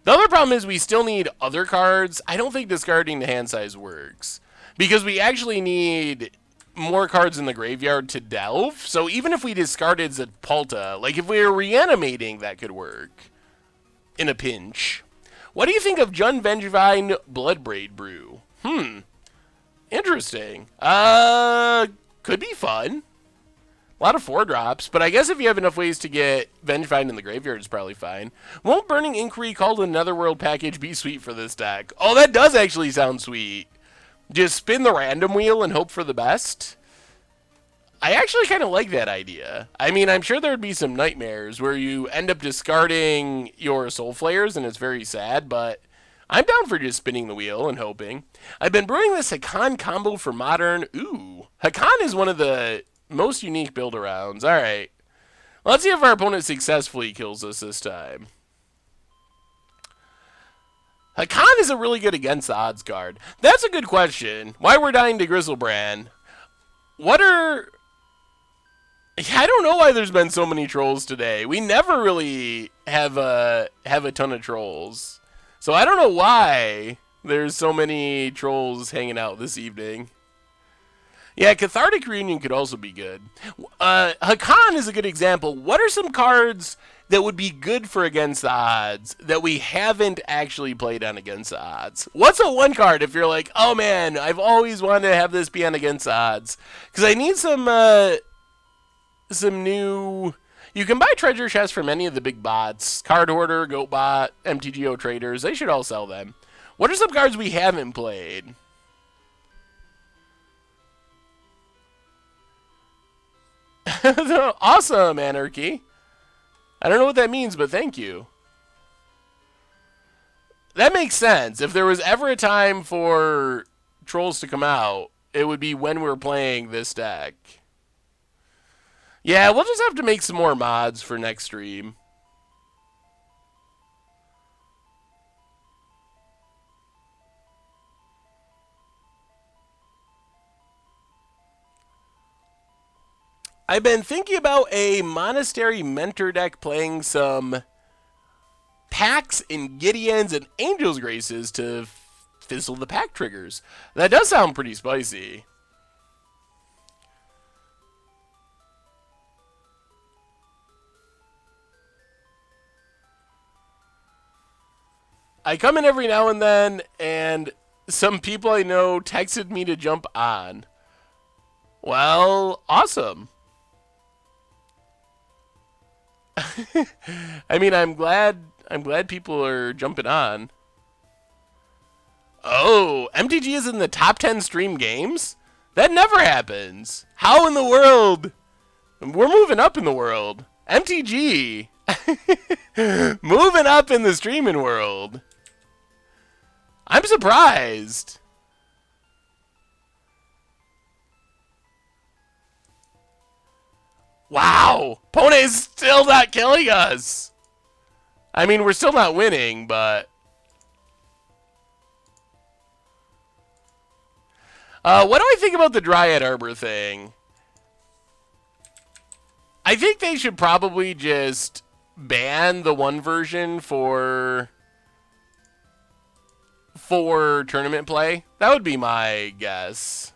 The other problem is we still need other cards. I don't think discarding the hand size works. Because we actually need more cards in the graveyard to delve. So even if we discarded Zapalta, like if we were reanimating, that could work. In a pinch. What do you think of Jund Vengevine Bloodbraid Brew? Interesting. Could be fun. A lot of 4-drops, but I guess if you have enough ways to get Vengevine in the graveyard, it's probably fine. Won't Burning Inquiry called a Netherworld package be sweet for this deck? Oh, that does actually sound sweet. Just spin the random wheel and hope for the best. I actually kind of like that idea. I mean, I'm sure there would be some nightmares where you end up discarding your Soulflayers and it's very sad, but I'm down for just spinning the wheel and hoping. I've been brewing this Hakan combo for Modern. Ooh, Hakan is one of the most unique build-arounds. Alright. Let's see if our opponent successfully kills us this time. Hakan is a really good against the odds card. That's a good question. Why we're dying to Griselbrand. What are... I don't know why there's been so many trolls today. We never really have a ton of trolls. So I don't know why there's so many trolls hanging out this evening. Yeah, Cathartic Reunion could also be good. Hakan is a good example. What are some cards that would be good for Against the Odds that we haven't actually played on Against the Odds? What's a one card if you're like, oh man, I've always wanted to have this be on Against the Odds? Because I need some new... You can buy treasure chests from any of the big bots. Card Hoarder, Goatbot, MTGO Traders. They should all sell them. What are some cards we haven't played? Awesome, Anarchy. I don't know what that means, but thank you. That makes sense. If there was ever a time for trolls to come out, it would be when we're playing this deck. Yeah, we'll just have to make some more mods for next stream. I've been thinking about a Monastery Mentor deck playing some Packs and Gideons and Angel's Graces to fizzle the pack triggers. That does sound pretty spicy. I come in every now and then, and some people I know texted me to jump on. Well, awesome. I mean, I'm glad people are jumping on. Oh, MTG is in the top 10 stream games? That never happens. How in the world We're moving up in the world. MTG. Moving up in the streaming world. I'm surprised. Wow. Pone is still not killing us. I mean, we're still not winning, but... what do I think about the Dryad Arbor thing? I think they should probably just ban the one version for tournament play. That would be my guess.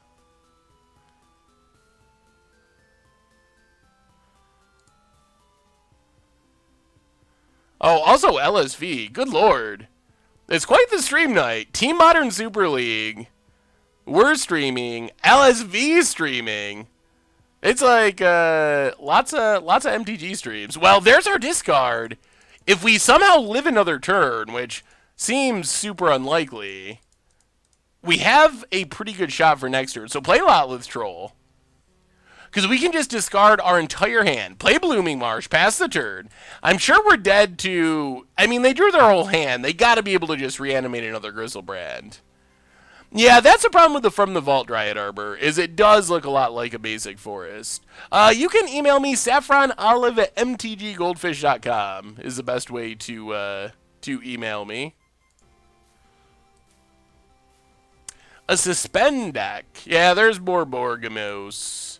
Oh, also LSV. Good lord. It's quite the stream night. Team Modern Super League. We're streaming. LSV streaming. It's like lots of MTG streams. Well, there's our discard. If we somehow live another turn, which seems super unlikely, we have a pretty good shot for next turn. So play Lotleth Troll. Because we can just discard our entire hand. Play Blooming Marsh, pass the turn. I'm sure we're dead to... I mean, they drew their whole hand. They got to be able to just reanimate another Griselbrand. Yeah, that's the problem with the From the Vault Dryad Arbor, is it does look a lot like a basic forest. You can email me, saffronolive@mtggoldfish.com is the best way to email me. A Suspend deck. Yeah, there's more Borgamos.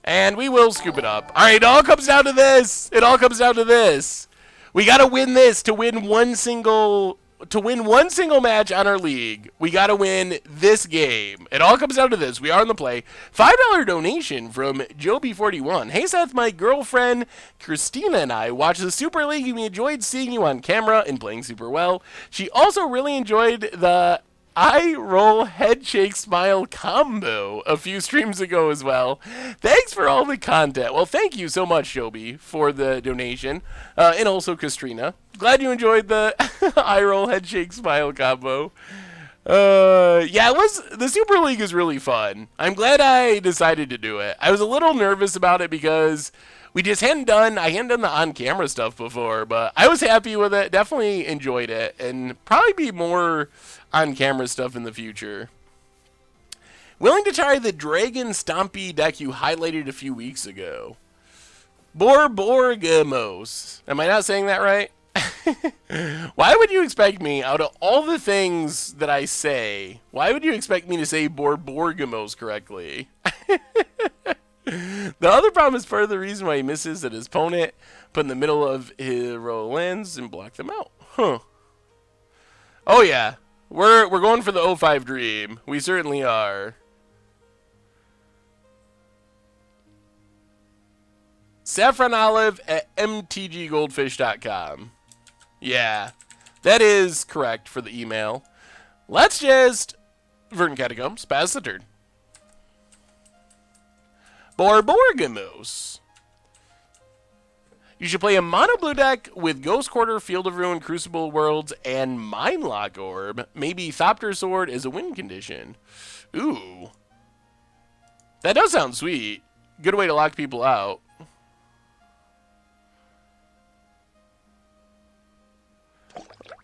And we will scoop it up. All right, it all comes down to this. It all comes down to this. We got to win this to win one single match on our league. We got to win this game. It all comes down to this. We are in the play. $5 donation from Joby41. Hey, Seth, my girlfriend Christina and I watched the Super League, and we enjoyed seeing you on camera and playing super well. She also really enjoyed the eye roll head shake smile combo a few streams ago as well. Thanks for all the content. Well, thank you so much, Joby, for the donation. And also Kastrina. Glad you enjoyed the eye roll head shake smile combo. Yeah, the Super League is really fun. I'm glad I decided to do it. I was a little nervous about it because I hadn't done the on-camera stuff before, but I was happy with it. Definitely enjoyed it, and probably be more on-camera stuff in the future. Willing to try the Dragon Stompy deck you highlighted a few weeks ago. Borborgamos. Am I not saying that right? Why would you expect me, out of all the things that I say, why would you expect me to say Borborgamos correctly? The other problem is part of the reason why he misses that his opponent put in the middle of his row of lands and block them out. Huh. Oh yeah. We're going for the 05 dream. We certainly are. saffronolive@mtggoldfish.com. Yeah, that is correct for the email. Let's just Verdant Catacombs, pass the turn. Borborgamos. You should play a mono blue deck with Ghost Quarter, Field of Ruin, Crucible Worlds, and Mindlock Orb. Maybe Thopter Sword as a win condition. Ooh. That does sound sweet. Good way to lock people out.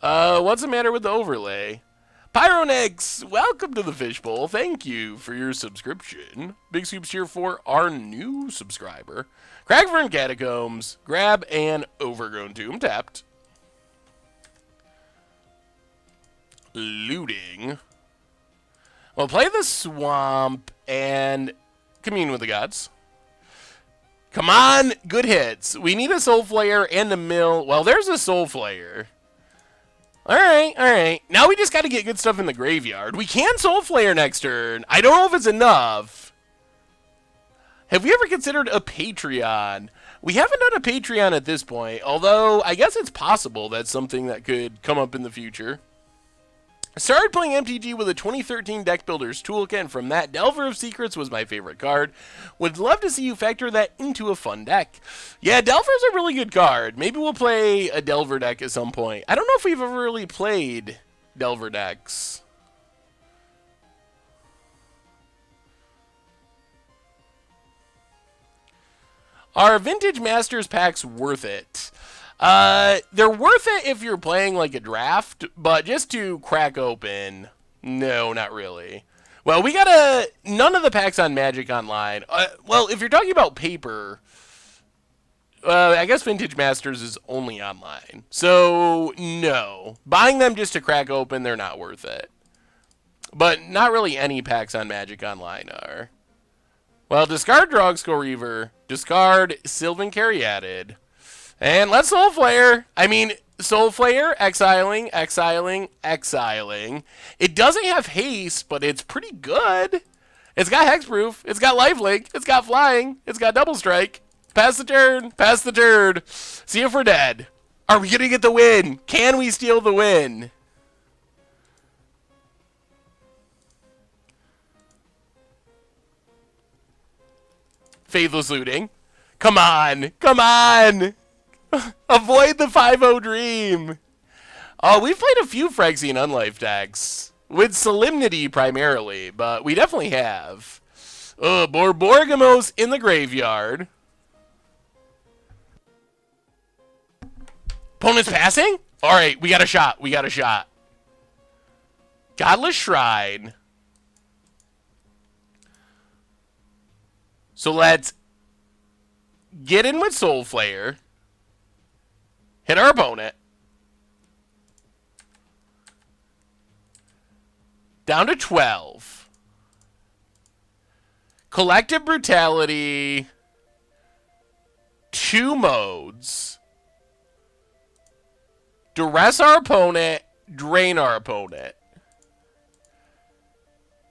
What's the matter with the overlay? Pyronix, welcome to the Fishbowl. Thank you for your subscription. Big scoops here for our new subscriber. Cragfern Catacombs, grab an Overgrown Tomb tapped. Looting. Well, play the Swamp and Commune with the Gods. Come on, good hits. We need a Soulflayer and a mill. Well, there's a Soulflayer. Alright, alright. Now we just got to get good stuff in the graveyard. We can Soulflayer next turn. I don't know if it's enough. Have we ever considered a Patreon? We haven't done a Patreon at this point, although I guess it's possible that's something that could come up in the future. I started playing MTG with a 2013 Deck Builder's Toolkit, and from that, Delver of Secrets was my favorite card. Would love to see you factor that into a fun deck. Yeah, Delver's a really good card. Maybe we'll play a Delver deck at some point. I don't know if we've ever really played Delver decks. Are Vintage Masters packs worth it? They're worth it if you're playing like a draft, but just to crack open, no, not really. Well, we got none of the packs on Magic Online. Well, if you're talking about paper, I guess Vintage Masters is only online. So, no. Buying them just to crack open, they're not worth it. But not really any packs on Magic Online are. Well, discard Drogsko Reaver, discard Sylvan Caryatid, and let's Soulflayer. I mean, Soulflayer, exiling, exiling, exiling. It doesn't have haste, but it's pretty good. It's got hexproof, it's got lifelink, it's got flying, it's got double strike. Pass the turn, pass the turn. See if we're dead. Are we gonna get the win? Can we steal the win? Faithless Looting. Come on. Come on. Avoid the 5-0 dream. Oh, we've played a few Phyrexian Unlife decks. With Solemnity primarily, but we definitely have. Borborygmos in the graveyard. Opponent's passing? Alright, we got a shot. We got a shot. Godless Shrine. So let's get in with Soulflayer. Hit our opponent. Down to 12. Collective Brutality. 2 modes. Duress our opponent. Drain our opponent.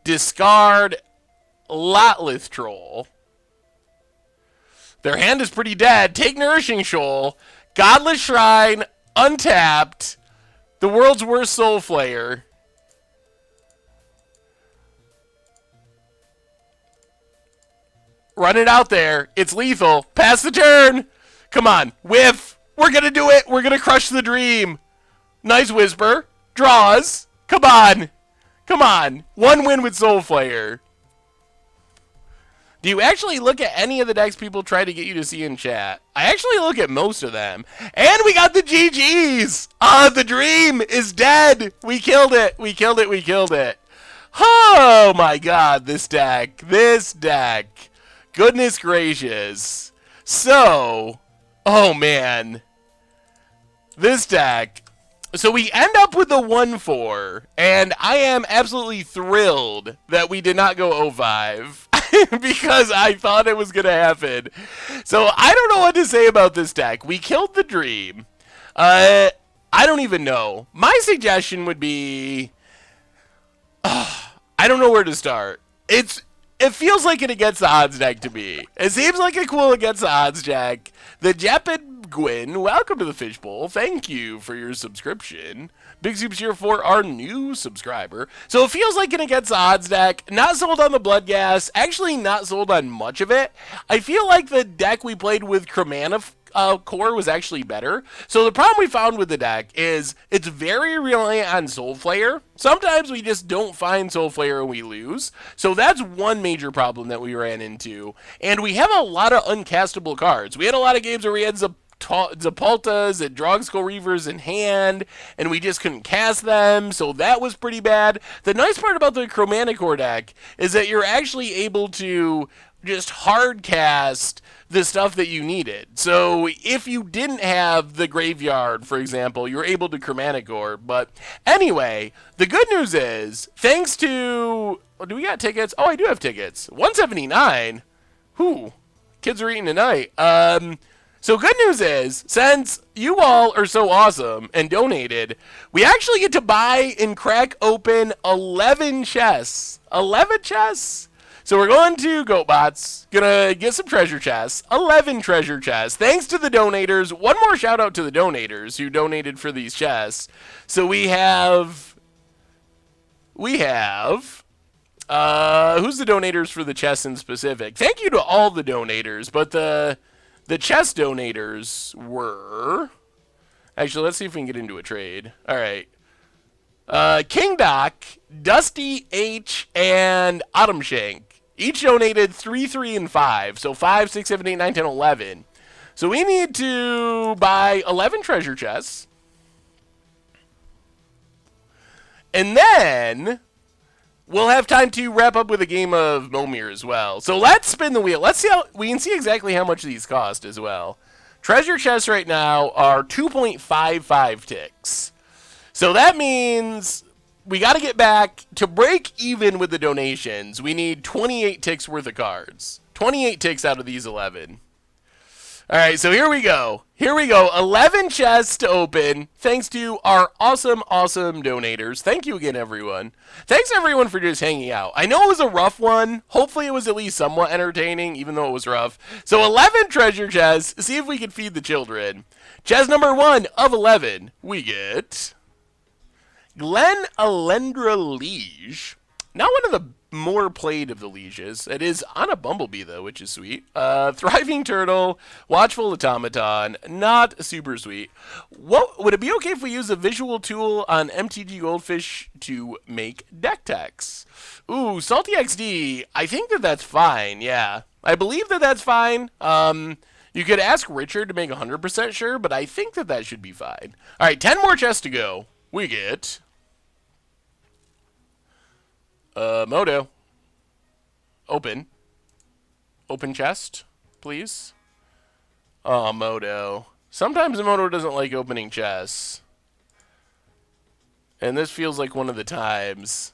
Discard Lotlith Troll. Their hand is pretty dead. Take Nourishing Shoal. Godless Shrine. Untapped. The world's worst Soulflayer. Run it out there. It's lethal. Pass the turn. Come on. Whiff. We're going to do it. We're going to crush the dream. Nice Whisper. Draws. Come on. Come on. 1 win with Soulflayer. Do you actually look at any of the decks people try to get you to see in chat? I actually look at most of them. And we got the GGs! The dream is dead! We killed it! We killed it! We killed it! Oh my god, this deck. This deck. Goodness gracious. So, oh man. This deck. So we end up with the 1-4, and I am absolutely thrilled that we did not go 0-5. Because I thought it was going to happen. So I don't know what to say about this deck. We killed the dream. I don't even know. My suggestion would be... I don't know where to start. It feels like an against the odds deck to me. It seems like a cool against the odds deck. The Jepid Gwyn, welcome to the Fishbowl. Thank you for your subscription. Big Soups here for our new subscriber. So it feels like an against the odds deck. Not sold on the Bloodghast. Actually not sold on much of it. I feel like the deck we played with Chromana core was actually better. So the problem we found with the deck is it's very reliant on Soulflayer. Sometimes we just don't find Soulflayer and we lose. So that's one major problem that we ran into. And we have a lot of uncastable cards. We had a lot of games where we had Zapaltas and Drogsko Reavers in hand, and we just couldn't cast them, so that was pretty bad. The nice part about the Chromanicore deck is that you're actually able to just hard cast the stuff that you needed. So if you didn't have the graveyard, for example, you're able to Chromanicore. But anyway, the good news is, thanks to... Oh, do we got tickets? Oh, I do have tickets. 179. Whew. Kids are eating tonight. So good news is, since you all are so awesome and donated, we actually get to buy and crack open 11 chests. 11 chests? So we're going to GoatBots, gonna get some treasure chests, 11 treasure chests, thanks to the donators. One more shout out to the donators who donated for these chests. So we have, who's the donators for the chests in specific? Thank you to all the donators, but the chest donators were... Actually, let's see if we can get into a trade. All right. King Doc, Dusty H, and Autumn Shank. Each donated 3, 3, and 5. So 5, 6, 7, 8, 9, 10, 11. So we need to buy 11 treasure chests. And then we'll have time to wrap up with a game of Momir as well. So let's spin the wheel. Let's see how we can see exactly how much these cost as well. Treasure chests right now are 2.55 ticks. So that means we got to get back to break even with the donations. We need 28 ticks worth of cards. 28 ticks out of these 11. All right, so here we go. Here we go. 11 chests to open, thanks to our awesome, awesome donators. Thank you again, everyone. Thanks, everyone, for just hanging out. I know it was a rough one. Hopefully, it was at least somewhat entertaining, even though it was rough. So 11 treasure chests. See if we can feed the children. Chest number 1 of 11. We get Glen Alendra Liege. Not one of the more played of the lieges. It is on a bumblebee, though, which is sweet. Thriving turtle, watchful automaton, not super sweet. What would it be okay if we use a visual tool on MTG Goldfish to make deck text? Ooh, Salty XD. I think that's fine. Yeah, I believe that's fine. You could ask Richard to make 100% sure, but I think that should be fine. All right, 10 more chests to go. We get Moto. Open chest, please. Oh, Moto. Sometimes Moto doesn't like opening chests. And this feels like one of the times.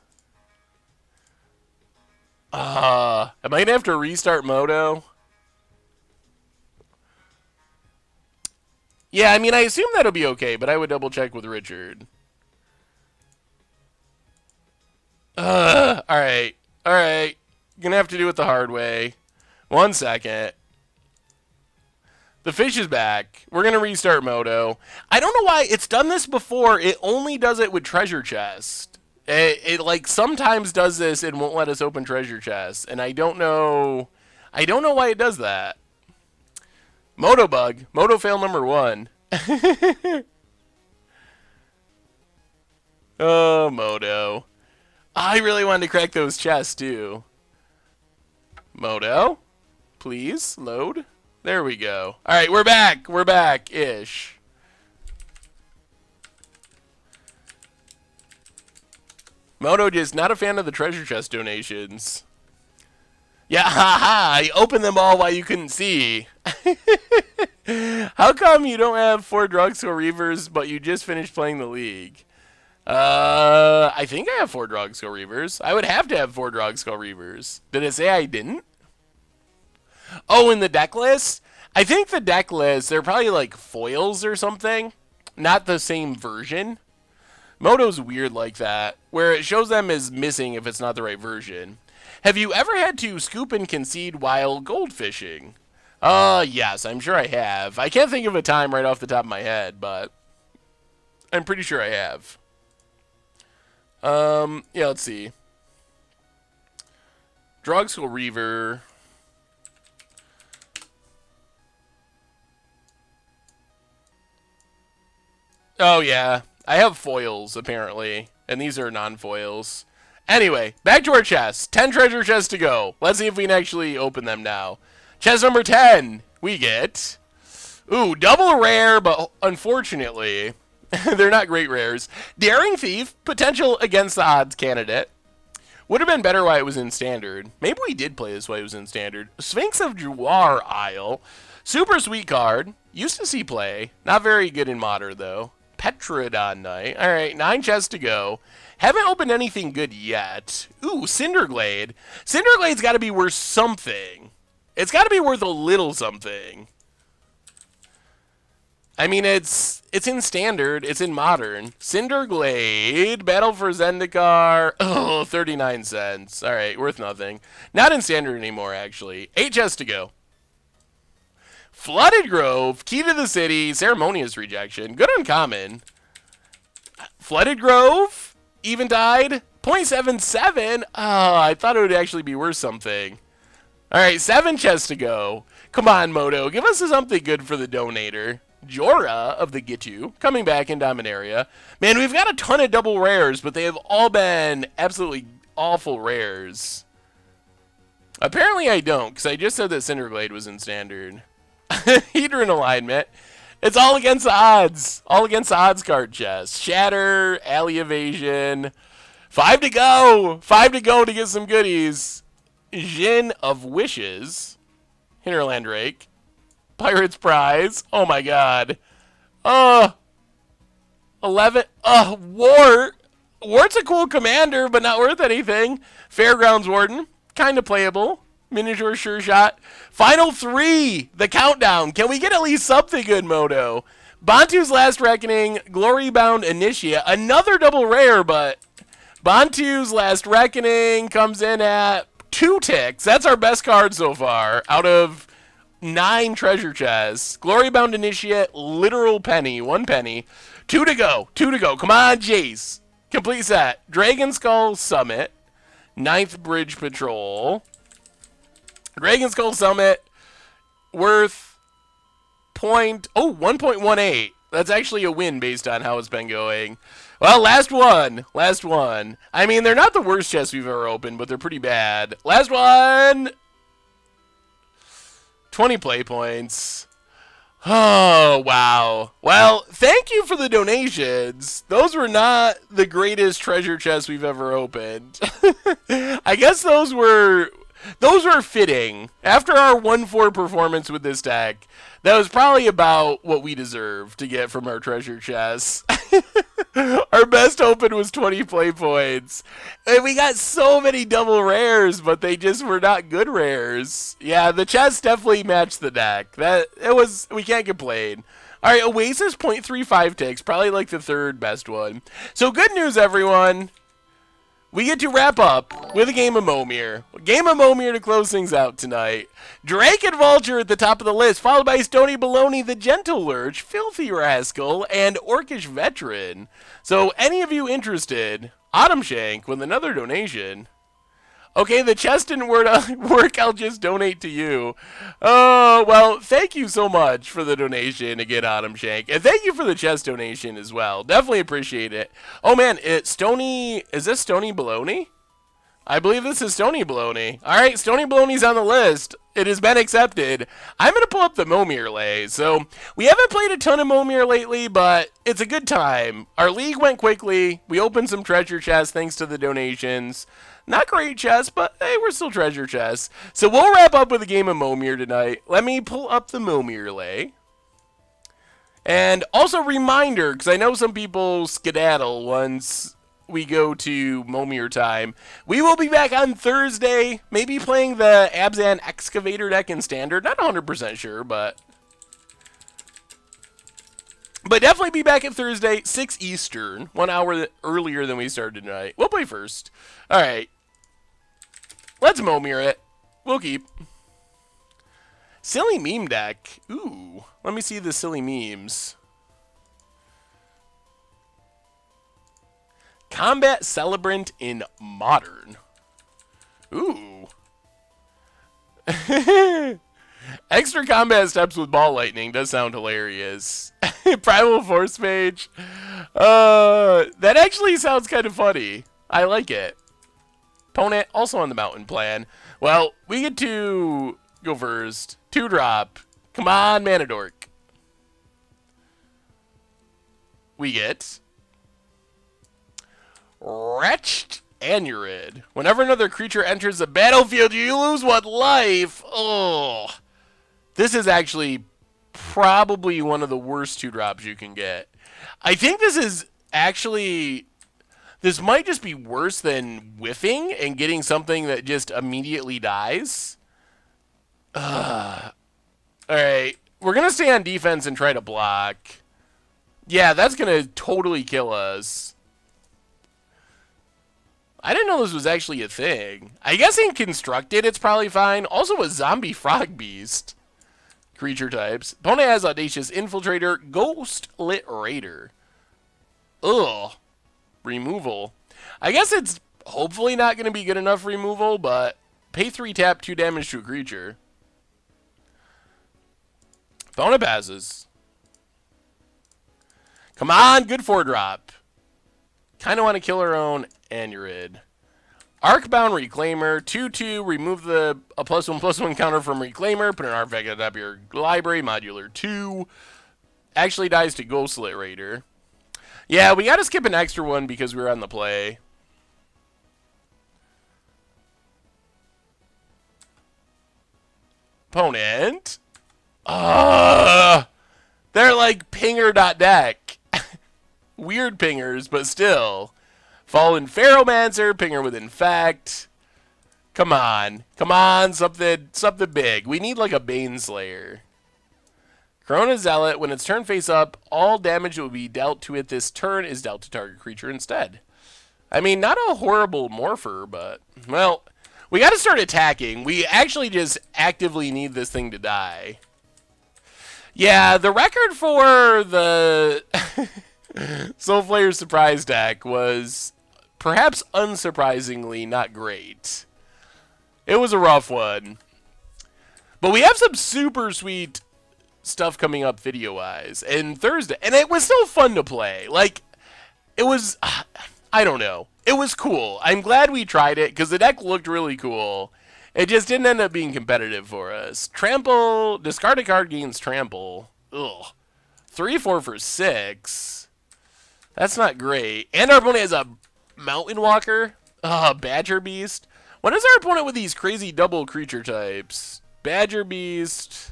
Am I going to have to restart Moto? Yeah, I mean, I assume that'll be okay, but I would double check with Richard. Alright. Alright. Gonna have to do it the hard way. 1 second. The fish is back. We're gonna restart Moto. I don't know why it's done this before. It only does it with treasure chest. It like sometimes does this and won't let us open treasure chests. And I don't know why it does that. Moto bug. Moto fail number 1. Oh, Moto. I really wanted to crack those chests, too. Moto, please, load. There we go. All right, we're back. We're back-ish. Moto just not a fan of the treasure chest donations. Yeah, haha, I opened them all while you couldn't see. How come you don't have 4 Drugstore Reavers, but you just finished playing the League? I think I have 4 Drugstore Reavers. I would have to have 4 Drugstore Reavers. Did it say I didn't? Oh, in the deck list? I think the deck list, they're probably like foils or something. Not the same version. Moto's weird like that, where it shows them as missing if it's not the right version. Have you ever had to scoop and concede while gold fishing? Yes, I'm sure I have. I can't think of a time right off the top of my head, but I'm pretty sure I have. Yeah, let's see. Drugstore Reaver. Oh, yeah. I have foils, apparently. And these are non-foils. Anyway, back to our chests. 10 treasure chests to go. Let's see if we can actually open them now. Chest number 10. We get... Ooh, double rare, but unfortunately... they're not great rares. Daring Thief, potential against the odds candidate. Would have been better while it was in standard. Maybe we did play this while it was in standard. Sphinx of Juar Isle. Super sweet card. Used to see play. Not very good in modern, though. Petrodon Knight. Alright, 9 chests to go. Haven't opened anything good yet. Ooh, Cinderglade. Cinderglade's got to be worth something. It's got to be worth a little something. I mean, it's in standard. It's in modern. Cinderglade. Battle for Zendikar. Oh, 39 cents. All right, worth nothing. Not in standard anymore, actually. 8 chests to go. Flooded Grove. Key to the City. Ceremonious Rejection. Good uncommon. Flooded Grove. Eventide. 0.77. Oh, I thought it would actually be worth something. All right, 7 chests to go. Come on, Moto. Give us something good for the donator. Jorah of the Gitu, coming back in Dominaria. Man, we've got a ton of double rares, but they have all been absolutely awful rares. Apparently I don't, because I just said that Cinderglade was in standard. Hedron alignment. It's all against the odds. All against the odds card chest. Shatter, Alley Evasion. 5 to go. 5 to go to get some goodies. Djinn of Wishes. Hinterland Rake. Pirate's Prize. Oh my god. 11. Wart. Wart's a cool commander, but not worth anything. Fairgrounds Warden. Kind of playable. Miniature Sure Shot. Final 3. The countdown. Can we get at least something good, Moto? Bantu's Last Reckoning. Glory Bound Initiate. Another double rare, but Bantu's Last Reckoning comes in at 2 ticks. That's our best card so far out of 9 treasure chests. Glory Bound Initiate, literal penny, 1 penny. 2 to go, 2 to go. Come on, Jace. Complete set. Dragon Skull Summit. 9th Bridge Patrol. Dragon Skull Summit worth 1.18. That's actually a win based on how it's been going. Well, last one. Last one. I mean, they're not the worst chests we've ever opened, but they're pretty bad. Last one. 20 play points. Oh, wow. Well, thank you for the donations. Those were not the greatest treasure chests we've ever opened. I guess those were fitting. After our 1-4 performance with this deck, that was probably about what we deserved to get from our treasure chests. Our best open was 20 play points. And we got so many double rares, but they just were not good rares. Yeah, the chests definitely matched the deck. We can't complain. All right, Oasis 0.35 ticks, probably like the 3rd best one. So good news, everyone. We get to wrap up with a game of Momir. A game of Momir to close things out tonight. Drake and Vulture at the top of the list, followed by Stony Baloney, the Gentle Lurch, Filthy Rascal, and Orcish Veteran. So, any of you interested, Autumn Shank with another donation. Okay, the chest didn't work, I'll just donate to you. Oh, well, thank you so much for the donation again, Autumn Shank. And thank you for the chest donation as well. Definitely appreciate it. Oh, man, is this Stony Baloney? I believe this is Stony Baloney. All right, Stony Baloney's on the list. It has been accepted. I'm going to pull up the Momir lay. So, we haven't played a ton of Momir lately, but it's a good time. Our league went quickly. We opened some treasure chests thanks to the donations. Not great chests, but hey, we're still treasure chests. So we'll wrap up with a game of Momir tonight. Let me pull up the Momir lay. And also reminder, because I know some people skedaddle once we go to Momir time. We will be back on Thursday, maybe playing the Abzan Excavator deck in Standard. Not 100% sure, but definitely be back at Thursday, 6 Eastern, 1 hour earlier than we started tonight. We'll play first. All right. Let's Momir it. We'll keep. Silly meme deck. Ooh. Let me see the silly memes. Combat Celebrant in Modern. Ooh. Extra combat steps with ball lightning does sound hilarious. Primal Force Mage. That actually sounds kind of funny. I like it. Opponent also on the mountain plan. Well, we get to go first. 2-drop. Come on, Manadork. We get Wretched Anurid. Whenever another creature enters the battlefield, you lose 1 life. Oh, this is actually probably one of the worst 2-drops you can get. I think this is actually... This might just be worse than whiffing and getting something that just immediately dies. All right. We're going to stay on defense and try to block. Yeah, that's going to totally kill us. I didn't know this was actually a thing. I guess in Constructed, it's probably fine. Also a Zombie Frog Beast. Creature types. Opponent has Audacious Infiltrator, Ghost Lit Raider. Ugh. Removal. I guess it's hopefully not going to be good enough removal, but pay 3 tap, 2 damage to a creature. Opponent passes. Come on, good 4-drop. Kind of want to kill our own Anurid. Arcbound Reclaimer, 2/2, remove the a +1/+1 counter from Reclaimer, put an artifact at the top of your library, modular 2. Actually dies to Ghostlit Raider. Yeah, we gotta skip an extra one because we were on the play. Opponent. They're like pinger.deck. Weird pingers, but still. Fallen Ferromancer, pinger with Infect. Come on. Come on, something big. We need like a Baneslayer. Corona Zealot, when its turn face up, all damage that will be dealt to it this turn is dealt to target creature instead. I mean, not a horrible morpher, but, well, we got to start attacking. We actually just actively need this thing to die. Yeah, the record for the Soulflayer Surprise deck was perhaps unsurprisingly not great. It was a rough one. But we have some super sweet stuff coming up video-wise. And Thursday, and it was still fun to play. Like, it was, I don't know. It was cool. I'm glad we tried it because the deck looked really cool. It just didn't end up being competitive for us. Trample, discard a card gains trample. Ugh. 3/4 for 6. That's not great. And our opponent has a Mountain Walker. Badger Beast. What is our opponent with these crazy double creature types? Badger Beast,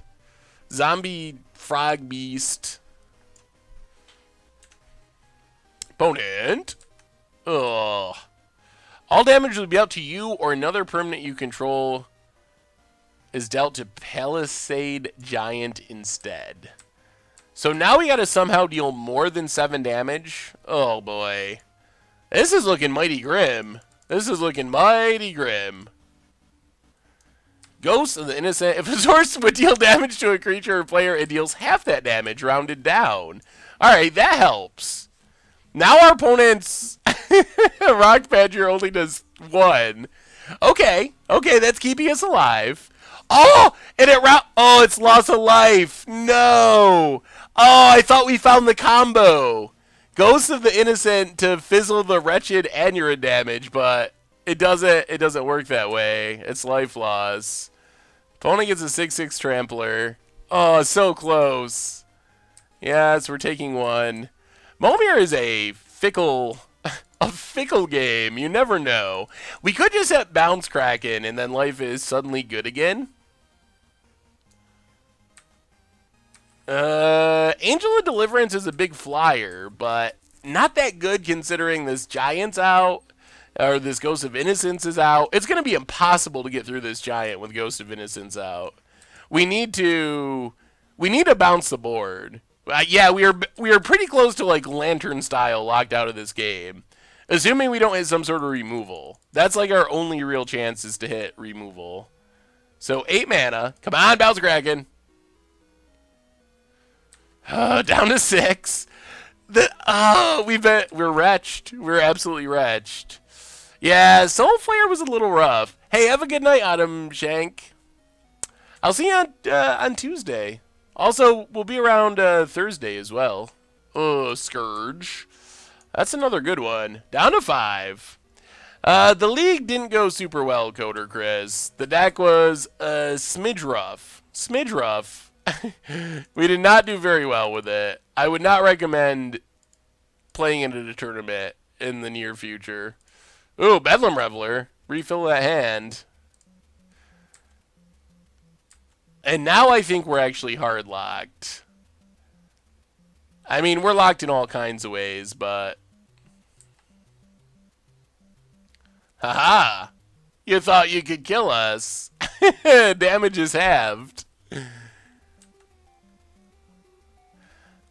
Zombie Frog Beast. Opponent. Ugh. All damage will be dealt to you or another permanent you control is dealt to Palisade Giant instead. So now we gotta somehow deal more than 7 damage. Oh boy. This is looking mighty grim. This is looking mighty grim. Ghost of the Innocent. If a source would deal damage to a creature or player, it deals half that damage, rounded down. Alright, that helps. Now our opponent's Rock Badger only does 1. Okay, that's keeping us alive. Oh, and it's loss of life. No. Oh, I thought we found the combo. Ghost of the Innocent to fizzle the Wretched Anurid damage, but it doesn't work that way. It's life loss. Opponent gets a 6/6 Trampler. Oh, so close. Yes, we're taking 1. Momir is a fickle game. You never know. We could just hit Bounce Kraken and then life is suddenly good again. Angel of Deliverance is a big flyer, but not that good considering this Giant's out, or this Ghost of Innocence is out. It's going to be impossible to get through this Giant with Ghost of Innocence out. We need to bounce the board. Yeah, we are pretty close to like Lantern style locked out of this game. Assuming we don't hit some sort of removal. That's like our only real chance is to hit removal. So 8 mana. Come on, Bounce Kraken. Down to 6. We're wretched. We're absolutely wretched. Yeah, Soulflayer was a little rough. Hey, have a good night, Autumn Shank. I'll see you on Tuesday. Also, we'll be around Thursday as well. Scourge. That's another good one. Down to 5. The league didn't go super well, Coder Chris. The deck was smidge rough. Smidge rough. We did not do very well with it. I would not recommend playing it at a tournament in the near future. Ooh, Bedlam Reveler. Refill that hand. And now I think we're actually hard locked. I mean, we're locked in all kinds of ways, but... Haha! You thought you could kill us. Damage is halved.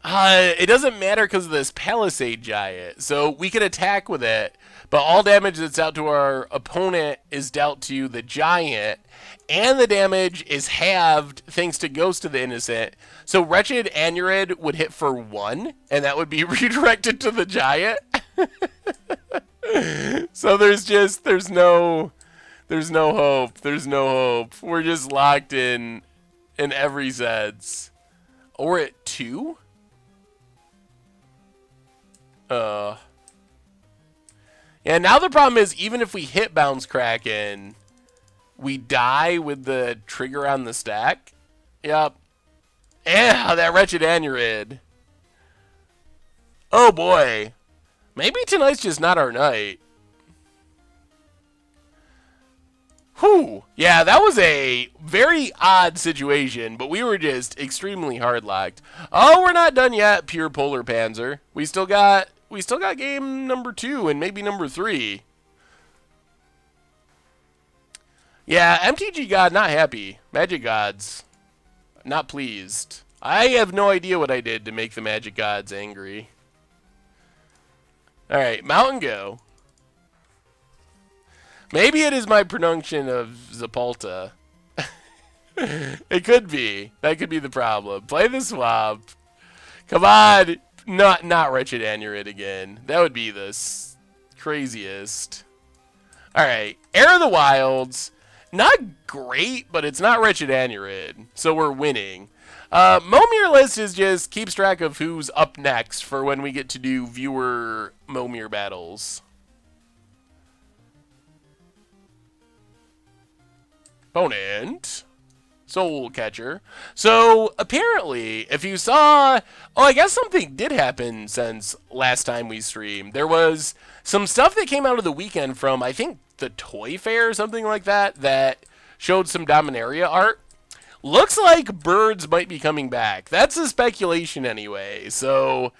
It doesn't matter because of this Palisade Giant. So we can attack with it, but all damage that's out to our opponent is dealt to the Giant, and the damage is halved thanks to Ghost of the Innocent. So Wretched Anurid would hit for 1, and that would be redirected to the Giant. So there's no hope. There's no hope. We're just locked in every sense. Or at 2? And now the problem is, even if we hit Bounce Kraken, we die with the trigger on the stack. Yep. Yeah, that wretched Anurid. Oh boy. Maybe tonight's just not our night. Whew. Yeah, that was a very odd situation, but we were just extremely hard locked. Oh, we're not done yet, Pure Polar Panzer. We still got game number 2 and maybe number 3. Yeah, MTG God not happy. Magic Gods not pleased. I have no idea what I did to make the Magic Gods angry. Alright, Mountain Go. Maybe it is my pronunciation of Zapalta. It could be. That could be the problem. Play the swamp. Come on. Not Wretched Anurid again. That would be the craziest. Alright, Air of the Wilds. Not great, but it's not Wretched Anurid. So we're winning. Momir list is just keeps track of who's up next for when we get to do viewer Momir battles. Opponent. Soul Catcher. So, apparently, if you saw... Oh, I guess something did happen since last time we streamed. There was some stuff that came out of the weekend from, I think, the Toy Fair or something like that, that showed some Dominaria art. Looks like birds might be coming back. That's a speculation anyway, so...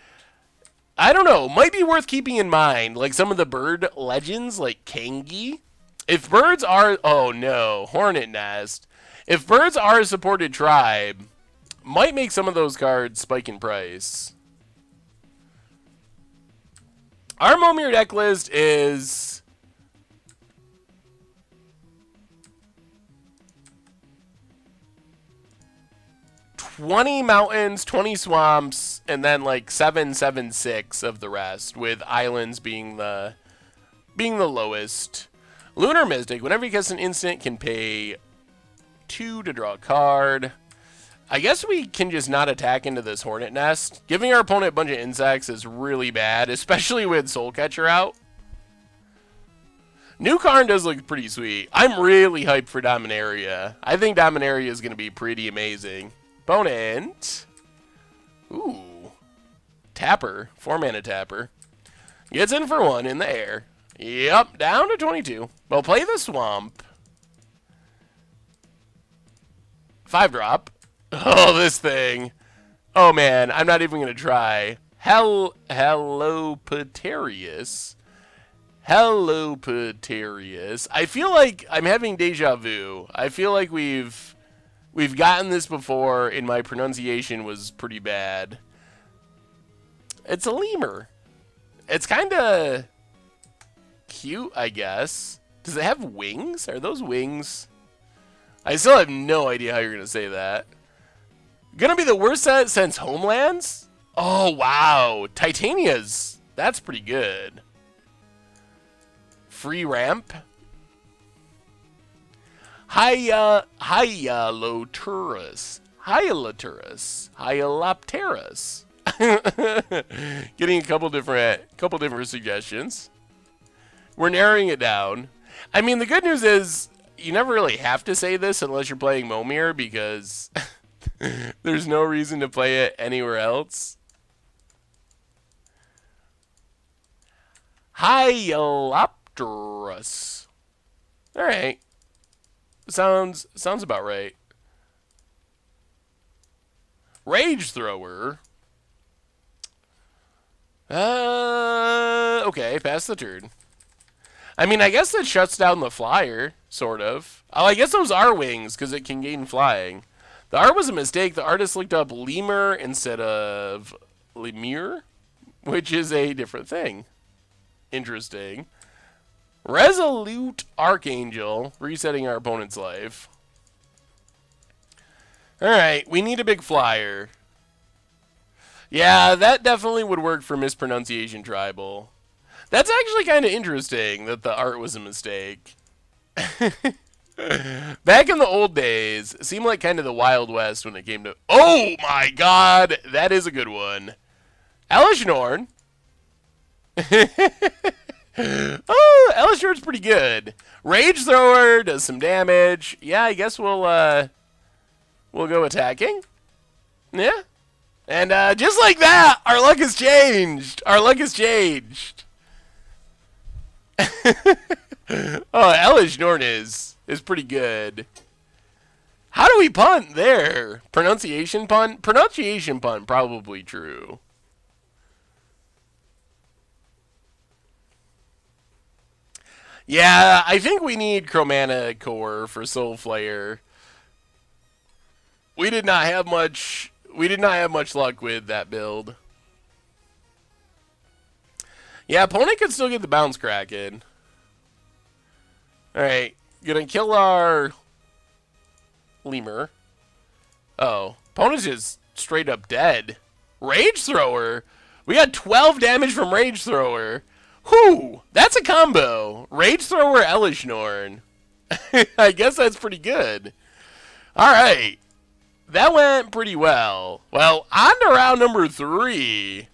I don't know. Might be worth keeping in mind, like some of the bird legends, like Kangi. If birds are... Oh, no. Hornet Nest. If birds are a supported tribe, might make some of those cards spike in price. Our Momir deck list is... 20 mountains, 20 swamps, and then like 7/7/6 of the rest, with islands being the lowest. Lunar Mystic, whenever you cast an instant, can pay 2 to draw a card. I guess we can just not attack into this Hornet Nest. Giving our opponent a bunch of insects is really bad, especially with Soul Catcher out. New Karn does look pretty sweet. I'm really hyped for Dominaria. I think Dominaria is going to be pretty amazing. Opponent. Ooh. Tapper. 4-mana Tapper. Gets in for 1 in the air. Yep, down to 22. Well, play the Swamp. 5-drop. Oh, this thing. Oh, man. I'm not even going to try. Hellopaterius. Hellopaterius. I feel like I'm having deja vu. I feel like we've gotten this before, and my pronunciation was pretty bad. It's a lemur. It's kind of cute, I guess. Does it have wings? Are those wings? I still have no idea how you're going to say that. Gonna be the worst set since Homelands? Oh, wow. Titania's. That's pretty good. Free ramp. Hyaloturus. Hyaloturus. Hyalopterus. Getting a couple different suggestions. We're narrowing it down. I mean, the good news is you never really have to say this unless you're playing Momir, because there's no reason to play it anywhere else. Hyalopterus. All right. Sounds about right. Rage Thrower. Okay, pass the turn. I mean, I guess that shuts down the flyer, sort of. Oh, I guess those are wings, because it can gain flying. The art was a mistake. The artist looked up lemur instead of lemur, which is a different thing. Interesting. Resolute Archangel, resetting our opponent's life. Alright, we need a big flyer. Yeah, that definitely would work for Mispronunciation Tribal. That's actually kind of interesting that the art was a mistake. Back in the old days, it seemed like kind of the Wild West when it came to... Oh my god! That is a good one. Elishnorn. Oh, Elishnor's pretty good. Rage Thrower does some damage. Yeah, I guess we'll go attacking. Yeah. And just like that, our luck has changed. Our luck has changed. Oh, Elishnorn is pretty good. How do we punt there? Pronunciation punt? Pronunciation punt, probably true. Yeah, I think we need Chromana Core for Soulflayer. We did not have much luck with that build. Yeah, opponent could still get the bounce Kraken. Alright, gonna kill our Lemur. Oh, opponent's just straight up dead. Rage Thrower? We got 12 damage from Rage Thrower. Whew, that's a combo. Rage Thrower, Elishnorn. I guess that's pretty good. Alright, that went pretty well. Well, on to round number 3.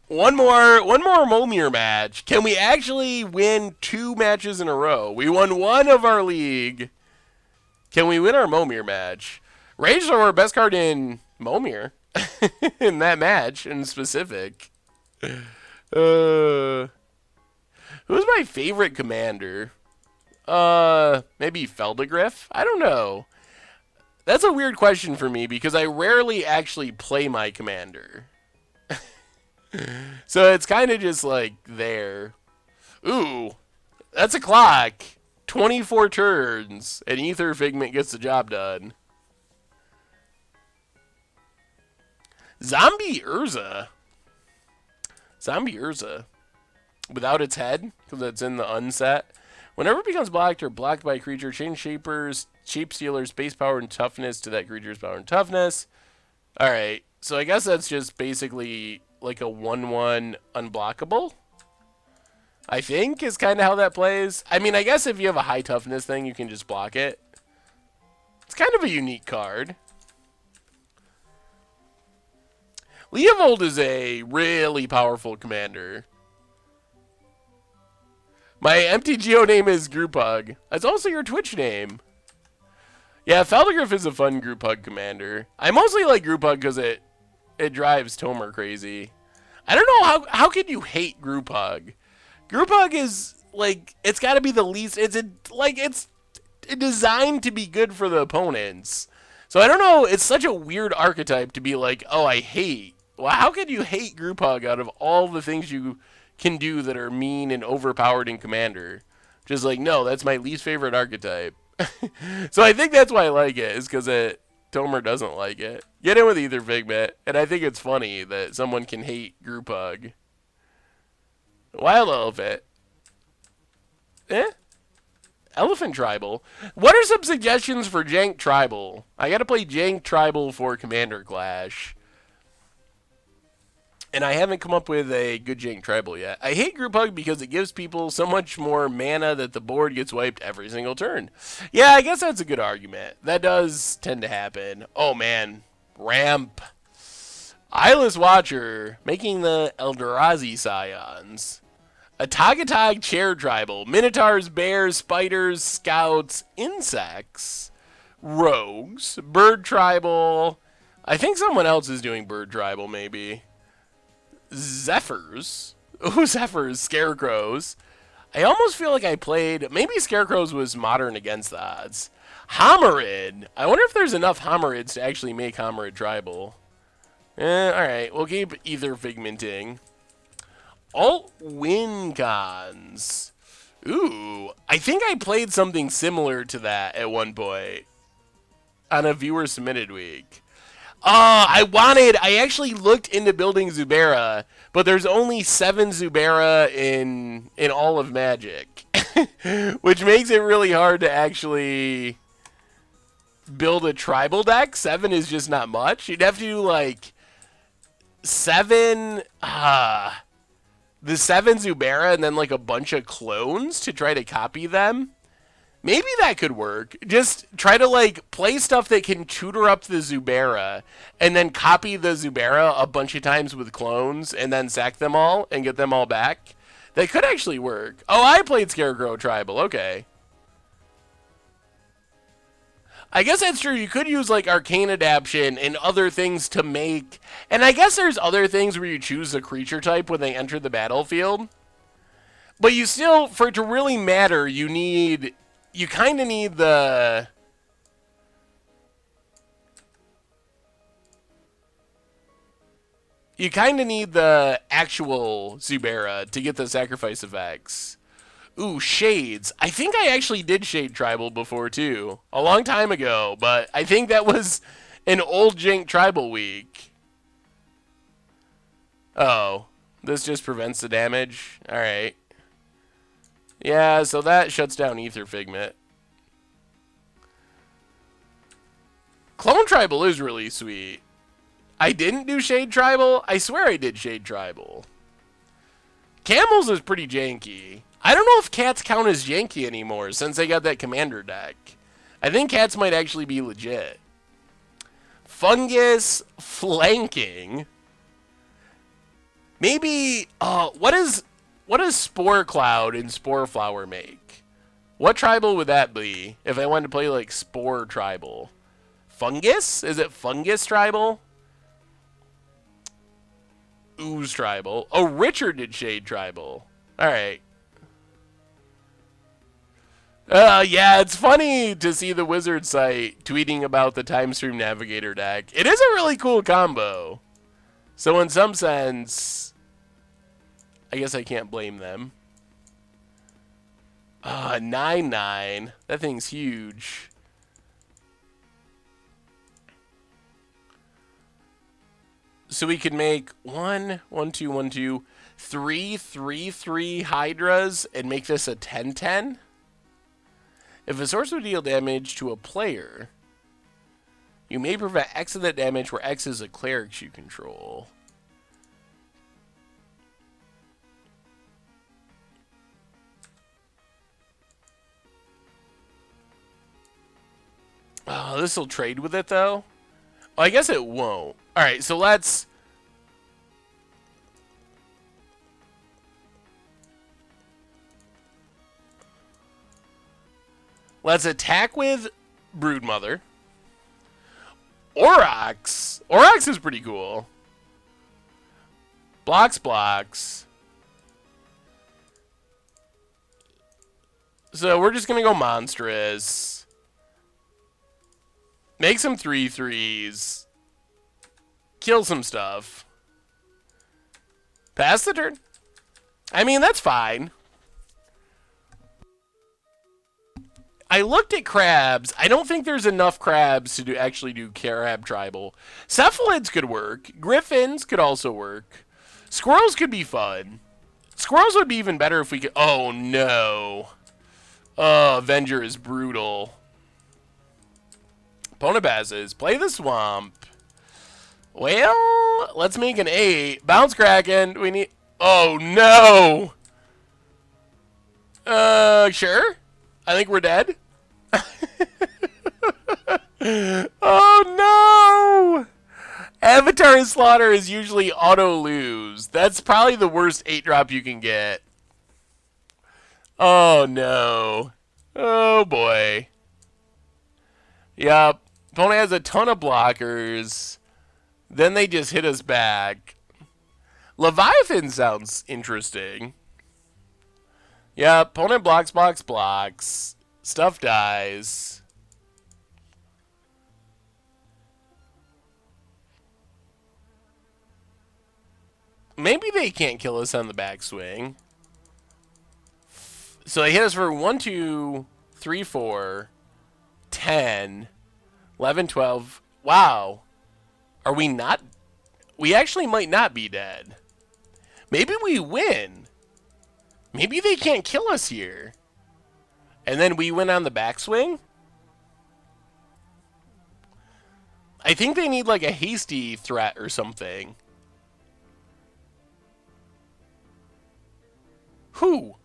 One more Momir match. Can we actually win 2 matches in a row? We won 1 of our league. Can we win our Momir match? Rage Thrower, best card in Momir. In that match in specific. Who's my favorite commander? Maybe Feldegriff? I don't know. That's a weird question for me because I rarely actually play my commander. So it's kind of just like there. Ooh, that's a clock. 24 turns, and Ether Figment gets the job done. Zombie Urza. Zombie Urza. Without its head, because it's in the unset. Whenever it becomes blocked or blocked by a creature, change Shape Stealer's base power and toughness to that creature's power and toughness. Alright, so I guess that's just basically like a 1/1 unblockable, I think, is kind of how that plays. I mean, I guess if you have a high toughness thing, you can just block it. It's kind of a unique card. Leovold is a really powerful commander. My MTGO name is Group Hug. That's also your Twitch name. Yeah, Feldegriff is a fun Group Hug commander. I mostly like Group Hug because it drives Tomer crazy. I don't know how could you hate Group Hug? Group Hug is like, it's got to be the least. It's designed to be good for the opponents. So I don't know. It's such a weird archetype to be like, oh, I hate. Well, how could you hate Group Hug out of all the things you can do that are mean and overpowered in Commander? Just like, no, that's my least favorite archetype. So I think that's why I like it, is because Tomer doesn't like it. Get in with Ether Figment, and I think it's funny that someone can hate Group Hug. Wild Elephant. Elephant Tribal. What are some suggestions for Jank Tribal? I gotta play Jank Tribal for Commander Clash. And I haven't come up with a good Jank Tribal yet. I hate Group Hug because it gives people so much more mana that the board gets wiped every single turn. Yeah, I guess that's a good argument. That does tend to happen. Oh, man. Ramp. Eyeless Watcher, making the Eldrazi Scions. A Tagatog Chair Tribal. Minotaurs, Bears, Spiders, Scouts, Insects, Rogues, Bird Tribal. I think someone else is doing Bird Tribal, maybe. Zephyrs. Ooh, Zephyrs. Scarecrows. I almost feel like I played... Maybe Scarecrows was modern against the odds. Homarid. I wonder if there's enough Homarids to actually make Homarid Tribal. Alright. We'll keep Ether Figmenting. Alt Wincons. Ooh. I think I played something similar to that at one point. On a viewer submitted week. I actually looked into building Zubera, but there's only 7 Zubera in all of Magic. Which makes it really hard to actually build a tribal deck. 7 is just not much. You'd have to do like 7, the 7 Zubera and then like a bunch of clones to try to copy them. Maybe that could work. Just try to like play stuff that can tutor up the Zubera and then copy the Zubera a bunch of times with clones and then sack them all and get them all back. That could actually work. Oh, I played Scarecrow Tribal. Okay. I guess that's true. You could use like Arcane Adaption and other things to make. And I guess there's other things where you choose a creature type when they enter the battlefield. But you still, for it to really matter, you kind of need the... You kind of need the actual Zubera to get the sacrifice effects. Ooh, Shades. I think I actually did Shade Tribal before, too. A long time ago, but I think that was an old Jank Tribal week. Oh, this just prevents the damage? Alright. Yeah, so that shuts down Ether Figment. Clone Tribal is really sweet. I didn't do Shade Tribal? I swear I did Shade Tribal. Camels is pretty janky. I don't know if cats count as janky anymore since they got that commander deck. I think cats might actually be legit. Fungus Flanking. Maybe, what does Spore Cloud and Spore Flower make? What tribal would that be if I wanted to play like Spore Tribal? Fungus? Is it Fungus Tribal? Ooze Tribal. Oh, Richard did Shade Tribal. Alright. Yeah, it's funny to see the Wizard site tweeting about the Time Stream Navigator deck. It is a really cool combo. So in some sense, I guess I can't blame them. 9/9. That thing's huge. So we could make 1, 1, 2, 1, 2, 3, 3, 3 Hydras and make this a 10/10. If a source would deal damage to a player, you may prevent X of that damage where X is a cleric you control. Oh, this will trade with it, though? Oh, I guess it won't. Alright, so let's... Let's attack with Broodmother. Aurochs. Aurochs is pretty cool. Blocks. So we're just going to go monstrous. Make some 3/3s. Kill some stuff. Pass the turn. I mean, that's fine. I looked at crabs. I don't think there's enough crabs to actually do crab tribal. Cephalids could work. Griffins could also work. Squirrels could be fun. Squirrels would be even better if we could... Oh, no. Oh, Avenger is brutal. Ponabazes. Play the swamp. Well, let's make an 8. Bounce Kraken. We need... Oh, no. Sure. I think we're dead. Oh, no. Avatar and Slaughter is usually auto-lose. That's probably the worst 8-drop you can get. Oh, no. Oh, boy. Yup. Opponent has a ton of blockers. Then they just hit us back. Leviathan sounds interesting. Yeah, opponent blocks. Stuff dies. Maybe they can't kill us on the backswing. So they hit us for 1, 2, 3, 4, 10, 11, 12. Wow. Are we not? We actually might not be dead. Maybe we win. Maybe they can't kill us here. And then we win on the backswing? I think they need like a hasty threat or something. Who?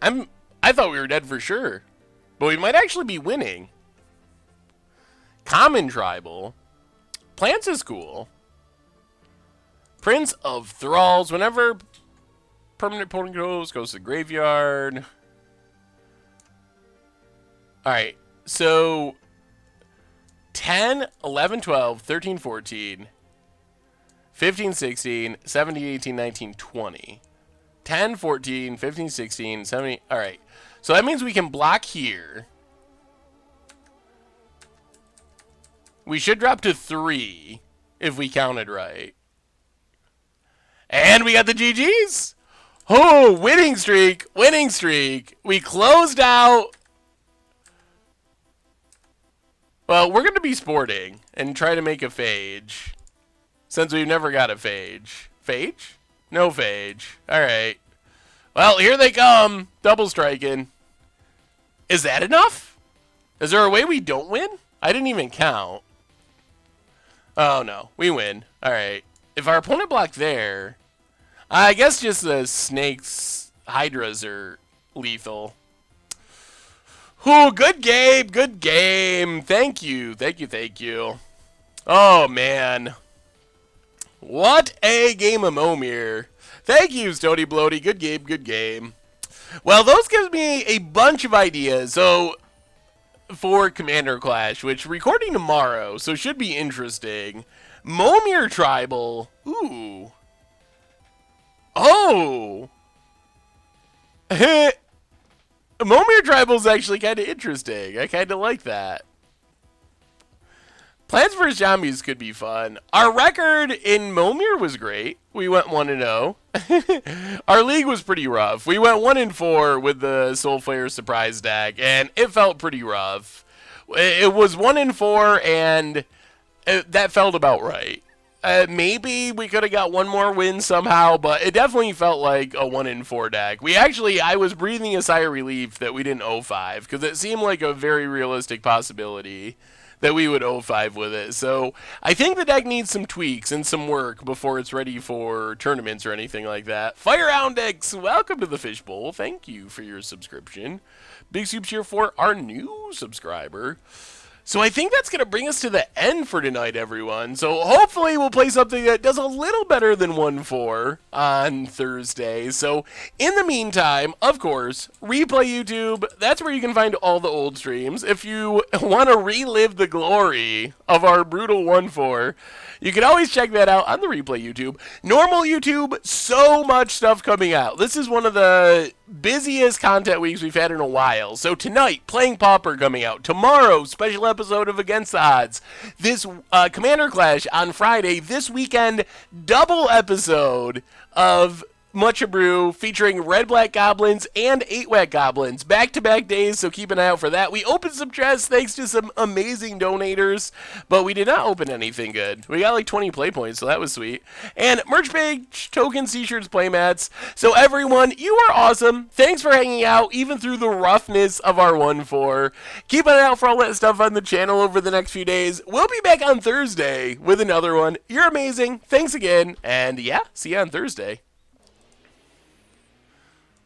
I thought we were dead for sure. But we might actually be winning. Common tribal. Plants is cool. Prince of Thralls. Whenever permanent opponent goes to the graveyard. Alright, so 10, 11, 12, 13, 14, 15, 16, 17, 18, 19, 20. 10, 14, 15, 16, 17. Alright, so that means we can block here. We should drop to 3 if we counted right. And we got the GGs. Oh, winning streak. Winning streak. We closed out. Well, we're going to be sporting and try to make a phage. Since we've never got a phage. Phage? No phage. Alright. Well, here they come. Double striking. Is that enough? Is there a way we don't win? I didn't even count. Oh, no. We win. Alright. If our opponent blocked there, I guess just the snakes, hydras are lethal. Ooh, good game. Good game. Thank you. Thank you. Thank you. Oh, man. What a game of Momir. Thank you, Stody Bloaty. Good game. Good game. Well, those gives me a bunch of ideas. So, for Commander Clash, which recording tomorrow, so should be interesting. Momir Tribal. Ooh. Oh. Momir Tribal is actually kind of interesting. I kind of like that. Plants vs. Zombies could be fun. Our record in Momir was great. We went 1-0. Our league was pretty rough. We went 1-4 with the Soulflayer surprise deck, and it felt pretty rough. It was 1-4, and that felt about right. Maybe we could have got one more win somehow, but it definitely felt like a 1-4 deck. I was breathing a sigh of relief that we didn't 0-5, because it seemed like a very realistic possibility that we would 0-5 with it. So I think the deck needs some tweaks and some work before it's ready for tournaments or anything like that. Firehound X, welcome to the Fishbowl. Thank you for your subscription. Big soup cheer for our new subscriber. So I think that's going to bring us to the end for tonight, everyone. So hopefully we'll play something that does a little better than 1-4 on Thursday. So in the meantime, of course, Replay YouTube. That's where you can find all the old streams. If you want to relive the glory of our brutal 1-4, you can always check that out on the Replay YouTube. Normal YouTube, so much stuff coming out. This is one of the busiest content weeks we've had in a while. So tonight, Playing Pauper coming out. Tomorrow, special episode of Against the Odds. This Commander Clash on Friday. This weekend, double episode of Much Brew featuring Red Black Goblins and 8-Watt Goblins. Back-to-back days, so keep an eye out for that. We opened some chests thanks to some amazing donators, but we did not open anything good. We got like 20 play points, so that was sweet. And merch page, tokens, t-shirts, playmats. So everyone, you are awesome. Thanks for hanging out, even through the roughness of our 1-4. Keep an eye out for all that stuff on the channel over the next few days. We'll be back on Thursday with another one. You're amazing. Thanks again, and yeah, see you on Thursday.